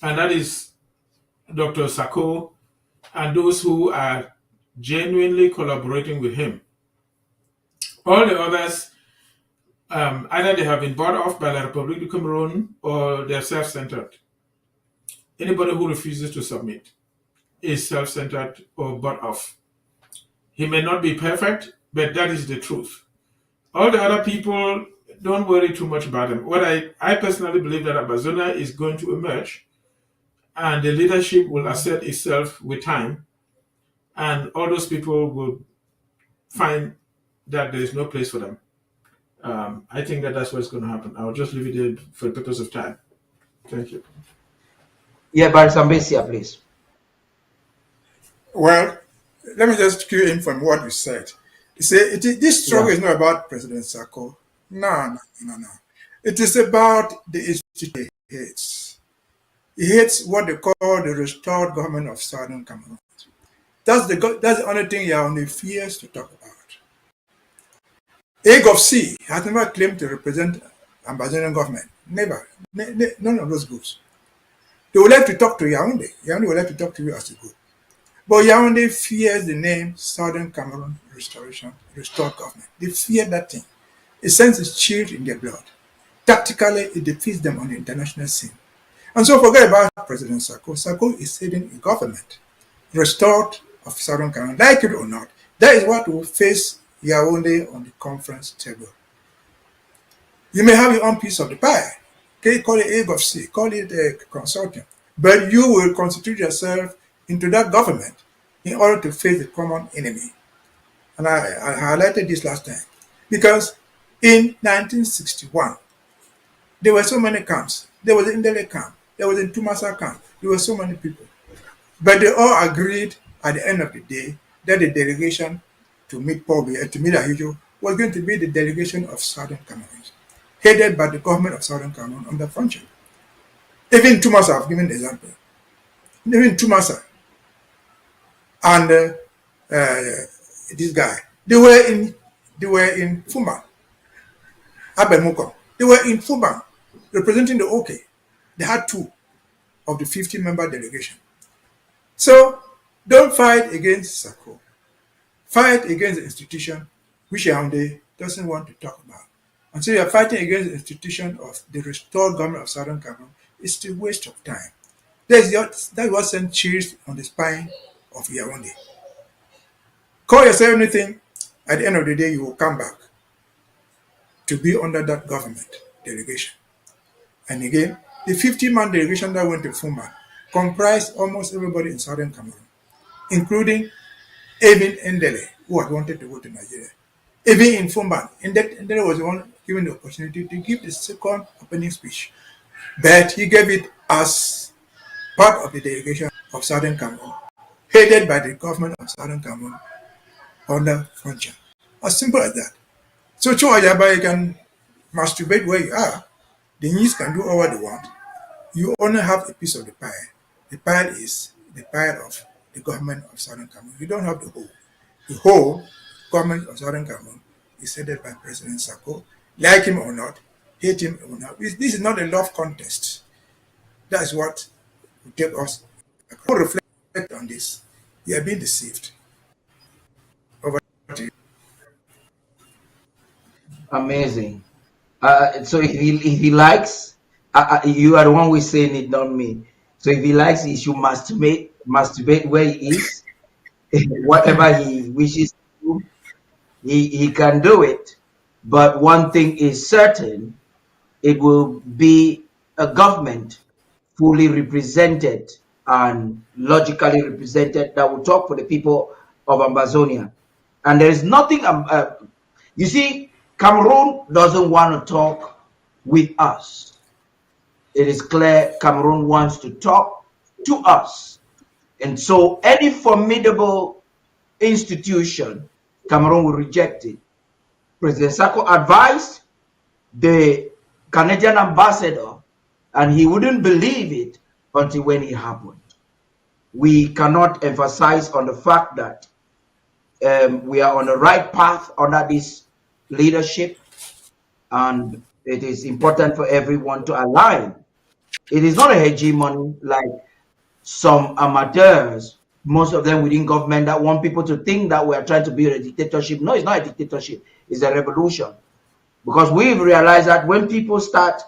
and that is Dr. Sako and those who are genuinely collaborating with him. All the others, either they have been bought off by the Republic of Cameroon or they're self-centered. Anybody who refuses to submit is self-centered or bought off. He may not be perfect, but that is the truth. All the other people, don't worry too much about them. What I personally believe that Ambazonia is going to emerge, and the leadership will assert itself with time, and all those people will find that there is no place for them. I think that that's what's going to happen. I'll just leave it there for the purpose of time. Thank you. Yeah, but Mbeseha, please. Well, let me just cue in from what you said. You say this struggle is not about President Sako. No. It is about the institution he hates. He hates what they call the restored government of Southern Cameroon. That's the only thing Yaoundé fears to talk about. AGovC has never claimed to represent Ambazonian government. Never. None of those groups. They would like to talk to Yaoundé. Yaoundé would like to talk to you as a group. But Yaoundé fears the name Southern Cameroon Restored Government. They fear that thing. It sends its chill in their blood. Tactically, it defeats them on the international scene. And so forget about President Sako. Sako is heading a government restored of Southern Cameroon. Like it or not, that is what will face Yaoundé on the conference table. You may have your own piece of the pie. Okay, call it AGovC, call it a consulting. But you will constitute yourself into that government in order to face the common enemy. And I highlighted this last time. Because in 1961, there were so many camps. There was an Ndele camp. There was a Tumasa camp. There were so many people. But they all agreed at the end of the day that the delegation to meet Ahijo was going to be the delegation of Southern Cameroon, headed by the government of Southern Cameroon under Frontier. Even Tumasa, I've given an example. Even Tumasa and this guy, they were in Fumba, Abemuko. They were in Fumba representing the OK. They had 2 of the 50-member delegation. So don't fight against Sako. Fight against the institution which Yaoundé doesn't want to talk about. And so you're fighting against the institution of the restored government of Southern Cameroon. It's a waste of time. That's what sent chills on the spine of Yaoundé. Call yourself anything, at the end of the day, you will come back to be under that government delegation. And again, the 50-man delegation that went to Fumba comprised almost everybody in Southern Cameroon, including even Ndele, who had wanted to go to Nigeria. Even in Fumba, Ndele was the one given the opportunity to give the second opening speech. But he gave it as part of the delegation of Southern Cameroon, headed by the government of Southern Cameroon under Frontier. As simple as that. So Choajaba, you can masturbate where you are. The Nis can do all what they want. You only have a piece of the pie. The pie is the pie of the government of Southern Cameroon. You don't have the whole. The whole government of Southern Cameroon is headed by President Sako. Like him or not, hate him or not. This is not a love contest. That's what will take us. We'll reflect on this. You are being deceived. Over to you. Amazing. So if he likes, you are the one who is saying it, not me. So if he likes, he should masturbate where he is. Whatever he wishes to do, he can do it. But one thing is certain, it will be a government fully represented and logically represented that will talk for the people of Ambazonia. And there is nothing, you see, Cameroon doesn't want to talk with us. It is clear Cameroon wants to talk to us. And so any formidable institution, Cameroon will reject it. President Sako advised the Canadian ambassador, and he wouldn't believe it until when it happened. We cannot emphasize on the fact that we are on the right path under this leadership, and it is important for everyone to align. It is not a hegemony like some amateurs, most of them within government, that want people to think that we are trying to build a dictatorship. No, it's not a dictatorship, it's a revolution. Because we've realized that when people start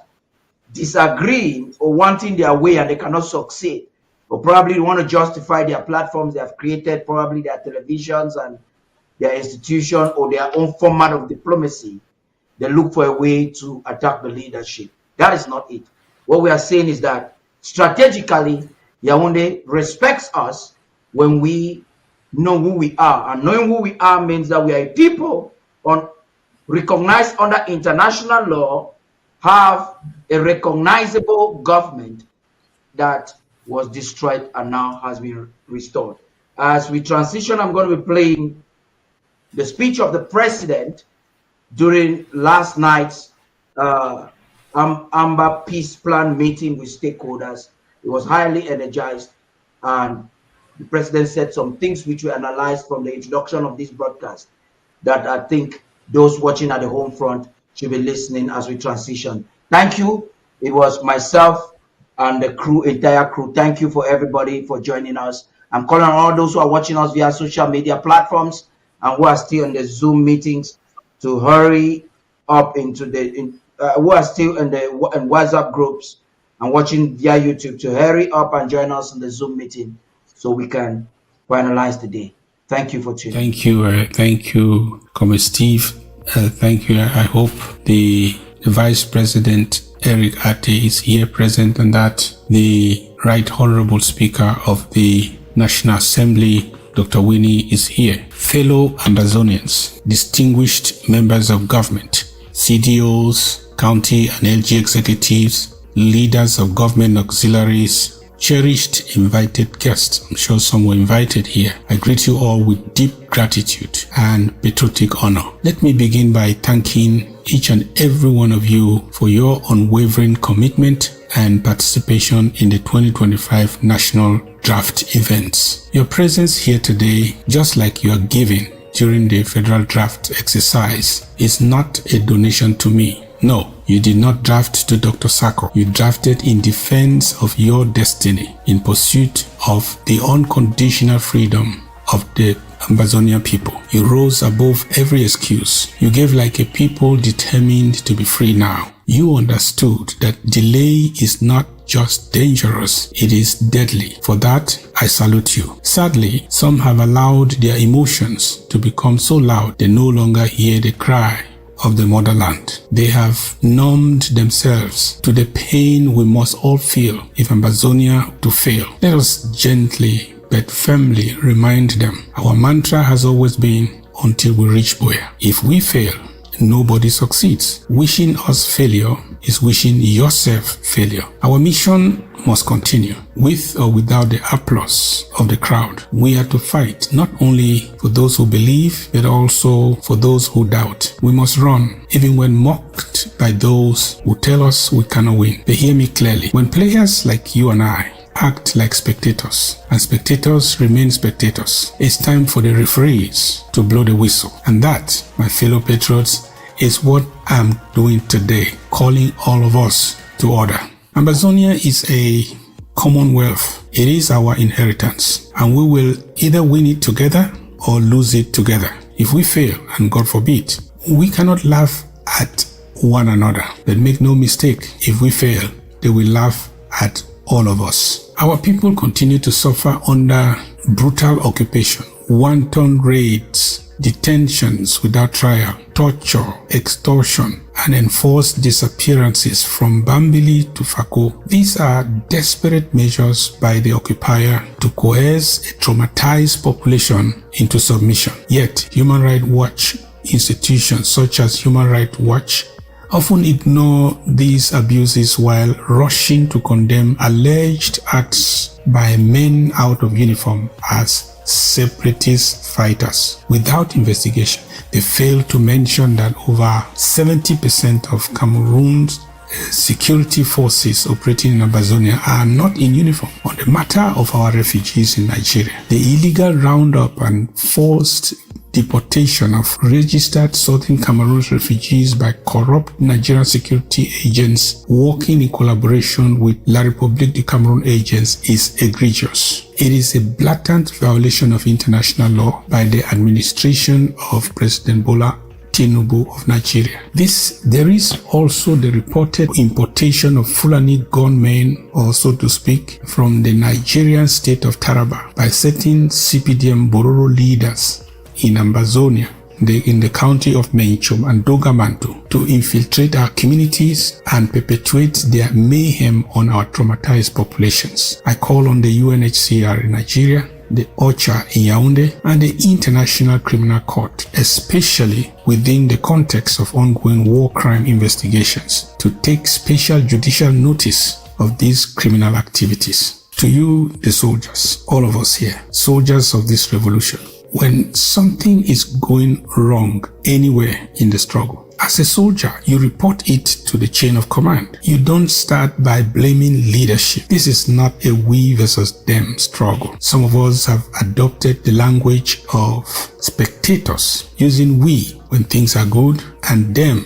disagreeing or wanting their way and they cannot succeed, or probably want to justify their platforms they have created, probably their televisions and their institution or their own format of diplomacy, they look for a way to attack the leadership. That is not it. What we are saying is that strategically, Yaoundé respects us when we know who we are. And knowing who we are means that we are a people recognized under international law, have a recognizable government that was destroyed and now has been restored. As we transition, I'm going to be playing the speech of the president during last night's Amba Peace Plan meeting with stakeholders. It was highly energized, and the president said some things which we analyzed from the introduction of this broadcast that I think those watching at the home front should be listening as we transition. Thank you. It was myself and the crew, entire crew. Thank you for everybody for joining us. I'm calling on all those who are watching us via social media platforms and who are still in the Zoom meetings to hurry up into the, who are still in the WhatsApp groups and watching via YouTube to hurry up and join us in the Zoom meeting so we can finalize the day. Thank you for tuning. Thank you, Comrade Steve. Thank you. I hope the Vice President Eric Ate is here present, and that the Right Honorable Speaker of the National Assembly, Dr. Winnie, is here. Fellow Ambazonians, distinguished members of government, CDOs, county and LG executives, leaders of government auxiliaries, cherished invited guests. I'm sure some were invited here. I greet you all with deep gratitude and patriotic honor. Let me begin by thanking each and every one of you for your unwavering commitment and participation in the 2025 National Draft events. Your presence here today, just like your giving during the federal draft exercise, is not a donation to me. No, you did not draft to Dr. Sako. You drafted in defense of your destiny, in pursuit of the unconditional freedom of the Ambazonian people. You rose above every excuse. You gave like a people determined to be free now. You understood that delay is not just dangerous, it is deadly. For that, I salute you. Sadly, some have allowed their emotions to become so loud they no longer hear the cry of the motherland. They have numbed themselves to the pain we must all feel if Ambazonia to fail. Let us gently but firmly remind them. Our mantra has always been, until we reach Boya. If we fail, nobody succeeds. Wishing us failure is wishing yourself failure. Our mission must continue, with or without the applause of the crowd. We are to fight not only for those who believe, but also for those who doubt. We must run, even when mocked by those who tell us we cannot win. They hear me clearly. When players like you and I act like spectators, and spectators remain spectators, it's time for the referees to blow the whistle. And that, my fellow patriots, is what I'm doing today, calling all of us to order. Ambazonia is a commonwealth. It is our inheritance, and we will either win it together or lose it together. If we fail, and God forbid, we cannot laugh at one another. But make no mistake, if we fail, they will laugh at all of us. Our people continue to suffer under brutal occupation, wanton raids, detentions without trial, torture, extortion, and enforced disappearances from Bambili to Fako. These are desperate measures by the occupier to coerce a traumatized population into submission. Yet, Human Rights Watch institutions such as Human Rights Watch often ignore these abuses while rushing to condemn alleged acts by men out of uniform as separatist fighters. Without investigation, they fail to mention that over 70% of Cameroon's security forces operating in Ambazonia are not in uniform. On the matter of our refugees in Nigeria, the illegal roundup and forced deportation of registered Southern Cameroon's refugees by corrupt Nigerian security agents working in collaboration with La République du Cameroon agents is egregious. It is a blatant violation of international law by the administration of President Bola Tinubu of Nigeria. There is also the reported importation of Fulani gunmen, or so to speak, from the Nigerian state of Taraba by certain CPDM Bororo leaders in Ambazonia, in the county of Menchum and Dogamantu, to infiltrate our communities and perpetuate their mayhem on our traumatized populations. I call on the UNHCR in Nigeria, the OCHA in Yaoundé, and the International Criminal Court, especially within the context of ongoing war crime investigations, to take special judicial notice of these criminal activities. To you, the soldiers, all of us here, soldiers of this revolution, when something is going wrong anywhere in the struggle, as a soldier, you report it to the chain of command. You don't start by blaming leadership. This is not a we versus them struggle. Some of us have adopted the language of spectators, using we when things are good and them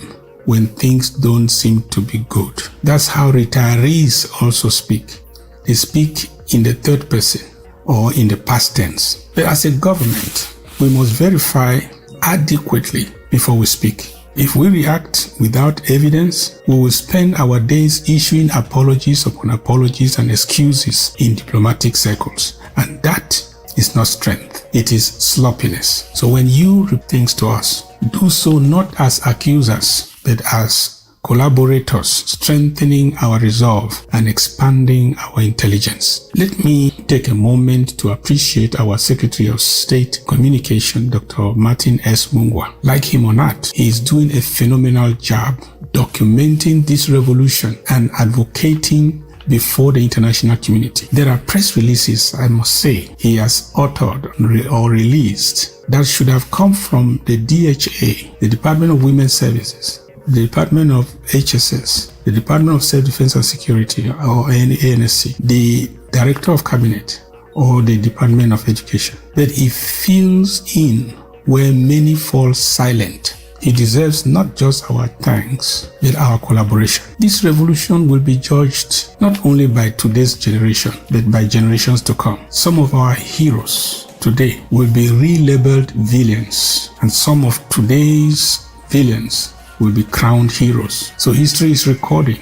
when things don't seem to be good. That's how retirees also speak. They speak in the third person or in the past tense. But as a government, we must verify adequately before we speak. If we react without evidence, we will spend our days issuing apologies upon apologies and excuses in diplomatic circles. And that is not strength. It is sloppiness. So when you report things to us, do so not as accusers, but as collaborators, strengthening our resolve and expanding our intelligence. Let me take a moment to appreciate our Secretary of State Communication, Dr. Martin S. Mungwa. Like him or not, he is doing a phenomenal job documenting this revolution and advocating before the international community. There are press releases, I must say, he has authored or released that should have come from the DHA, the Department of Women's Services, the Department of HSS, the Department of Self-Defense and Security, or ANSC, the Director of Cabinet, or the Department of Education. But he fills in where many fall silent. He deserves not just our thanks, but our collaboration. This revolution will be judged not only by today's generation, but by generations to come. Some of our heroes today will be relabeled villains, and some of today's villains will be crowned heroes. So history is recording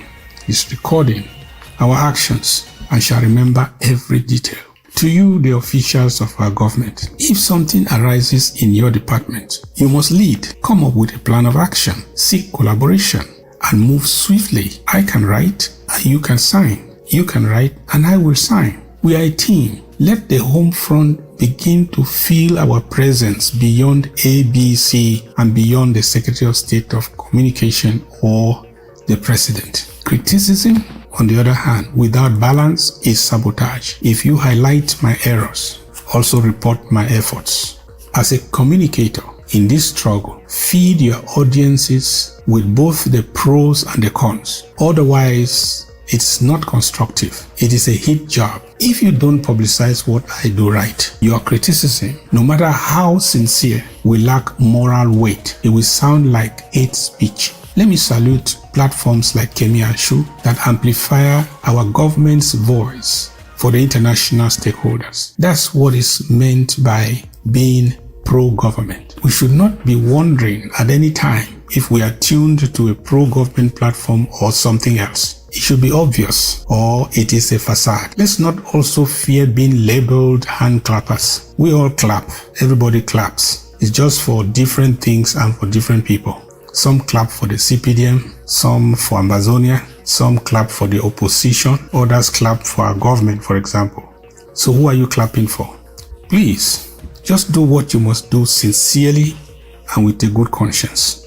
our actions and shall remember every detail. To you, the officials of our government, if something arises in your department, you must lead. Come up with a plan of action, seek collaboration, and move swiftly. I can write and you can sign. You can write and I will sign. We are a team. Let the home front begin to feel our presence beyond ABC and beyond the Secretary of State of Communication or the President. Criticism, on the other hand, without balance is sabotage. If you highlight my errors, also report my efforts. As a communicator in this struggle, feed your audiences with both the pros and the cons. Otherwise, it's not constructive. It is a hit job. If you don't publicize what I do right, your criticism, no matter how sincere, will lack moral weight. It will sound like hate speech. Let me salute platforms like Kemi and Shu that amplify our government's voice for the international stakeholders. That's what is meant by being pro-government. We should not be wondering at any time if we are tuned to a pro-government platform or something else. It should be obvious, or it is a facade. Let's not also fear being labeled hand clappers. We all clap. Everybody claps. It's just for different things and for different people. Some clap for the CPDM, some for Ambazonia, some clap for the opposition, others clap for our government, for example. So who are you clapping for? Please, just do what you must do sincerely and with a good conscience.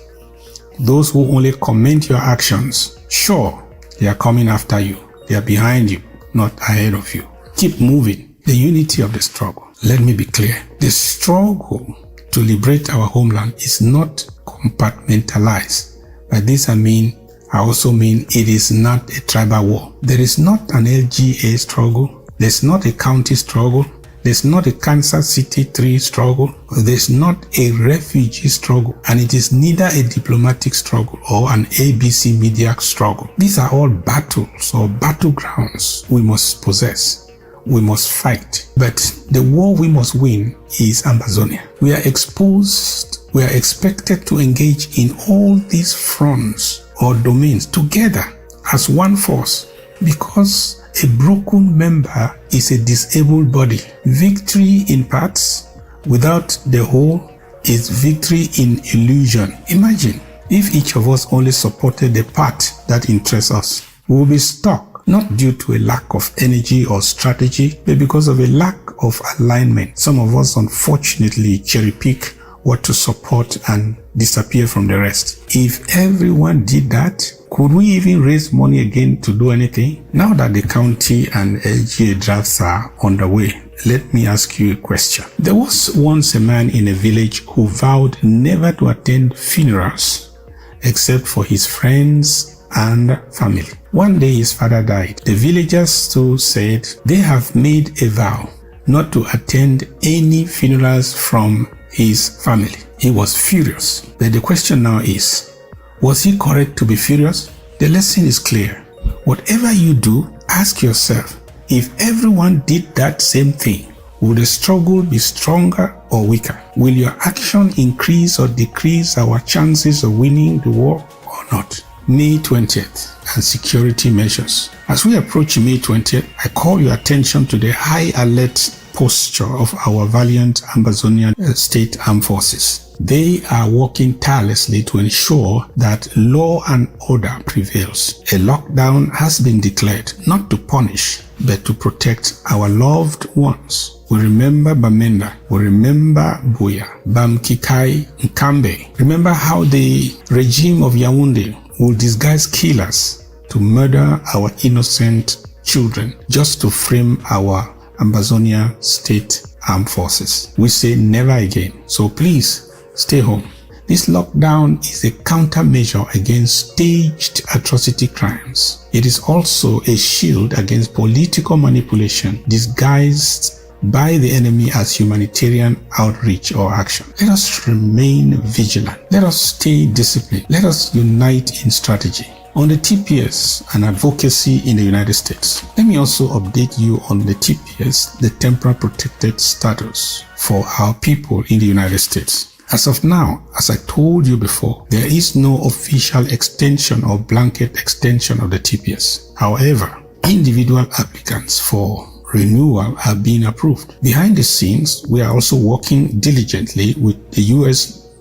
Those who only comment your actions, sure, they are coming after you. They are behind you, not ahead of you. Keep moving. The unity of the struggle. Let me be clear. The struggle to liberate our homeland is not compartmentalized. By this I mean I also mean it is not a tribal war. There is not an LGA struggle. There's not a county struggle. There's not a Kansas City 3 struggle. There's not a refugee struggle. And it is neither a diplomatic struggle or an ABC media struggle. These are all battles or battlegrounds we must possess. We must fight. But the war we must win is Ambazonia. We are exposed, we are expected to engage in all these fronts or domains together as one force, because a broken member is a disabled body. Victory in parts without the whole is victory in illusion. Imagine if each of us only supported the part that interests us. We will be stuck, not due to a lack of energy or strategy, but because of a lack of alignment. Some of us unfortunately cherry pick what to support and disappear from the rest. If everyone did that, could we even raise money again to do anything? Now that the county and LGA drafts are underway, let me ask you a question. There was once a man in a village who vowed never to attend funerals except for his friends and family. One day his father died. The villagers too said they have made a vow not to attend any funerals from his family. He was furious. But the question now is, was he correct to be furious? The lesson is clear. Whatever you do, ask yourself, if everyone did that same thing, would the struggle be stronger or weaker? Will your action increase or decrease our chances of winning the war or not? May 20th and security measures. As we approach May 20th, I call your attention to the high alert posture of our valiant Ambazonian state armed forces. They are working tirelessly to ensure that law and order prevails. A lockdown has been declared, not to punish, but to protect our loved ones. We remember Bamenda, we remember Buya, Bamkikai, Nkambe. Remember how the regime of Yaoundé will disguise killers to murder our innocent children just to frame our Ambazonia State Armed Forces. We say never again. So please stay home. This lockdown is a countermeasure against staged atrocity crimes. It is also a shield against political manipulation disguised by the enemy as humanitarian outreach or action. Let us remain vigilant. Let us stay disciplined. Let us unite in strategy. On the TPS and advocacy in the United States, let me also update you on the TPS, the temporary protected status for our people in the United States. As of now, as I told you before, there is no official extension or blanket extension of the TPS. However, individual applicants for renewal have been approved. Behind the scenes, we are also working diligently with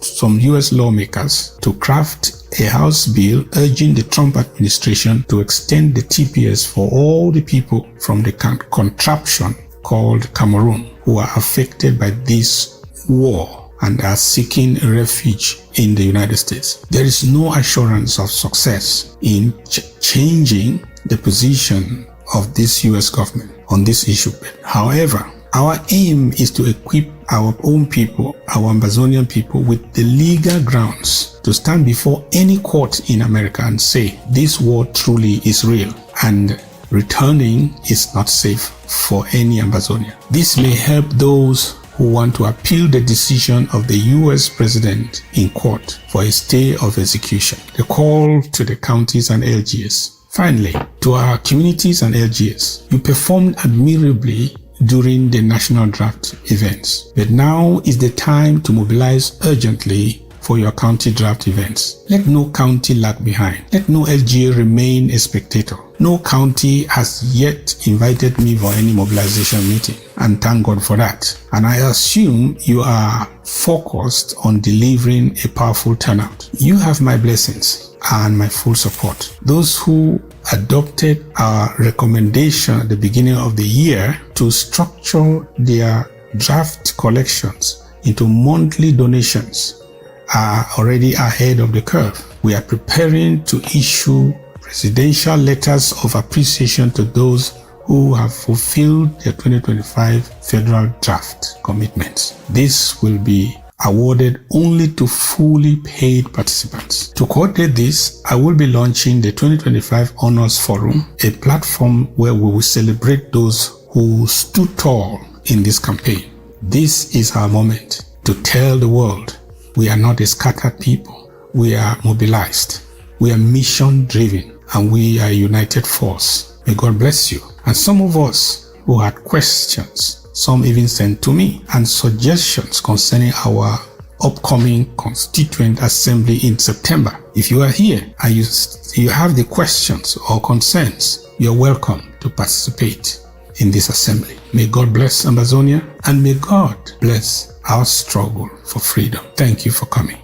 some US lawmakers to craft a House bill urging the Trump administration to extend the TPS for all the people from the contraption called Cameroon who are affected by this war and are seeking refuge in the United States. There is no assurance of success in changing the position of this US government on this issue. However, our aim is to equip our own people, our Ambazonian people, with the legal grounds to stand before any court in America and say this war truly is real and returning is not safe for any Ambazonian. This may help those who want to appeal the decision of the US president in court for a stay of execution. The call to the counties and LGAs. Finally, to our communities and LGAs, you performed admirably during the national draft events. But now is the time to mobilize urgently for your county draft events. Let no county lag behind. Let no LGA remain a spectator. No county has yet invited me for any mobilization meeting, and thank God for that. And I assume you are focused on delivering a powerful turnout. You have my blessings and my full support. Those who adopted our recommendation at the beginning of the year to structure their draft collections into monthly donations are already ahead of the curve. We are preparing to issue presidential letters of appreciation to those who have fulfilled their 2025 federal draft commitments. This will be awarded only to fully paid participants. To coordinate this, I will be launching the 2025 Honors Forum, a platform where we will celebrate those who stood tall in this campaign. This is our moment to tell the world we are not a scattered people. We are mobilized. We are mission driven, and we are a united force. May God bless you. And some of us who had questions, some even sent to me, and suggestions concerning our upcoming Constituent Assembly in September. If you are here and you have the questions or concerns, you're welcome to participate in this assembly. May God bless Ambazonia, and may God bless our struggle for freedom. Thank you for coming.